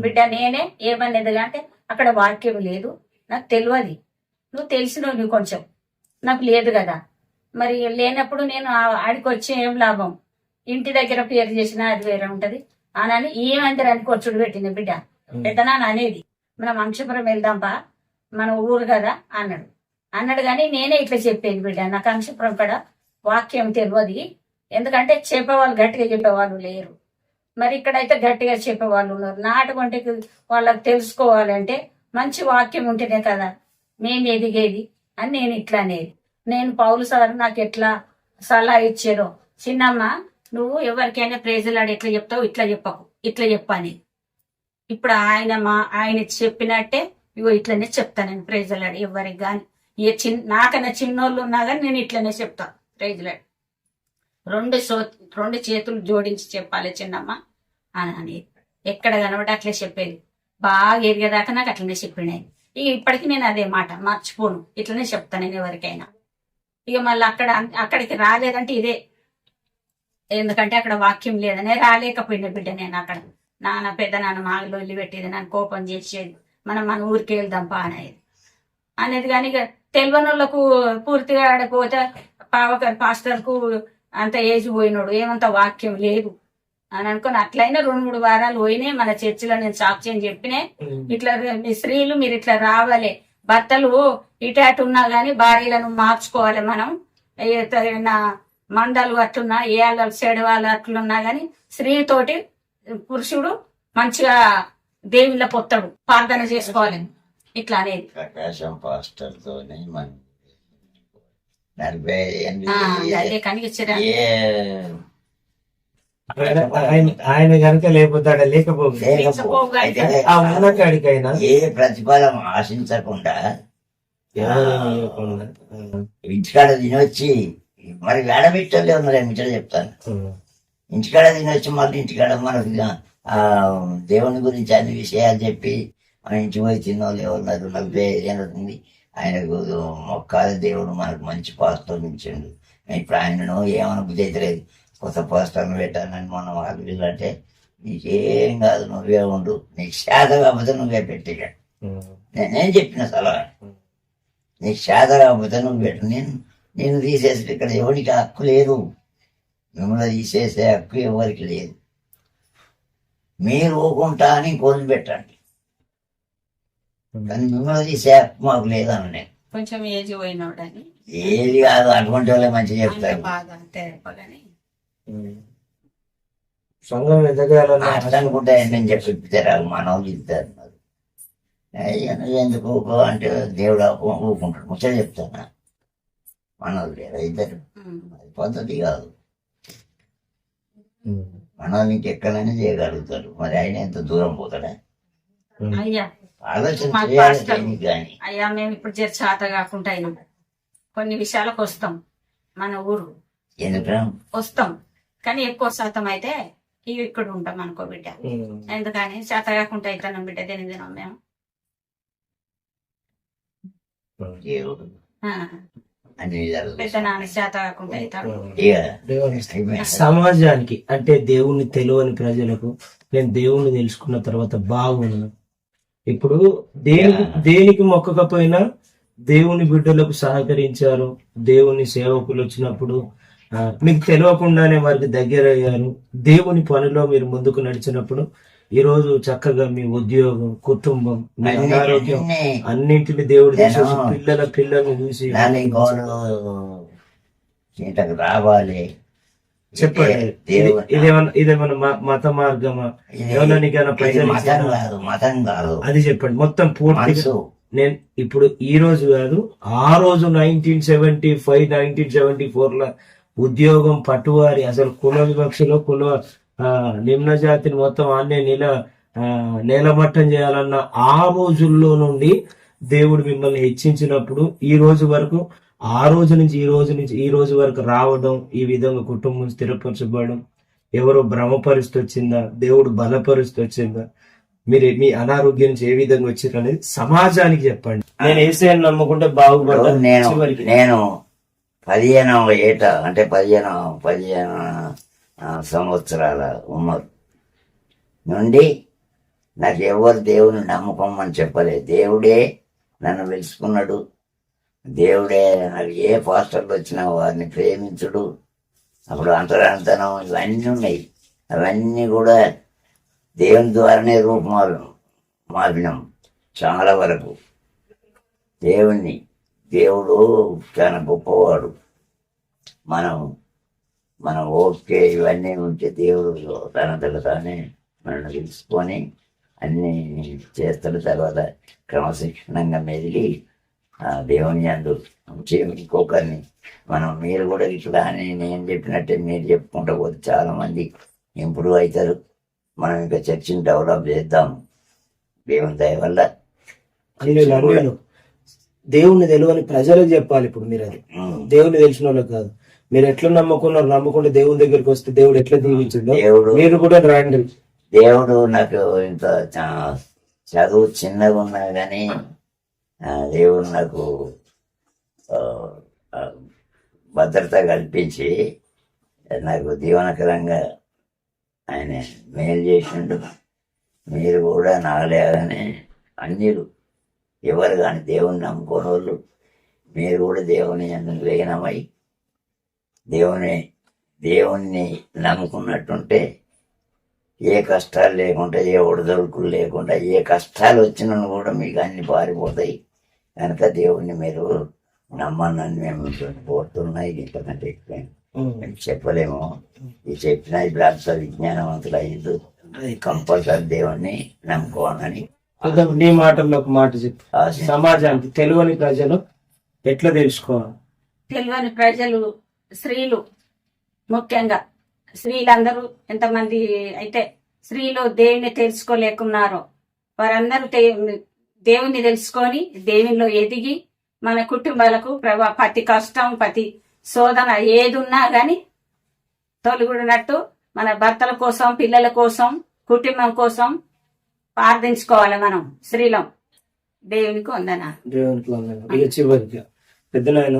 బిడ్డ నేనే ఏమనేది అంటే అక్కడ వాక్యం లేదు, నాకు తెలియదు, నువ్వు తెలిసినవు నువ్వు కొంచెం, నాకు లేదు కదా. మరి లేనప్పుడు నేను ఆడికి వచ్చి ఏం లాభం, ఇంటి దగ్గర పేరు చేసినా అది వేరే ఉంటది అని ఏమందరానికి వచ్చుడు పెట్టింది బిడ్డ. పెద్దనాన్న అనేది మనం అంశపురం వెళ్దాంపా, మన ఊరు కదా అన్నాడు కానీ నేనే ఇట్లా చెప్పేది బిడ్డ, నాకు అంశపురం కాడ వాక్యం తెలియదు. ఎందుకంటే చెప్పేవాళ్ళు గట్టిగా చెప్పేవాళ్ళు లేరు, మరి ఇక్కడైతే గట్టిగా చెప్పేవాళ్ళు ఉన్నారు. నాటుకుంటే వాళ్ళకి తెలుసుకోవాలంటే మంచి వాక్యం ఉంటేనే కదా మేము ఎదిగేది అని నేను ఇట్లా అనేది. నేను పౌలు సార్ నాకు ఎట్లా సలహా ఇచ్చారో, చిన్నమ్మ నువ్వు ఎవరికైనా ప్రేజలాడి ఎట్లా చెప్తావు, ఇట్లా చెప్పకు, ఇట్లా చెప్పని. ఇప్పుడు ఆయన చెప్పినట్టే ఇగో ఇట్లనే చెప్తాను నేను ప్రేజలాడి ఎవరికి గాని. నాకన్నా చిన్నోళ్ళు ఉన్నా కానీ నేను ఇట్లనే చెప్తా ప్రేజలాడి. 2 చేతులు జోడించి చెప్పాలి చిన్నమ్మ అని అనేది. ఎక్కడ కనబడి అట్లే చెప్పేది, బాగా ఎరిగేదాకా నాకు అట్లనే చెప్పినాయి. ఇక ఇప్పటికి నేను అదే మాట మర్చిపోను, ఇట్లనే చెప్తాను నేను ఎవరికైనా. ఇక మళ్ళీ అక్కడికి రాలేదంటే ఇదే, ఎందుకంటే అక్కడ వాక్యం లేదనే రాలేకపోయిన బిడ్డ. నేను అక్కడ పెద్ద నాన్న మాగలో వెళ్ళి పెట్టేది, నన్ను కోపం చేసేది, మన ఊరికి వెళ్దాంపా అనేది. కానీ ఇక తెలియని వాళ్ళకు పూర్తిగా ఆడపోతే పాస్టర్కు అంత ఏజ్ పోయినోడు ఏమంత వాక్యం లేదు అని అనుకుని అట్లయినా 2-3 వారాలు పోయినాయి. మన చర్చిలో నేను సాక్ష్యం చెప్పినే, ఇట్లా మీ స్త్రీలు మీరు ఇట్లా రావాలి, భర్తలు ఇటు ఉన్నా గానీ భార్యలను మార్చుకోవాలి. మనం మందలు అట్లున్నా ఏ చెడవాళ్ళు అట్లున్నా గాని స్త్రీతోటి పురుషుడు మంచిగా దేవుళ్ళ పొత్తడు ప్రార్థన చేసుకోవాలి ఇట్లా అనేది. ప్రకాశం పాస్టర్ తోనే ఆయన కనుక లేకపోతే ఏ ప్రతిఫలం ఆశించకుండా ఇంటికాడ తినొచ్చి మరి వేడబెట్టలే ఉన్నారు. ముచ్చట చెప్తాను, ఇంటికాడ తినొచ్చి మళ్ళీ ఇంటికాడ మనకు దేవుని గురించి అన్ని విషయాలు చెప్పి మన ఇంటి పోయి తిన్నోళ్ళు ఎవరున్నారు. 45 ఏళ్ళు అవుతుంది ఆయనకు మొక్కాలి. దేవుడు మనకు మంచి పాస్టర్లు ఇచ్చిండు. ఇప్పుడు ఆయనను ఏమన్నా బుద్ధి అవుతలేదు, కొత్త పాస్టర్లు పెట్టానని మనం వాళ్ళు అంటే నీకేం కాదు, నువ్వే ఉండు, నీకు శాత కాకపోతే నువ్వే పెట్టిక. నేను చెప్పిన సలహా, నీకు శాత కాకపోతే నువ్వు పెట్టు. నేను తీసేసి ఇక్కడ ఎవరికి హక్కు లేదు, మిమ్మల్ని తీసేసే హక్కు ఎవరికి లేదు. మీరు ఊకుంటా అని కోరి పెట్టండి, కానీ మిమ్మల్ని సేఫ్ మాకు లేదని నేను కొంచెం ఏజ్ పోయినోడని ఏది కాదు, అటువంటి వాళ్ళే మంచిగా ఆయన చెప్తారు. బాధ తెరపలని సంఘం ఎదగాలన్న అట్లా అనుకుంటే నేను చెప్పిస్తారు మన వాళ్ళు ఇస్తారు. ఎందుకు ఊకో అంటే దేవుడు ఊకుంటాడు, ముచ్చట చెప్తాను మన వాళ్ళు లేదా ఇద్దరు, అది పద్ధతి కాదు. మన వాళ్ళు ఇంకెక్కడైనా చేయగలుగుతారు, మరి ఆయన ఎంత దూరం పోతాడా? అయ్యా ఆలోచన మాకు చేయాలి పాస్టర్ దేనికి కానీ. అయ్యా మేము ఇప్పుడు చేత కాకుండా అయినాం, కొన్ని విషయాలకు వస్తాం, మన ఊరు ఎందుకంటే వస్తాం, కానీ ఎక్కువ శాతం అయితే ఇక్కడ ఉంటాం అనుకో బిడ్డ. ఎందుకని చేత కాకుండా అవుతాం బిడ్డ, దేని తినాం మేము. దేవుడు ఆ, అన్ని విధాలు పెద్ద నాన్న చేత కాకుండా అవుతాడు. ఇక సమాజానికి అంటే దేవుణ్ణి తెలియని ప్రజలకు నేను దేవుణ్ణి తెలుసుకున్న తర్వాత బాగున్నాను. ఇప్పుడు దేనికి మొక్కకపోయినా దేవుని బిడ్డలకు సహకరించారు, దేవుని సేవకులు వచ్చినప్పుడు మీకు తెలియకుండానే వారికి దగ్గర అయ్యారు. దేవుని పనిలో మీరు ముందుకు నడిచినప్పుడు ఈ రోజు చక్కగా మీ ఉద్యోగం, కుటుంబం, మీ అనారోగ్యం అన్నింటిని దేవుడు చూసి పిల్లల్ని చూసి ఇంతకు రావాలి. చెప్పండి. దేవుడు ఇదేమన్నా మత మార్గమా? ఏమన్నా నీకైనా పైసలు మతం ఇచ్చారా? కాదు, మతం కాదు, అది చెప్పండి మొత్తం పూర్తిగా. మనసు. నేను ఇప్పుడు ఈ రోజు కాదు, ఆ రోజు 1975 1974 లో ఉద్యోగం పట్టువారి అసలు కుల వివక్షలో నిమ్న జాతిని మొత్తం ఆన్నే నేలమట్టం చేయాలన్న ఆ రోజుల్లో నుండి దేవుడు మిమ్మల్ని హెచ్చించినప్పుడు ఈ రోజు వరకు, ఆ రోజు నుంచి ఈ రోజు వరకు రావడం, ఈ విధంగా కుటుంబం స్థిరపరచబడడం, ఎవరో భ్రమపరిస్థితి వచ్చిందా, దేవుడు బలపరిస్థితి వచ్చిందా, మీరు మీ అనారోగ్యం నుంచి ఏ విధంగా వచ్చారు అనేది సమాజానికి చెప్పండి. నేను ఏసైని నమ్ముకుంటే బాగుపడ్డా. నేను 15వ ఏట అంటే 15 సంవత్సరాల ఉమ్మరు నుండి నాకు ఎవరు దేవుని నమ్మకమని చెప్పలేదు. దేవుడే నన్ను పిలుచుకున్నాడు, దేవుడే నాకు ఏ పాస్టర్లు వచ్చినా వారిని ప్రేమించుడు, అప్పుడు అంతరాంతనం ఇవన్నీ ఉన్నాయి. అవన్నీ కూడా దేవుని ద్వారానే మార్పినాం చాలా వరకు. దేవుడు చాలా గొప్పవాడు. మనం ఓకే ఇవన్నీ ఉంటే దేవుడు తనంతట తానే మనల్ని తెలుసుకొని అన్నీ చేస్తాడు. తర్వాత క్రమశిక్షణంగా మెదిలి దేవుని అందు ఇంకొకరిని మీరు కూడా ఇట్లా అని నేను చెప్పినట్టే మీరు చెప్పుకుంటూ పోతే చాలా మంది ఇంప్రూవ్ అవుతారు. మనం ఇంకా చర్చిని డెవలప్ చేద్దాం దేవుని దయ వల్ల. దేవుణ్ణి తెలియని ప్రజలకు చెప్పాలి. ఇప్పుడు మీరు అది దేవుని తెలిసిన వాళ్ళకి కాదు. మీరు ఎట్లా నమ్ముకుంటే దేవుని దగ్గరికి వస్తే దేవుడు ఎట్లా దీవించిందో మీరు కూడా రండి. దేవుడు నాకు ఇంత చదువు చిన్నగా ఉన్నా కానీ దేవుడు నాకు భద్రత కల్పించి నాకు దీవనకరంగా ఆయన మేలు చేసిండు. మీరు కూడా నాగలేగానే అన్యులు ఎవరు కానీ దేవుని నమ్ముకోని వాళ్ళు మీరు కూడా దేవుని లీనమై దేవుణ్ణి నమ్ముకున్నట్టుంటే ఏ కష్టాలు లేకుండా, ఏ ఒడిదొడుకులు లేకుండా, ఏ కష్టాలు వచ్చినా కూడా మీకు అన్ని పారిపోతాయి. కనుక దేవుణ్ణి మీరు నమ్మనని మేము కోరుతున్నాయి. ఇంతకంటే చెప్పలేము. ఈ చెప్పిన ఇప్పుడు అంత విజ్ఞానవంతులు అయ్యిండు, కంపల్సరీ దేవుణ్ణి నమ్ముకోవాలని. నీ మాటల్లో ఒక మాట చెప్పు. సమాజానికి తెలియని ప్రజలు ఎట్లా తెలుసుకోవాలి? తెలియని ప్రజలు, స్త్రీలు ముఖ్యంగా, స్త్రీలందరూ ఎంతమంది అయితే స్త్రీలు దేవుని తెలుసుకోలేకున్నారో వారందరూ దేవుని తెలుసుకొని దేవునిలో ఎదిగి మన కుటుంబాలకు ప్రతి కష్టం, ప్రతి శోధన ఏది ఉన్నా గాని తొలగుడినట్టు మన భర్తల కోసం, పిల్లల కోసం, కుటుంబం కోసం ప్రార్థించుకోవాలి. మనం స్త్రీలం దేవునికి వందనాలు. దేవునికి వందనాలు. ఇక చివరిగా పెద్దనాయన,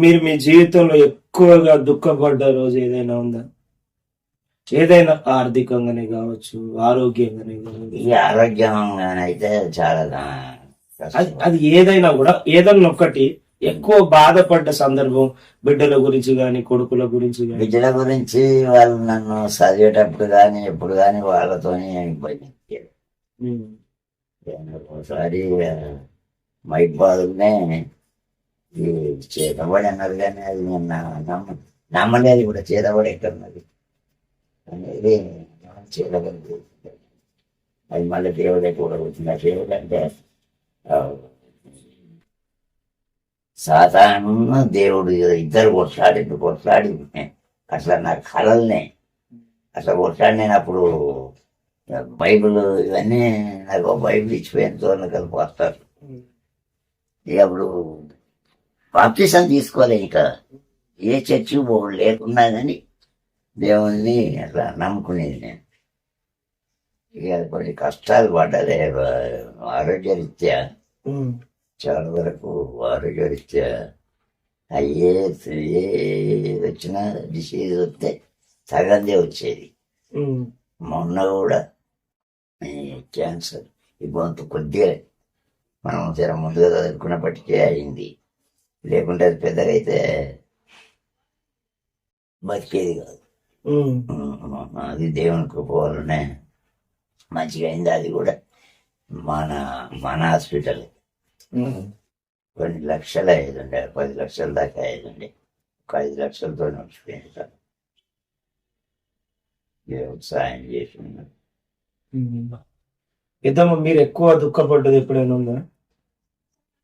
మీరు మీ జీవితంలో ఎక్కువగా దుఃఖపడ్డ రోజు ఏదైనా ఉందా? ఏదైనా ఆర్థికంగానే కావచ్చు, ఆరోగ్యంగానే కావచ్చు. ఈ ఆరోగ్యంగానైతే చాలా అది ఏదైనా కూడా ఏదన్నా ఒక్కటి ఎక్కువ బాధపడ్డ సందర్భం బిడ్డల గురించి గాని కొడుకుల గురించి గాని? బిడ్డల గురించి వాళ్ళు నన్ను చదివేటప్పుడు కానీ ఎప్పుడు కానీ వాళ్ళతోనే ఇబ్బంది పెట్టారు. ఉమ్. ఒకసారి మైబాదునే ఈ చేతబడి అన్నారు కానీ అది నేను నమ్మలేదు కూడా. చేతబడి ఎక్కడున్నది అనేది చేతబడి. అది మళ్ళీ దేవుడే కూడా వచ్చిన దేవుడు అంటే సాతాను దేవుడు ఇద్దరు కొట్లాడి అట్లా నాకు కలల్నే అట్లా కొట్లాడి. నేను అప్పుడు బైబిల్ ఇవన్నీ నాకు బైబిల్ ఇచ్చిపోయినతో కలిపి వస్తారు. ఇక అప్పుడు బాప్టిజం తీసుకోలే, ఇంకా ఏ చర్చి లేకున్నా కానీ దేవుణ్ణి అట్లా నమ్ముకునేది నేను. ఇక కొన్ని కష్టాలు పడ్డదే ఆరోగ్యరీత్యా, ఉమ్. చాలా వరకు ఆరోగ్యరీత్యా అయ్యే వచ్చినా డిసీజ్ వస్తే సగందే వచ్చేది. ఉమ్. మొన్న కూడా ఈ క్యాన్సర్ ఈ గొంతు కొద్దిగా మనం జర ముందుగా చదువుకున్నప్పటికే అయింది. లేకుంటే అది పెద్దగా అయితే బతికేది కాదు. ఉమ్. అది దేవుని కృప వల్లనే మంచిగా అయింది. అది కూడా మన హాస్పిటల్ ఉమ్. కొన్ని లక్షలు అయ్యేదండి, 10 లక్షల దాకా అయ్యేదండి. ఒక 5 లక్షలతో నడిచిపోయింది సార్. దేవుడు సాయం చేసి ఉన్నాడు. ఉమ్. పెద్దమ్మ, మీరు ఎక్కువ దుఃఖపడ్డది ఎప్పుడైనా ఉందా?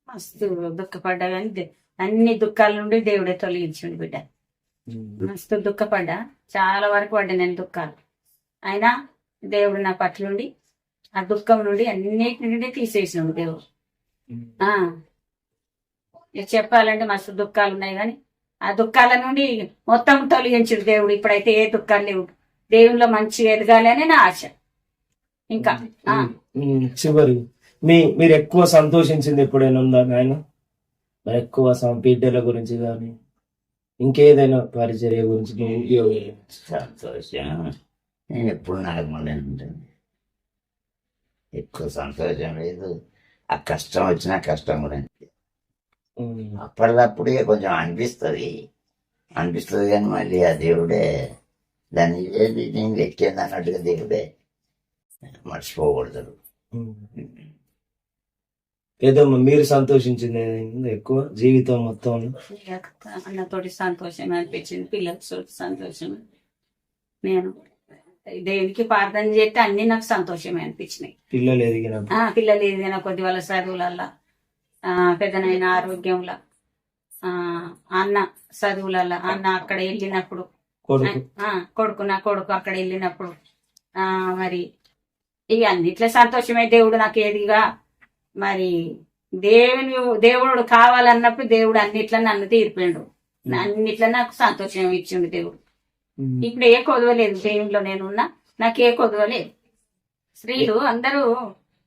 మస్తు దుఃఖపడ్డా కానీ అన్ని దుఃఖాల నుండి దేవుడే తొలగించండి బిడ్డ. మస్తు దుఃఖపడ్డా, చాలా వరకు పడ్డా నేను దుఃఖాలు. అయినా దేవుడు నా పట్ల నుండి ఆ దుఃఖం నుండి అన్నిటి నుండి తీసేసినాడు దేవుడు. ఇక చెప్పాలంటే మస్తు దుఃఖాలు ఉన్నాయి కానీ ఆ దుఃఖాల నుండి మొత్తం తొలగించుడు దేవుడు. ఇప్పుడైతే ఏ దుఃఖాలు లేవు. దేవునిలో మంచిగా ఎదగాలి అని నా ఆశ. ఇంకా చివరి మీరు ఎక్కువ సంతోషించింది ఎప్పుడైనా ఉందా ఆయన? మరి ఎక్కువ బిడ్డల గురించి కానీ ఇంకేదైనా పరిచర్య గురించి సంతోషం నేను ఎప్పుడు నార్మల్ ఉంటుంది. ఎక్కువ సంతోషం లేదు. ఆ కష్టం వచ్చినా కష్టం కూడా అప్పటికప్పుడే కొంచెం అనిపిస్తుంది కానీ మళ్ళీ ఆ దేవుడే దాన్ని నేను లెక్కింది అన్నట్టుగా దేవుడే మర్చిపోకూడదు. ఏదమ్మా మీరు సంతోషించింది ఎక్కువ జీవితం మొత్తం? అన్నతోటి సంతోషం అనిపించింది, పిల్లలతో సంతోషం. నేను దేవునికి ప్రార్థన చేస్తే అన్ని నాకు సంతోషమే అనిపించినాయి. పిల్లలు ఎదిగిన కొద్ది వాళ్ళ చదువులల్లా, పెద్దనైన ఆరోగ్యంలో, అన్న చదువులల్లా, అన్న అక్కడ వెళ్ళినప్పుడు, నా కొడుకు అక్కడ వెళ్ళినప్పుడు, మరి ఇక అన్నిట్లో సంతోషమే. దేవుడు నాకు ఏదిగా మరి దేవుడు కావాలన్నప్పుడు దేవుడు అన్నిట్లో నన్ను తీర్పిండు. అన్నిట్లో నాకు సంతోషం ఇచ్చిండు దేవుడు. ఇప్పుడు ఏ కొదవలేదు దేవునిలో నేనున్నా, నాకు ఏ కొదవలేదు. స్త్రీలు అందరూ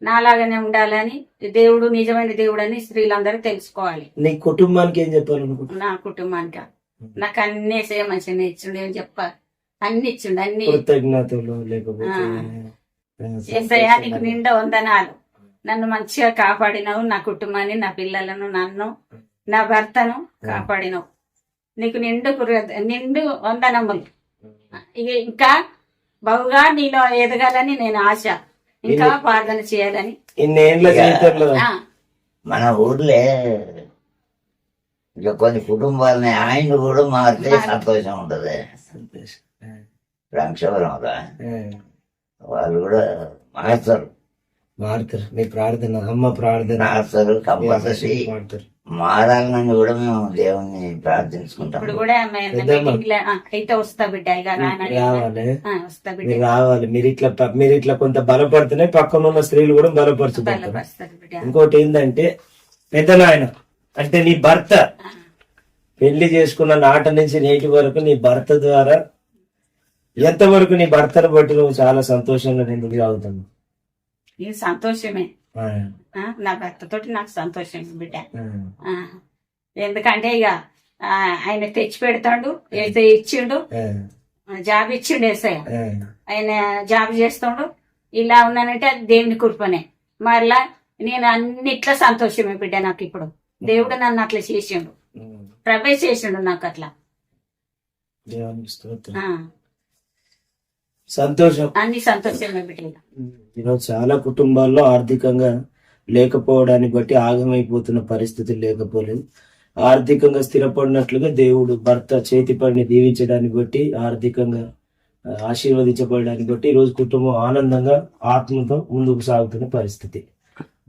నాలాగానే ఉండాలని, దేవుడు నిజమైన దేవుడు అని స్త్రీలందరూ తెలుసుకోవాలి. నీ కుటుంబానికి ఏం చెప్పాలనుకుంటా? నా కుటుంబానికి నాకు అన్ని మంచిగా ఇచ్చిండు. ఏం చెప్పాలి, అన్ని ఇచ్చిండు. అన్ని కృతజ్ఞతలు లేకపోతే నీకు నిండా వందనాలు. నన్ను మంచిగా కాపాడినావు, నా కుటుంబాన్ని, నా పిల్లలను, నన్ను, నా భర్తను కాపాడినావు. నీకు నిండు వందనములు. ఇక ఇంకా బహుగా నీలో ఎదగాలని నేను ఆశ, ఇంకా ప్రార్థన చేయాలని. మన ఊర్లే ఇక కొన్ని కుటుంబాలని ఆయన కూడా మారితే సంతోషం ఉంటది. రామశవరంలో వాళ్ళు కూడా మారుతారు. మీ ప్రార్థన, అమ్మ ప్రార్థన మారుతారు. కంపల్సరీ మారాలని కూడా మేము దేవుణ్ణి ప్రార్థించుకుంటాం. ఇప్పుడు కూడా అయితే వస్తా బిడ్డ, రావాలి. మీరు ఇట్లా కొంత బలపడుతూనే పక్కన ఉన్న స్త్రీలు కూడా బలపరుచుతారు. ఇంకోటి ఏంటంటే పెద్ద నాయన అంటే నీ భర్త పెళ్లి చేసుకున్న నాటి నుంచి నేటి వరకు నీ భర్త ద్వారా ఎంతవరకు నీ భర్తను బట్టి నువ్వు చాలా సంతోషంగా ఎందుకు సాగుతున్నావు? ఇది సంతోషమే. నా భర్తతోటి నాకు సంతోషం బిడ్డ. ఎందుకంటే ఇక ఆయన తెచ్చి పెడతాడు, ఇచ్చిండు, జాబ్ ఇచ్చిండు ఏసయ్య. ఆయన జాబ్ చేస్తాడు. ఇలా ఉన్నానంటే అది దేవుని కృపనే. మళ్ళా నేను అన్నిట్లో సంతోషమే బిడ్డ. నాకు ఇప్పుడు దేవుడు నన్ను అట్లా చేసిండు, ప్రభేస్ చేసిండు నాకు అట్లా. దేవునికి స్తోత్రం. ఆ, సంతోషం. అన్ని సంతోషమే బిడ్డ. ఈరోజు చాలా కుటుంబాల్లో ఆర్థికంగా లేకపోవడాన్ని బట్టి ఆగమైపోతున్న పరిస్థితులు లేకపోలేదు. ఆర్థికంగా స్థిరపడినట్లుగా దేవుడు భర్త చేతి పనిని దీవించడాన్ని బట్టి, ఆర్థికంగా ఆశీర్వదించబడడాన్ని బట్టి ఈరోజు కుటుంబం ఆనందంగా ఆత్మతో ముందుకు సాగుతున్న పరిస్థితి.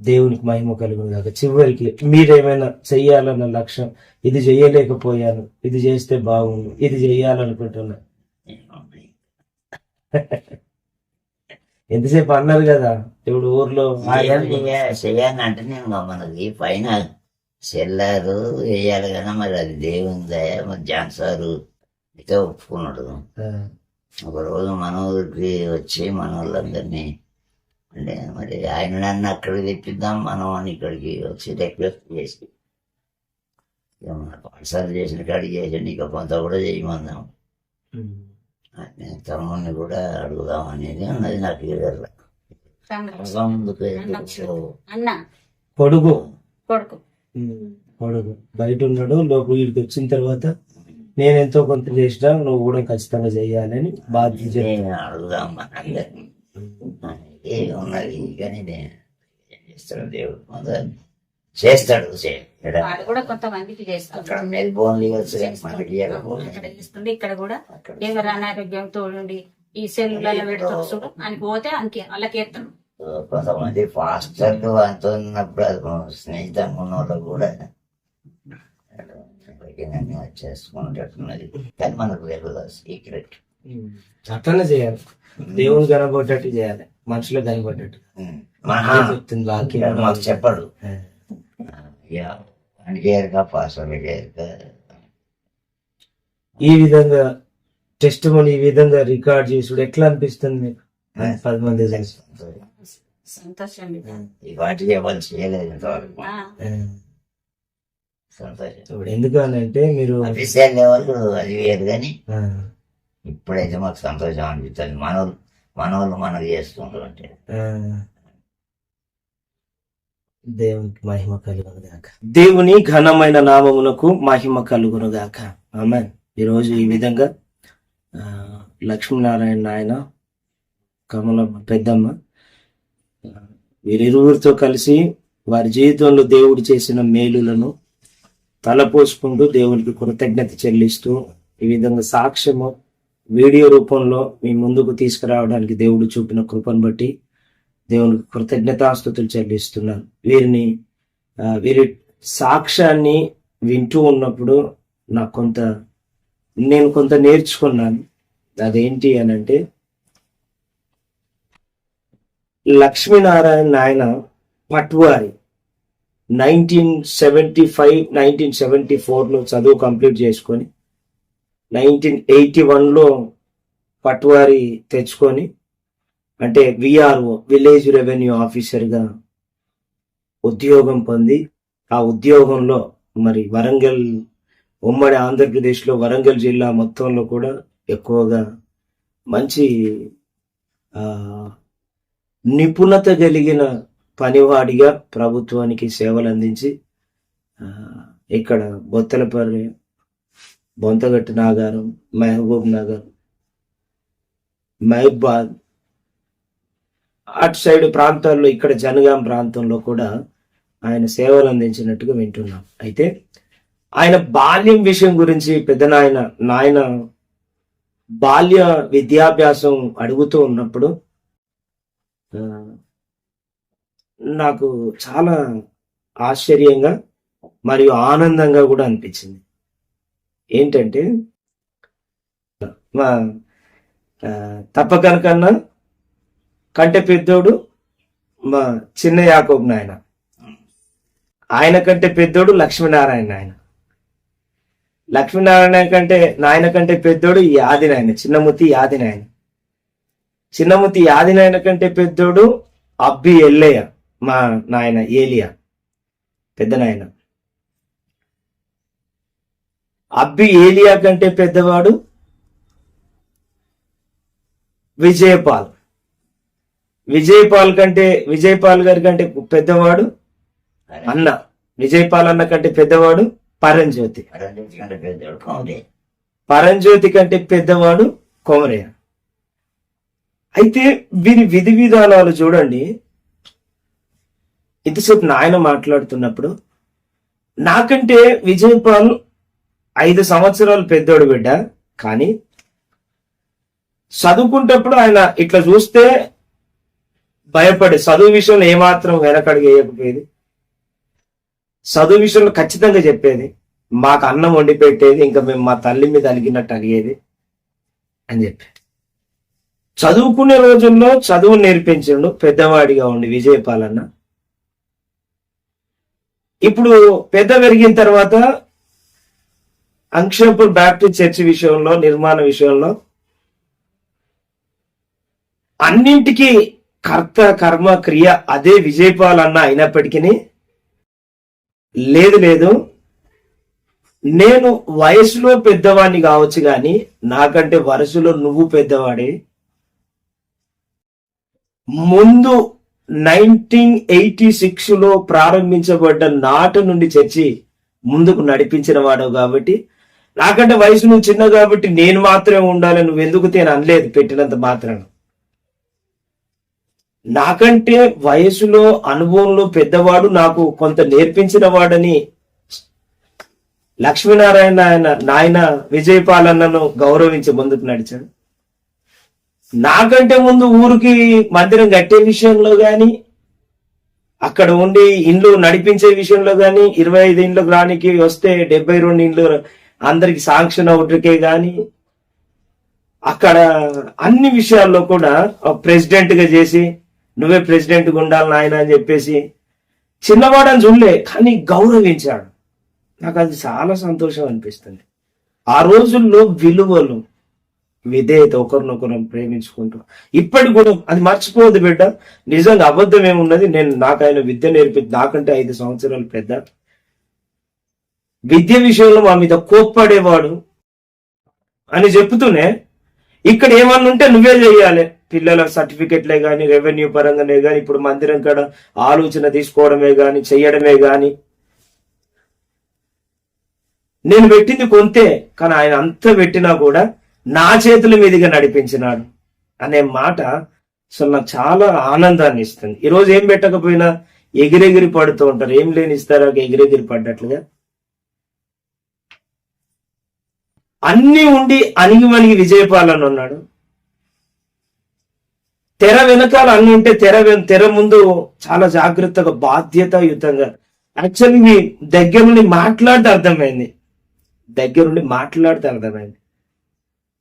దేవునికి మహిమ కలుగును గాక. చివరికి మీరేమైనా చెయ్యాలన్న లక్ష్యం, ఇది చెయ్యలేకపోయాను, ఇది చేస్తే బాగుండు, ఇది చెయ్యాలనుకుంటున్నా, ఎంతసేపు అన్నారు కదా ఇప్పుడు ఊర్లో చెయ్యాలంటే నేను మనకి పైన సెల్లారు వేయాలి కదా, మరి అది దేవుని దయ. మరి జాన్ సారు అయితే ఒప్పుకున్నాడు. ఒకరోజు మన ఊరికి వచ్చి మన వాళ్ళందరినీ అంటే మరి ఆయన నన్ను అక్కడికి తెప్పిద్దాం, మనం అని ఇక్కడికి వచ్చి రిక్వెస్ట్ చేసి మన పాఠశాల చేసిన కాడికి చేసి ఇక కొంత కూడా చేయమందాం, నేను తమ్ముడిని కూడా అడుగుదాం అనేది ఉన్నది నాకు ఎదురు. ముందుకు అన్న పొడుగు కొడుకు పొడుగు బయట ఉన్నాడు, లోపల వీడికి వచ్చిన తర్వాత నేను ఎంతో కొంత చేసినా నువ్వు కూడా ఖచ్చితంగా చెయ్యాలని బాధ్యత అడుగుదాం అందరినీ ఉన్నది. కానీ నేను ఏం చేస్తాడు దేవుడు, మొదలు చేస్తాడు. వాడు కూడా కొంతమందికి చేస్తాడు. అక్కడ మెల్బోర్న్ అక్కడ ఇస్తుండే, ఇక్కడ కూడా ఎవరు అనారోగ్యంతో ఉండి ఈ సెల్లులలో పెడుతుంది చూడు అని పోతే వాళ్ళకి ఎత్తాడు. కొంతమంది ఫాస్టర్లు అంత ఉన్నప్పుడు అది స్నేహితంగా ఉన్న వాళ్ళు కూడా చేసుకున్నట్టున్నది. కానీ మనకు తెలియదు సీక్రెట్. అట్లనే చేయాలి, దేవుని కనబడ్డట్టు చేయాలి, మనుషులకు కనబడ్డట్టు చెప్తుంది వాక్యం. మాకు చెప్పడు అనికేరుగా పాస్వర్గా ఈ విధంగా టెస్ట్ మనీ ఈ విధంగా రికార్డ్ చేసుడు ఎట్లా అనిపిస్తుంది మీకు? 10 మంది సంతోషం. ఈ వాటికి ఎవరు చేయలేదు ఇంతవరకు. సంతోషం. ఎందుకనంటే మీరు అఫీషియల్ లెవెల్ అది వేరు, కానీ ఇప్పుడైతే మాకు సంతోషం అనిపిస్తుంది. మనోళ్ళు మనకు చేస్తుంటారు అంటే. దేవునికి మహిమ కలుగును గాక. దేవుని ఘనమైన నామమునకు మహిమ కలుగును గాక. ఆమేన్. ఈరోజు ఈ విధంగా లక్ష్మీనారాయణ నాయన, కమలమ్మ పెద్దమ్మ, వీరిరువురితో కలిసి వారి జీవితంలో దేవుడు చేసిన మేలులను తలపోసుకుంటూ దేవునికి కృతజ్ఞత చెల్లిస్తూ ఈ విధంగా సాక్ష్యము వీడియో రూపంలో మీ ముందుకు తీసుకురావడానికి దేవుడు చూపిన కృపను బట్టి దేవునికి కృతజ్ఞతాస్తుతులు చెల్లిస్తున్నాను. వీరి సాక్ష్యాన్ని వింటూ ఉన్నప్పుడు నేను కొంత నేర్చుకున్నాను. అదేంటి అని అంటే, లక్ష్మీనారాయణ నాయన పట్వారి 1974లో చదువు కంప్లీట్ చేసుకొని 1981లో పట్వారి తెచ్చుకొని, అంటే విఆర్ఓ విలేజ్ రెవెన్యూ ఆఫీసర్గా ఉద్యోగం పొంది, ఆ ఉద్యోగంలో మరి వరంగల్, ఉమ్మడి ఆంధ్రప్రదేశ్లో వరంగల్ జిల్లా మొత్తంలో కూడా ఎక్కువగా మంచి నిపుణత కలిగిన పనివాడిగా ప్రభుత్వానికి సేవలు అందించి ఇక్కడ బొత్తలపల్లి, బొంతగట్టు నాగారం, మహబూబ్ నగర్, మహబాద్ అటు సైడ్ ప్రాంతాల్లో, ఇక్కడ జనగాం ప్రాంతంలో కూడా ఆయన సేవలు అందించినట్టుగా వింటున్నాం. అయితే ఆయన బాల్యం విషయం గురించి నాయన బాల్య విద్యాభ్యాసం అడుగుతూ ఉన్నప్పుడు నాకు చాలా ఆశ్చర్యంగా మరియు ఆనందంగా కూడా అనిపించింది. ఏంటంటే, మా తప్పకనకన్నా కంటే పెద్దోడు మా చిన్న యాకోబు నాయన, ఆయన కంటే పెద్దోడు లక్ష్మీనారాయణ నాయన, లక్ష్మీనారాయణ నాయన కంటే పెద్దోడు యాది నాయన, చిన్నమూర్తి యాది నాయన, చిన్నమూర్తి యాది నాయన కంటే పెద్దోడు అబ్బి ఎల్లయ్య, మా నాయన ఏలియా పెద్ద నాయన. అబ్బి ఏలియా కంటే పెద్దవాడు విజయపాల్ గారి కంటే పెద్దవాడు అన్న విజయపాలన్న కంటే పెద్దవాడు పరంజ్యోతి, పరంజ్యోతి కంటే పెద్దవాడు కౌంటే. పరంజ్యోతి కంటే పెద్దవాడు కొమరయ్య. అయితే వీరి విధి విధానాలు చూడండి. ఇంతసేపు నాయన మాట్లాడుతున్నప్పుడు నాకంటే విజయపాల్ 5 సంవత్సరాలు పెద్దోడు బిడ్డ, కానీ చదువుకుంటప్పుడు ఆయన ఇట్లా చూస్తే భయపడే, చదువు విషయంలో ఏమాత్రం వెనకడుగు వేయకపోయేది, చదువు విషయంలో ఖచ్చితంగా చెప్పేది, మాకు అన్నం వండి పెట్టేది, ఇంకా మేము మా తల్లి మీద అలిగినట్టు అడిగేది అని చెప్పి. చదువుకునే రోజుల్లో చదువు నేర్పించిండు పెద్దవాడిగా ఉండి విజయపాలన్న. ఇప్పుడు పెద్ద పెరిగిన తర్వాత అంక్షేపూర్ బ్యాప్టిస్ట్ చర్చి విషయంలో, నిర్మాణ విషయంలో అన్నింటికీ కర్త కర్మ క్రియ అదే విజయపాలన్న అయినప్పటికీ లేదు నేను వయసులో పెద్దవాడిని కావచ్చు కానీ నాకంటే వరుసలో నువ్వు పెద్దవాడే. ముందు 1986 లో ప్రారంభించబడ్డ నాటి నుండి చర్చి ముందుకు నడిపించిన వాడు కాబట్టి, నాకంటే వయసు నువ్వు చిన్న కాబట్టి నేను మాత్రమే ఉండాలి, నువ్వు ఎందుకు తేను అనలేదు పెట్టినంత మాత్రాన. నాకంటే వయసులో అనుభవంలో పెద్దవాడు, నాకు కొంత నేర్పించిన వాడని లక్ష్మీనారాయణ నాయన విజయపాలన్నను గౌరవించి ముందుకు నడిచాడు. నాకంటే ముందు ఊరికి మందిరం కట్టే విషయంలో గాని, అక్కడ ఉండి ఇండ్లు నడిపించే విషయంలో గాని, 25 ఇండ్లకు రానికి వస్తే 72 ఇండ్లు అందరికి శాంక్షన్ అవుట్కే గాని, అక్కడ అన్ని విషయాల్లో కూడా ప్రెసిడెంట్ గా చేసి నువ్వే ప్రెసిడెంట్ గా ఉండాలి నాయన అని చెప్పేసి చిన్నవాడని చూడలే, కానీ గౌరవించాడు. నాకు అది చాలా సంతోషం అనిపిస్తుంది. ఆ రోజుల్లో విలువలు, విధేయత, ఒకరినొకరు ప్రేమించుకుంటూ ఇప్పటికి కూడా అది మర్చిపోవద్దు బిడ్డ. నిజంగా అబద్ధం ఏమున్నది, నాకు ఆయన విద్య నాకంటే 5 సంవత్సరాలు పెద్ద. విద్య విషయంలో మా మీద కోప్పడేవాడు అని చెప్తూనే ఇక్కడ ఏమన్నా ఉంటే నువ్వే చెయ్యాలి, పిల్లల సర్టిఫికెట్లే గాని, రెవెన్యూ పరంగానే గాని, ఇప్పుడు మందిరం కాడ ఆలోచన తీసుకోవడమే గాని, చెయ్యడమే గాని, నేను పెట్టింది కొంతే, కానీ ఆయన అంత పెట్టినా కూడా నా చేతుల మీదుగా నడిపించినాడు అనే మాట అసలు నాకు చాలా ఆనందాన్ని ఇస్తుంది. ఈరోజు ఏం పెట్టకపోయినా ఎగిరెగిరి పడుతూ ఉంటారు, ఏం లేని ఇస్తారా ఎగిరెగిరి పడ్డట్లుగా. అన్ని ఉండి అణిగి విజయపాలన ఉన్నాడు. తెర వెనకాల అన్ని ఉంటే తెర ముందు చాలా జాగ్రత్తగా బాధ్యతాయుతంగా. యాక్చువల్లీ దగ్గర నుండి మాట్లాడితే అర్థమైంది,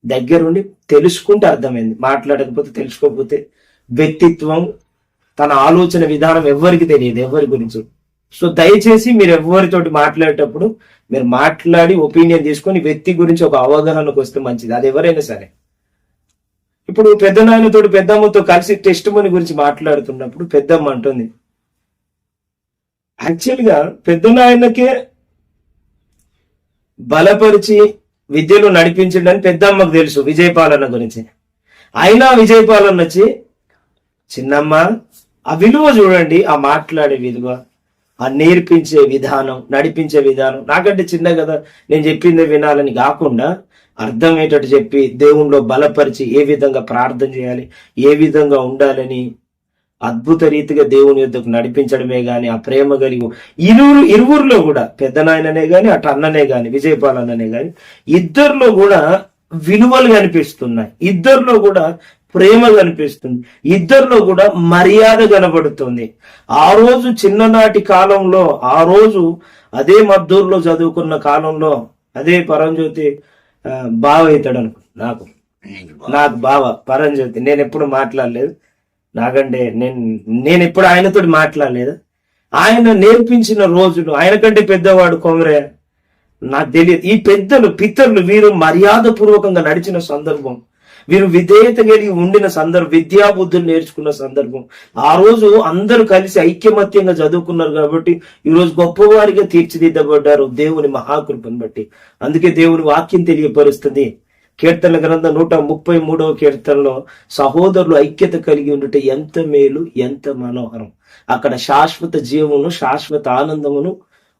దగ్గరుండి తెలుసుకుంటే అర్థమైంది, మాట్లాడకపోతే తెలుసుకోకపోతే వ్యక్తిత్వం, తన ఆలోచన విధానం ఎవరికి తెలియదు, ఎవరి గురించి. సో దయచేసి మీరు ఎవరితోటి మాట్లాడేటప్పుడు మీరు మాట్లాడి ఒపీనియన్ తీసుకొని వ్యక్తి గురించి ఒక అవగాహనకు వస్తే మంచిది, అది ఎవరైనా సరే. ఇప్పుడు పెద్ద నాయనతో పెద్దమ్మతో కలిసి టెస్ట్ మనీ గురించి మాట్లాడుతున్నప్పుడు పెద్దమ్మ అంటుంది, యాక్చువల్గా పెద్ద నాయనకే బలపరిచి విద్యలో నడిపించడని పెద్దమ్మకు తెలుసు విజయపాలన గురించి. అయినా విజయపాలన వచ్చి, చిన్నమ్మ ఆ విలువ చూడండి, ఆ మాట్లాడే విలువ, ఆ నేర్పించే విధానం, నడిపించే విధానం, నాకంటే చిన్న కదా నేను చెప్పిందే వినాలని కాకుండా అర్థమయ్యేటట్టు చెప్పి దేవుణ్ణిలో బలపరిచి ఏ విధంగా ప్రార్థన చేయాలి, ఏ విధంగా ఉండాలని అద్భుత రీతిగా దేవుని యొద్దకు నడిపించడమే గాని, ఆ ప్రేమ కలిగి ఇరువురిలో కూడా పెద్ద నాయననే గాని, అటు అన్ననే గాని, విజయపాలన్ననే గాని, ఇద్దరిలో కూడా విలువలు కనిపిస్తున్నాయి, ఇద్దరిలో కూడా ప్రేమ కనిపిస్తుంది, ఇద్దరిలో కూడా మర్యాద కనబడుతుంది. ఆ రోజు చిన్ననాటి కాలంలో, ఆ రోజు అదే మద్దూరులో చదువుకున్న కాలంలో అదే పరంజ్యోతి బావ అవుతాడు అనుకో, నాకు బావ పరంజ్యోతి. నేను ఎప్పుడు మాట్లాడలేదు, నాకంటే నేను ఎప్పుడు ఆయనతో మాట్లాడలేదు. ఆయన నేర్పించిన రోజులు, ఆయన కంటే పెద్దవాడు కొమరయ్య, నాకు తెలియదు. ఈ పితరులు వీరు మర్యాద పూర్వకంగా నడిచిన సందర్భం, వీరు విధేయత కలిగి ఉండిన సందర్భం, విద్యాబుద్ధులు నేర్చుకున్న సందర్భం. ఆ రోజు అందరూ కలిసి ఐక్యమత్యంగా చదువుకున్నారు కాబట్టి ఈ రోజు గొప్పవారిగా తీర్చిదిద్దబడ్డారు దేవుని మహాకృపను బట్టి. అందుకే దేవుని వాక్యం తెలియపరుస్తుంది. కీర్తన గ్రంథం 133వ కీర్తనలో సహోదరులు ఐక్యత కలిగి ఉండుట ఎంత మేలు, ఎంత మనోహరం. అక్కడ శాశ్వత జీవమును, శాశ్వత ఆనందమును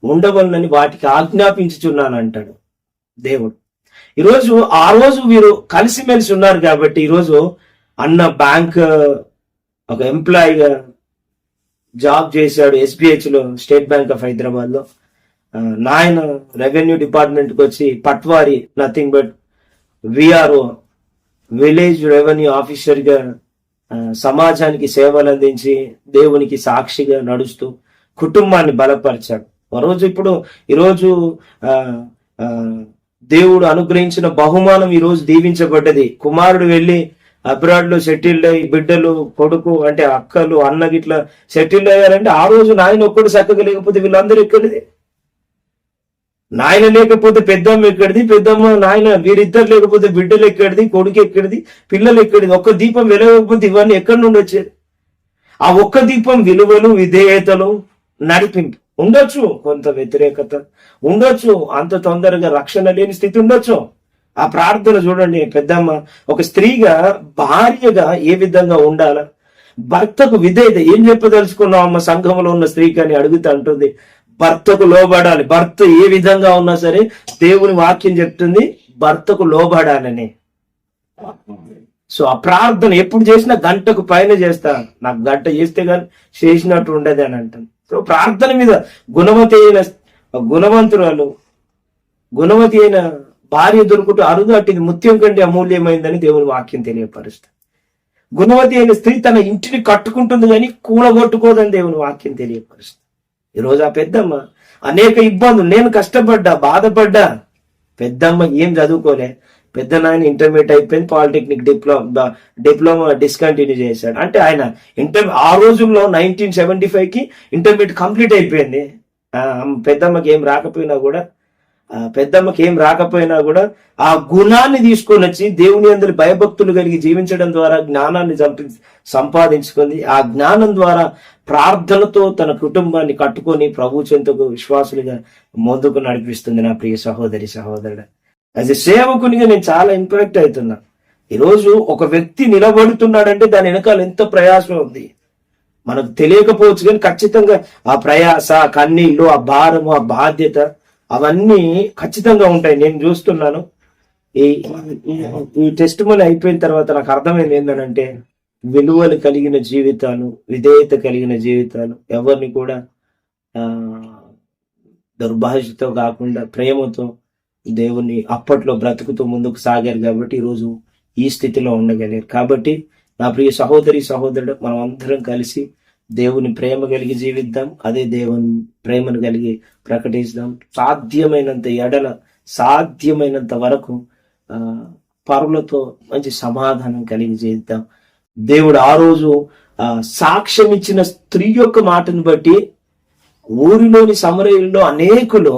ఉండవలనని వాటికి ఆజ్ఞాపించుచున్నాను అంటాడు దేవుడు. ఈరోజు ఆ రోజు వీరు కలిసిమెలిసి ఉన్నారు కాబట్టి ఈరోజు అన్న బ్యాంక్ ఒక ఎంప్లాయీగా జాబ్ చేశాడు SBH లో, స్టేట్ బ్యాంక్ ఆఫ్ హైదరాబాద్ లో. నాయన రెవెన్యూ డిపార్ట్మెంట్కి వచ్చి patwari, nothing but VRO, village revenue ఆఫీసర్గా సమాజానికి సేవలు అందించి దేవునికి సాక్షిగా నడుస్తూ కుటుంబాన్ని బలపరిచాడు. ఈరోజు దేవుడు అనుగ్రహించిన బహుమానం ఈరోజు దీవించబడ్డది. కుమారుడు వెళ్ళి అబ్రాడ్ లో సెటిల్డ్ అయ్యి బిడ్డలు, కొడుకు అంటే అక్కలు, అన్న గిట్లా సెటిల్డ్ అయ్యారంటే ఆ రోజు నాయన ఒక్కడు చక్కగా లేకపోతే వీళ్ళందరూ ఎక్కడిది? నాయన లేకపోతే పెద్దమ్మ ఎక్కడిది? పెద్దమ్మ నాయన వీరిద్దరు లేకపోతే బిడ్డలు ఎక్కడిది? కొడుకు ఎక్కడిది? పిల్లలు ఎక్కడిది? ఒక్క దీపం వెలగకపోతే ఇవన్నీ ఎక్కడి నుండి వచ్చేది? ఆ ఒక్క దీపం విలువలు, విధేయతలు, నడిపింపు ఉండొచ్చు, కొంత వ్యతిరేకత ఉండొచ్చు, అంత తొందరగా రక్షణ లేని స్థితి ఉండొచ్చు. ఆ ప్రార్థన చూడండి, పెద్దమ్మ ఒక స్త్రీగా భార్యగా ఏ విధంగా ఉండాలా, భర్తకు విధేయత ఏం చెప్పదలుచుకున్నావు అమ్మ సంఘంలో ఉన్న స్త్రీకి అని అడుగుతూ అంటుంది. భర్తకు లోబడాలి. భర్త ఏ విధంగా ఉన్నా సరే దేవుని వాక్యం చెప్తుంది భర్తకు లోబడాలని. సో ఆ ప్రార్థన ఎప్పుడు చేసినా గంటకు పైన చేస్తా, నాకు గంట చేస్తే కానీ చేసినట్టు ఉండదు అని అంటాను. సో ప్రార్థన మీద గుణవతి అయిన భార్య దొరుకుతూ అరుదు, అట్టిది ముత్యం కంటే అమూల్యమైందని దేవుని వాక్యం తెలియపరుస్తుంది. గుణవతి అయిన స్త్రీ తన ఇంటిని కట్టుకుంటుంది కానీ కూలగొట్టుకోదని దేవుని వాక్యం తెలియపరుస్తుంది. ఈరోజు ఆ పెద్దమ్మ అనేక ఇబ్బందులు, నేను కష్టపడ్డా, బాధపడ్డా. పెద్దమ్మ ఏం చదువుకోలే, పెద్ద నాయన ఇంటర్మీడియట్ అయిపోయింది, పాలిటెక్నిక్ డిప్లొమా డిస్కంటిన్యూ చేశాడు. అంటే ఆయన ఆ రోజుల్లో 1975కి ఇంటర్మీడియట్ కంప్లీట్ అయిపోయింది. పెద్దమ్మకి ఏం రాకపోయినా కూడా ఆ గుణాన్ని తీసుకొని వచ్చి దేవుని అందరి భయభక్తులు కలిగి జీవించడం ద్వారా జ్ఞానాన్ని సంపాదించుకుంది. ఆ జ్ఞానం ద్వారా ప్రార్థనతో తన కుటుంబాన్ని కట్టుకొని ప్రభు చెంతకు విశ్వాసులుగా ముందుకు నడిపిస్తుంది. నా ప్రియ సహోదరుడు, యాజ్ ఎ సేవకునిగా నేను చాలా ఇంపాక్ట్ అవుతున్నా. ఈరోజు ఒక వ్యక్తి నిలబడుతున్నాడంటే దాని వెనకాల ఎంత ప్రయాసం ఉంది మనకు తెలియకపోవచ్చు, కానీ ఖచ్చితంగా ఆ ప్రయాస, కన్నీళ్లు, ఆ భారము, ఆ బాధ్యత అవన్నీ ఖచ్చితంగా ఉంటాయి. నేను చూస్తున్నాను. ఈ టెస్ట్ మనీ అయిపోయిన తర్వాత నాకు అర్థమైంది ఏంటంటే, విలువలు కలిగిన జీవితాలు, విధేయత కలిగిన జీవితాలు, ఎవరిని కూడా దుర్భాషతో కాకుండా ప్రేమతో దేవుని అప్పట్లో బ్రతుకుతూ ముందుకు సాగారు కాబట్టి ఈరోజు ఈ స్థితిలో ఉండగలిగారు. కాబట్టి నా ప్రియ సహోదరుడు, మనం అందరం కలిసి దేవుని ప్రేమ కలిగి జీవిద్దాం, అదే దేవుని ప్రేమను కలిగి ప్రకటిస్తాం. సాధ్యమైనంత వరకు పరులతో మంచి సమాధానం కలిగి జీవిద్దాం. దేవుడు ఆ రోజు సాక్ష్యం ఇచ్చిన స్త్రీ యొక్క మాటను బట్టి ఊరిలోని సమరయుల్లో అనేకులు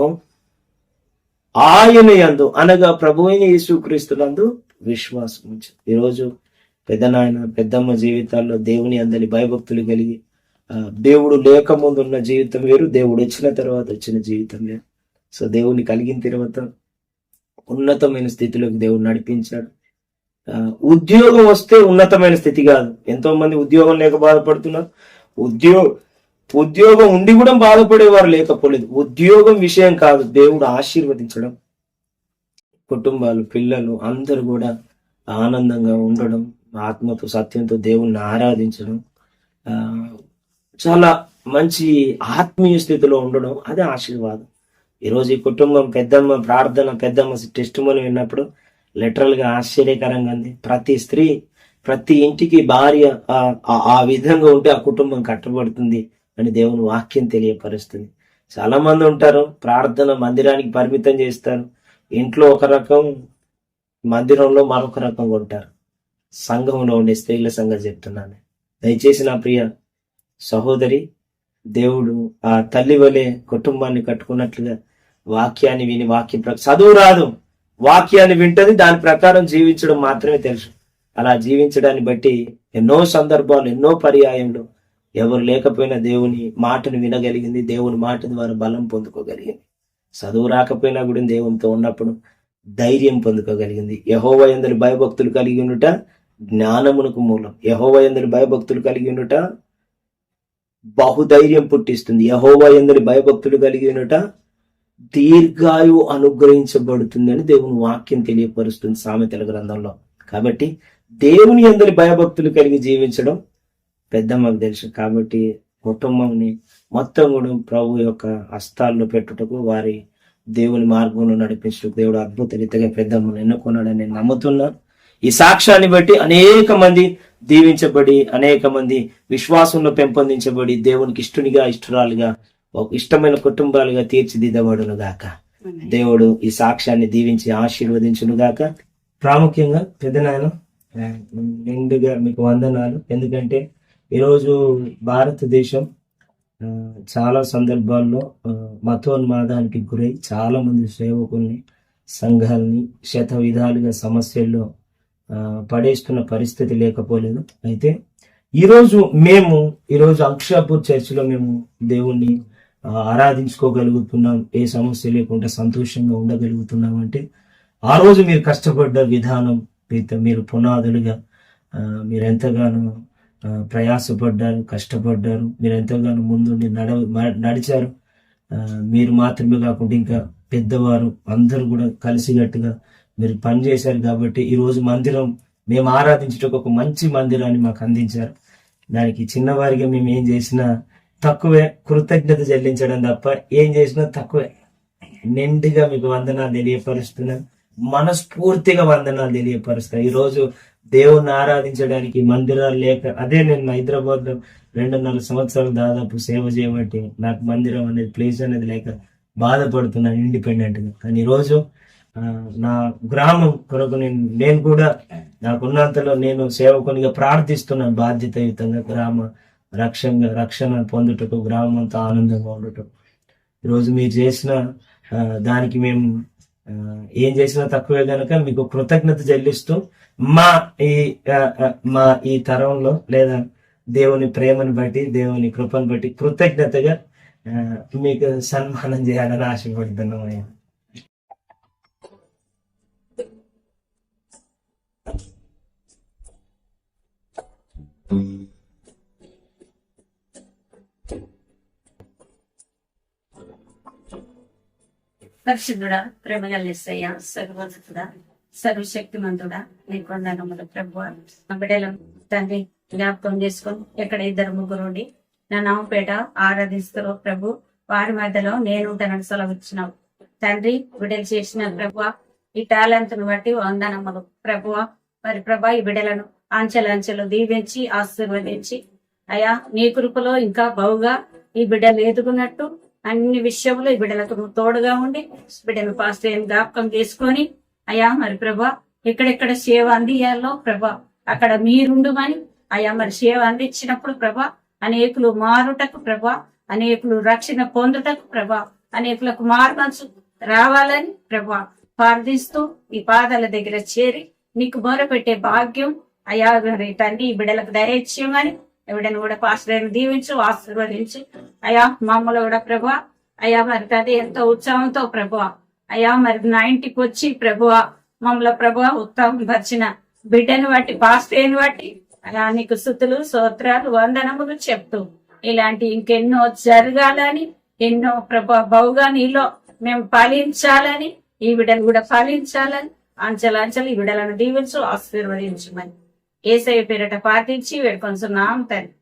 ఆయన యందు అనగా ప్రభువైన యేసుక్రీస్తునందు విశ్వాసం ఉంచారు. ఈరోజు పెద్దమ్మ జీవితాల్లో దేవుని అందరి భయభక్తులు కలిగి దేవుడు లేకముందు ఉన్న జీవితం వేరు, దేవుడు వచ్చిన తర్వాత వచ్చిన జీవితం వేరు. సో దేవుని కలిగిన తర్వాత ఉన్నతమైన స్థితిలోకి దేవుడు నడిపించాడు. ఉద్యోగం వస్తే ఉన్నతమైన స్థితి కాదు. ఎంతో మంది ఉద్యోగం లేక బాధపడుతున్నారు. ఉద్యోగం ఉండి కూడా బాధపడేవారు లేకపోలేదు. ఉద్యోగం విషయం కాదు, దేవుడు ఆశీర్వదించడం, కుటుంబాలు, పిల్లలు అందరూ కూడా ఆనందంగా ఉండడం, ఆత్మతో సత్యంతో దేవుణ్ణి ఆరాధించడం, చాలా మంచి ఆత్మీయ స్థితిలో ఉండడం, అదే ఆశీర్వాదం. ఈరోజు ఈ కుటుంబం పెద్దమ్మ ప్రార్థన, పెద్దమ్మ టెస్ట్ మనీ విన్నప్పుడు లిటరల్ గా ఆశ్చర్యకరంగా ఉంది. ప్రతి స్త్రీ, ప్రతి ఇంటికి భార్య ఆ విధంగా ఉంటే ఆ కుటుంబం కట్టబడుతుంది అని దేవుని వాక్యం తెలియపరుస్తుంది. చాలా మంది ఉంటారు, ప్రార్థన మందిరానికి పరిమితం చేస్తారు, ఇంట్లో ఒక రకం, మందిరంలో మరొక రకంగా ఉంటారు. సంఘంలో ఉండే స్త్రీల సంగతి చెప్తున్నాను. దయచేసి నా ప్రియ సహోదరి, దేవుడు ఆ తల్లి వలె కుటుంబాన్ని కట్టుకున్నట్లుగా వాక్యాన్ని విని చదువు రాదు, వాక్యాన్ని వింటది, దాని ప్రకారం జీవించడం మాత్రమే తెలుసు. అలా జీవించడాన్ని బట్టి ఎన్నో సందర్భాలు, ఎన్నో పర్యాయంలో ఎవరు లేకపోయినా దేవుని మాటను వినగలిగింది, దేవుని మాట ద్వారా బలం పొందుకోగలిగింది. చదువు రాకపోయినా కూడా దేవునితో ఉన్నప్పుడు ధైర్యం పొందుకోగలిగింది. యెహోవా యందు భయభక్తులు కలిగి ఉండుట జ్ఞానమునకు మూలం. యెహోవా యందు భయభక్తులు కలిగి ఉండుట బహుధైర్యం పుట్టిస్తుంది. యెహోవా యందు భయభక్తులు కలిగినట దీర్ఘాయువు అనుగ్రహించబడుతుందని దేవుని వాక్యం తెలియపరుస్తుంది సామెతల గ్రంథంలో. కాబట్టి దేవుని యందు భయభక్తులు కలిగి జీవించడం పెద్దమ్మకు తెలుసు. కాబట్టి కుటుంబంని మొత్తం కూడా ప్రభు యొక్క హస్తాల్లో పెట్టుటకు, వారి దేవుని మార్గంలో నడిపించడానికి దేవుడు అద్భుత రీతిగా పెద్దమ్మను ఎన్నుకున్నాడని నేను నమ్ముతున్నాను. ఈ సాక్ష్యాన్ని బట్టి అనేక మంది దీవించబడి, అనేక మంది విశ్వాసంలో పెంపొందించబడి, దేవునికి ఇష్టనిగా, ఇష్టరాలుగా, ఒక ఇష్టమైన కుటుంబాలుగా తీర్చిదిద్దబడును గాక. దేవుడు ఈ సాక్ష్యాన్ని దీవించి ఆశీర్వదించును గాక. ప్రాముఖ్యంగా పెద్దనాయన నిండుగా మీకు వందనాలు. ఎందుకంటే ఈరోజు భారతదేశం చాలా సందర్భాల్లో మతోన్మాదానికి గురై చాలా మంది సేవకుల్ని, సంఘాలని శత విధాలుగా సమస్యల్లో పడేస్తున్న పరిస్థితి లేకపోలేదు. అయితే ఈరోజు అంక్షాపూర్ చర్చిలో మేము దేవుణ్ణి ఆరాధించుకోగలుగుతున్నాం, ఏ సమస్య లేకుండా సంతోషంగా ఉండగలుగుతున్నాం అంటే ఆ రోజు మీరు కష్టపడ్డ విధానం, మీరు పునాదులుగా మీరు ఎంతగానో ప్రయాసపడ్డారు, కష్టపడ్డారు, మీరు ఎంతగానో ముందుండి నడిచారు. మీరు మాత్రమే కాకుండా ఇంకా పెద్దవారు అందరూ కూడా కలిసికట్టుగా మీరు పనిచేశారు. కాబట్టి ఈరోజు మందిరం మేము ఆరాధించడానికి ఒక మంచి మందిరాన్ని మాకు అందించారు. దానికి చిన్నవారిగా మేము ఏం చేసినా తక్కువే, కృతజ్ఞత చెల్లించడం తప్ప ఏం చేసినా తక్కువే. నిండుగా మీకు వందనాలు తెలియపరుస్తున్నాను, మనస్ఫూర్తిగా వందనాలు తెలియపరుస్తాను. ఈరోజు దేవుణ్ణి ఆరాధించడానికి మందిరాలు లేక, అదే నేను హైదరాబాద్ లో 2.5 సంవత్సరాలు దాదాపు సేవ చేయబట్టి నాకు మందిరం అనేది, ప్లేస్ అనేది లేక బాధపడుతున్నాను ఇండిపెండెంట్ గా. కానీ ఈరోజు నా గ్రామం కొరకు నేను కూడా నాకున్నంతలో నేను సేవకునిగా ప్రార్థిస్తున్నాను, బాధ్యతాయుతంగా గ్రామ రక్షణ పొందుటకు, గ్రామం అంతా ఆనందంగా ఉండటం. ఈరోజు మీరు చేసిన దానికి మేము ఏం చేసినా తక్కువే గనక మీకు కృతజ్ఞత చెల్లిస్తూ మా ఈ తరంలో లేదా దేవుని ప్రేమను బట్టి, దేవుని కృపను బట్టి కృతజ్ఞతగా మీకు సన్మానం చేయాలని ఆశపడుతున్నాం. అయ్యా పరిశుద్ధుడా, ప్రేమగల యేసయ్య, సర్వోన్నతుడా, సర్వశక్తిమంతుడా, నీకు వందనములు ప్రభువా. మా బిడ్డలను తండ్రి జ్ఞాపకం చేసుకొని ఎక్కడ 2-3 ఉండి నా నామపేట ఆరాధిస్తారో ప్రభు, వారి మధ్యలో నేను ఉంటానని సెలవిచ్చినావు తండ్రి. బిడ్డలు చేసిన ప్రభువా ఈ టాలెంట్ను బట్టి వందనములు ప్రభువా. మరి ప్రభా ఈ బిడ్డలను అంచెలంచెలు దీవించి ఆశీర్వదించి అయ్యా నీ కృపలో ఇంకా బహుగా ఈ బిడ్డలు ఎదుగునట్టు అన్ని విషయంలో ఈ బిడ్డలకు తోడుగా ఉండి బిడ్డను పాస్టర్ జ్ఞాపకం చేసుకొని అయ్యా మరి ప్రభా ఎక్కడెక్కడ సేవ అందియాలో ప్రభా అక్కడ మీరుండుమని అయ్యా మరి సేవ అందించినప్పుడు ప్రభా అనేకులు మారుటకు ప్రభా, అనేకులు రక్షణ పొందుటకు ప్రభా, అనేకులకు మార్గంచు రావాలని ప్రభా ప్రార్థిస్తూ ఈ పాదాల దగ్గర చేరి నీకు మొరపెట్టే భాగ్యం అయ్యా తండ్రి ఈ బిడ్డలకు దయచేయమని, ఎవడని కూడా పాస్టర్ని దీవించు, ఆశీర్వదించు అయ్యా. మమ్మల్ని కూడా ప్రభా అయ్యా మరి తండ్రి ఎంతో ఉత్సాహంతో ప్రభా అయ్యా మరి నా ఇంటికి వచ్చి ప్రభువా మమ్మల్ని ప్రభా ఉత్సాహం పరిచిన బిడ్డను బట్టి, పాస్టర్ని బట్టి అలా నీకు స్తుతులు, స్తోత్రాలు, వందనములు చెప్తూ ఇలాంటి ఇంకెన్నో జరగాలని, ఎన్నో ప్రభా బహుగా నీలో మేము ఫలించాలని, ఈ బిడ్డలు కూడా ఫలించాలని అంచెలంచెలు ఈ బిడ్డలను దీవించు, ఆశీర్వదించమని యేసయ్య పేరిట ప్రార్థించి వేడుకొంచున్నాం తండ్రి.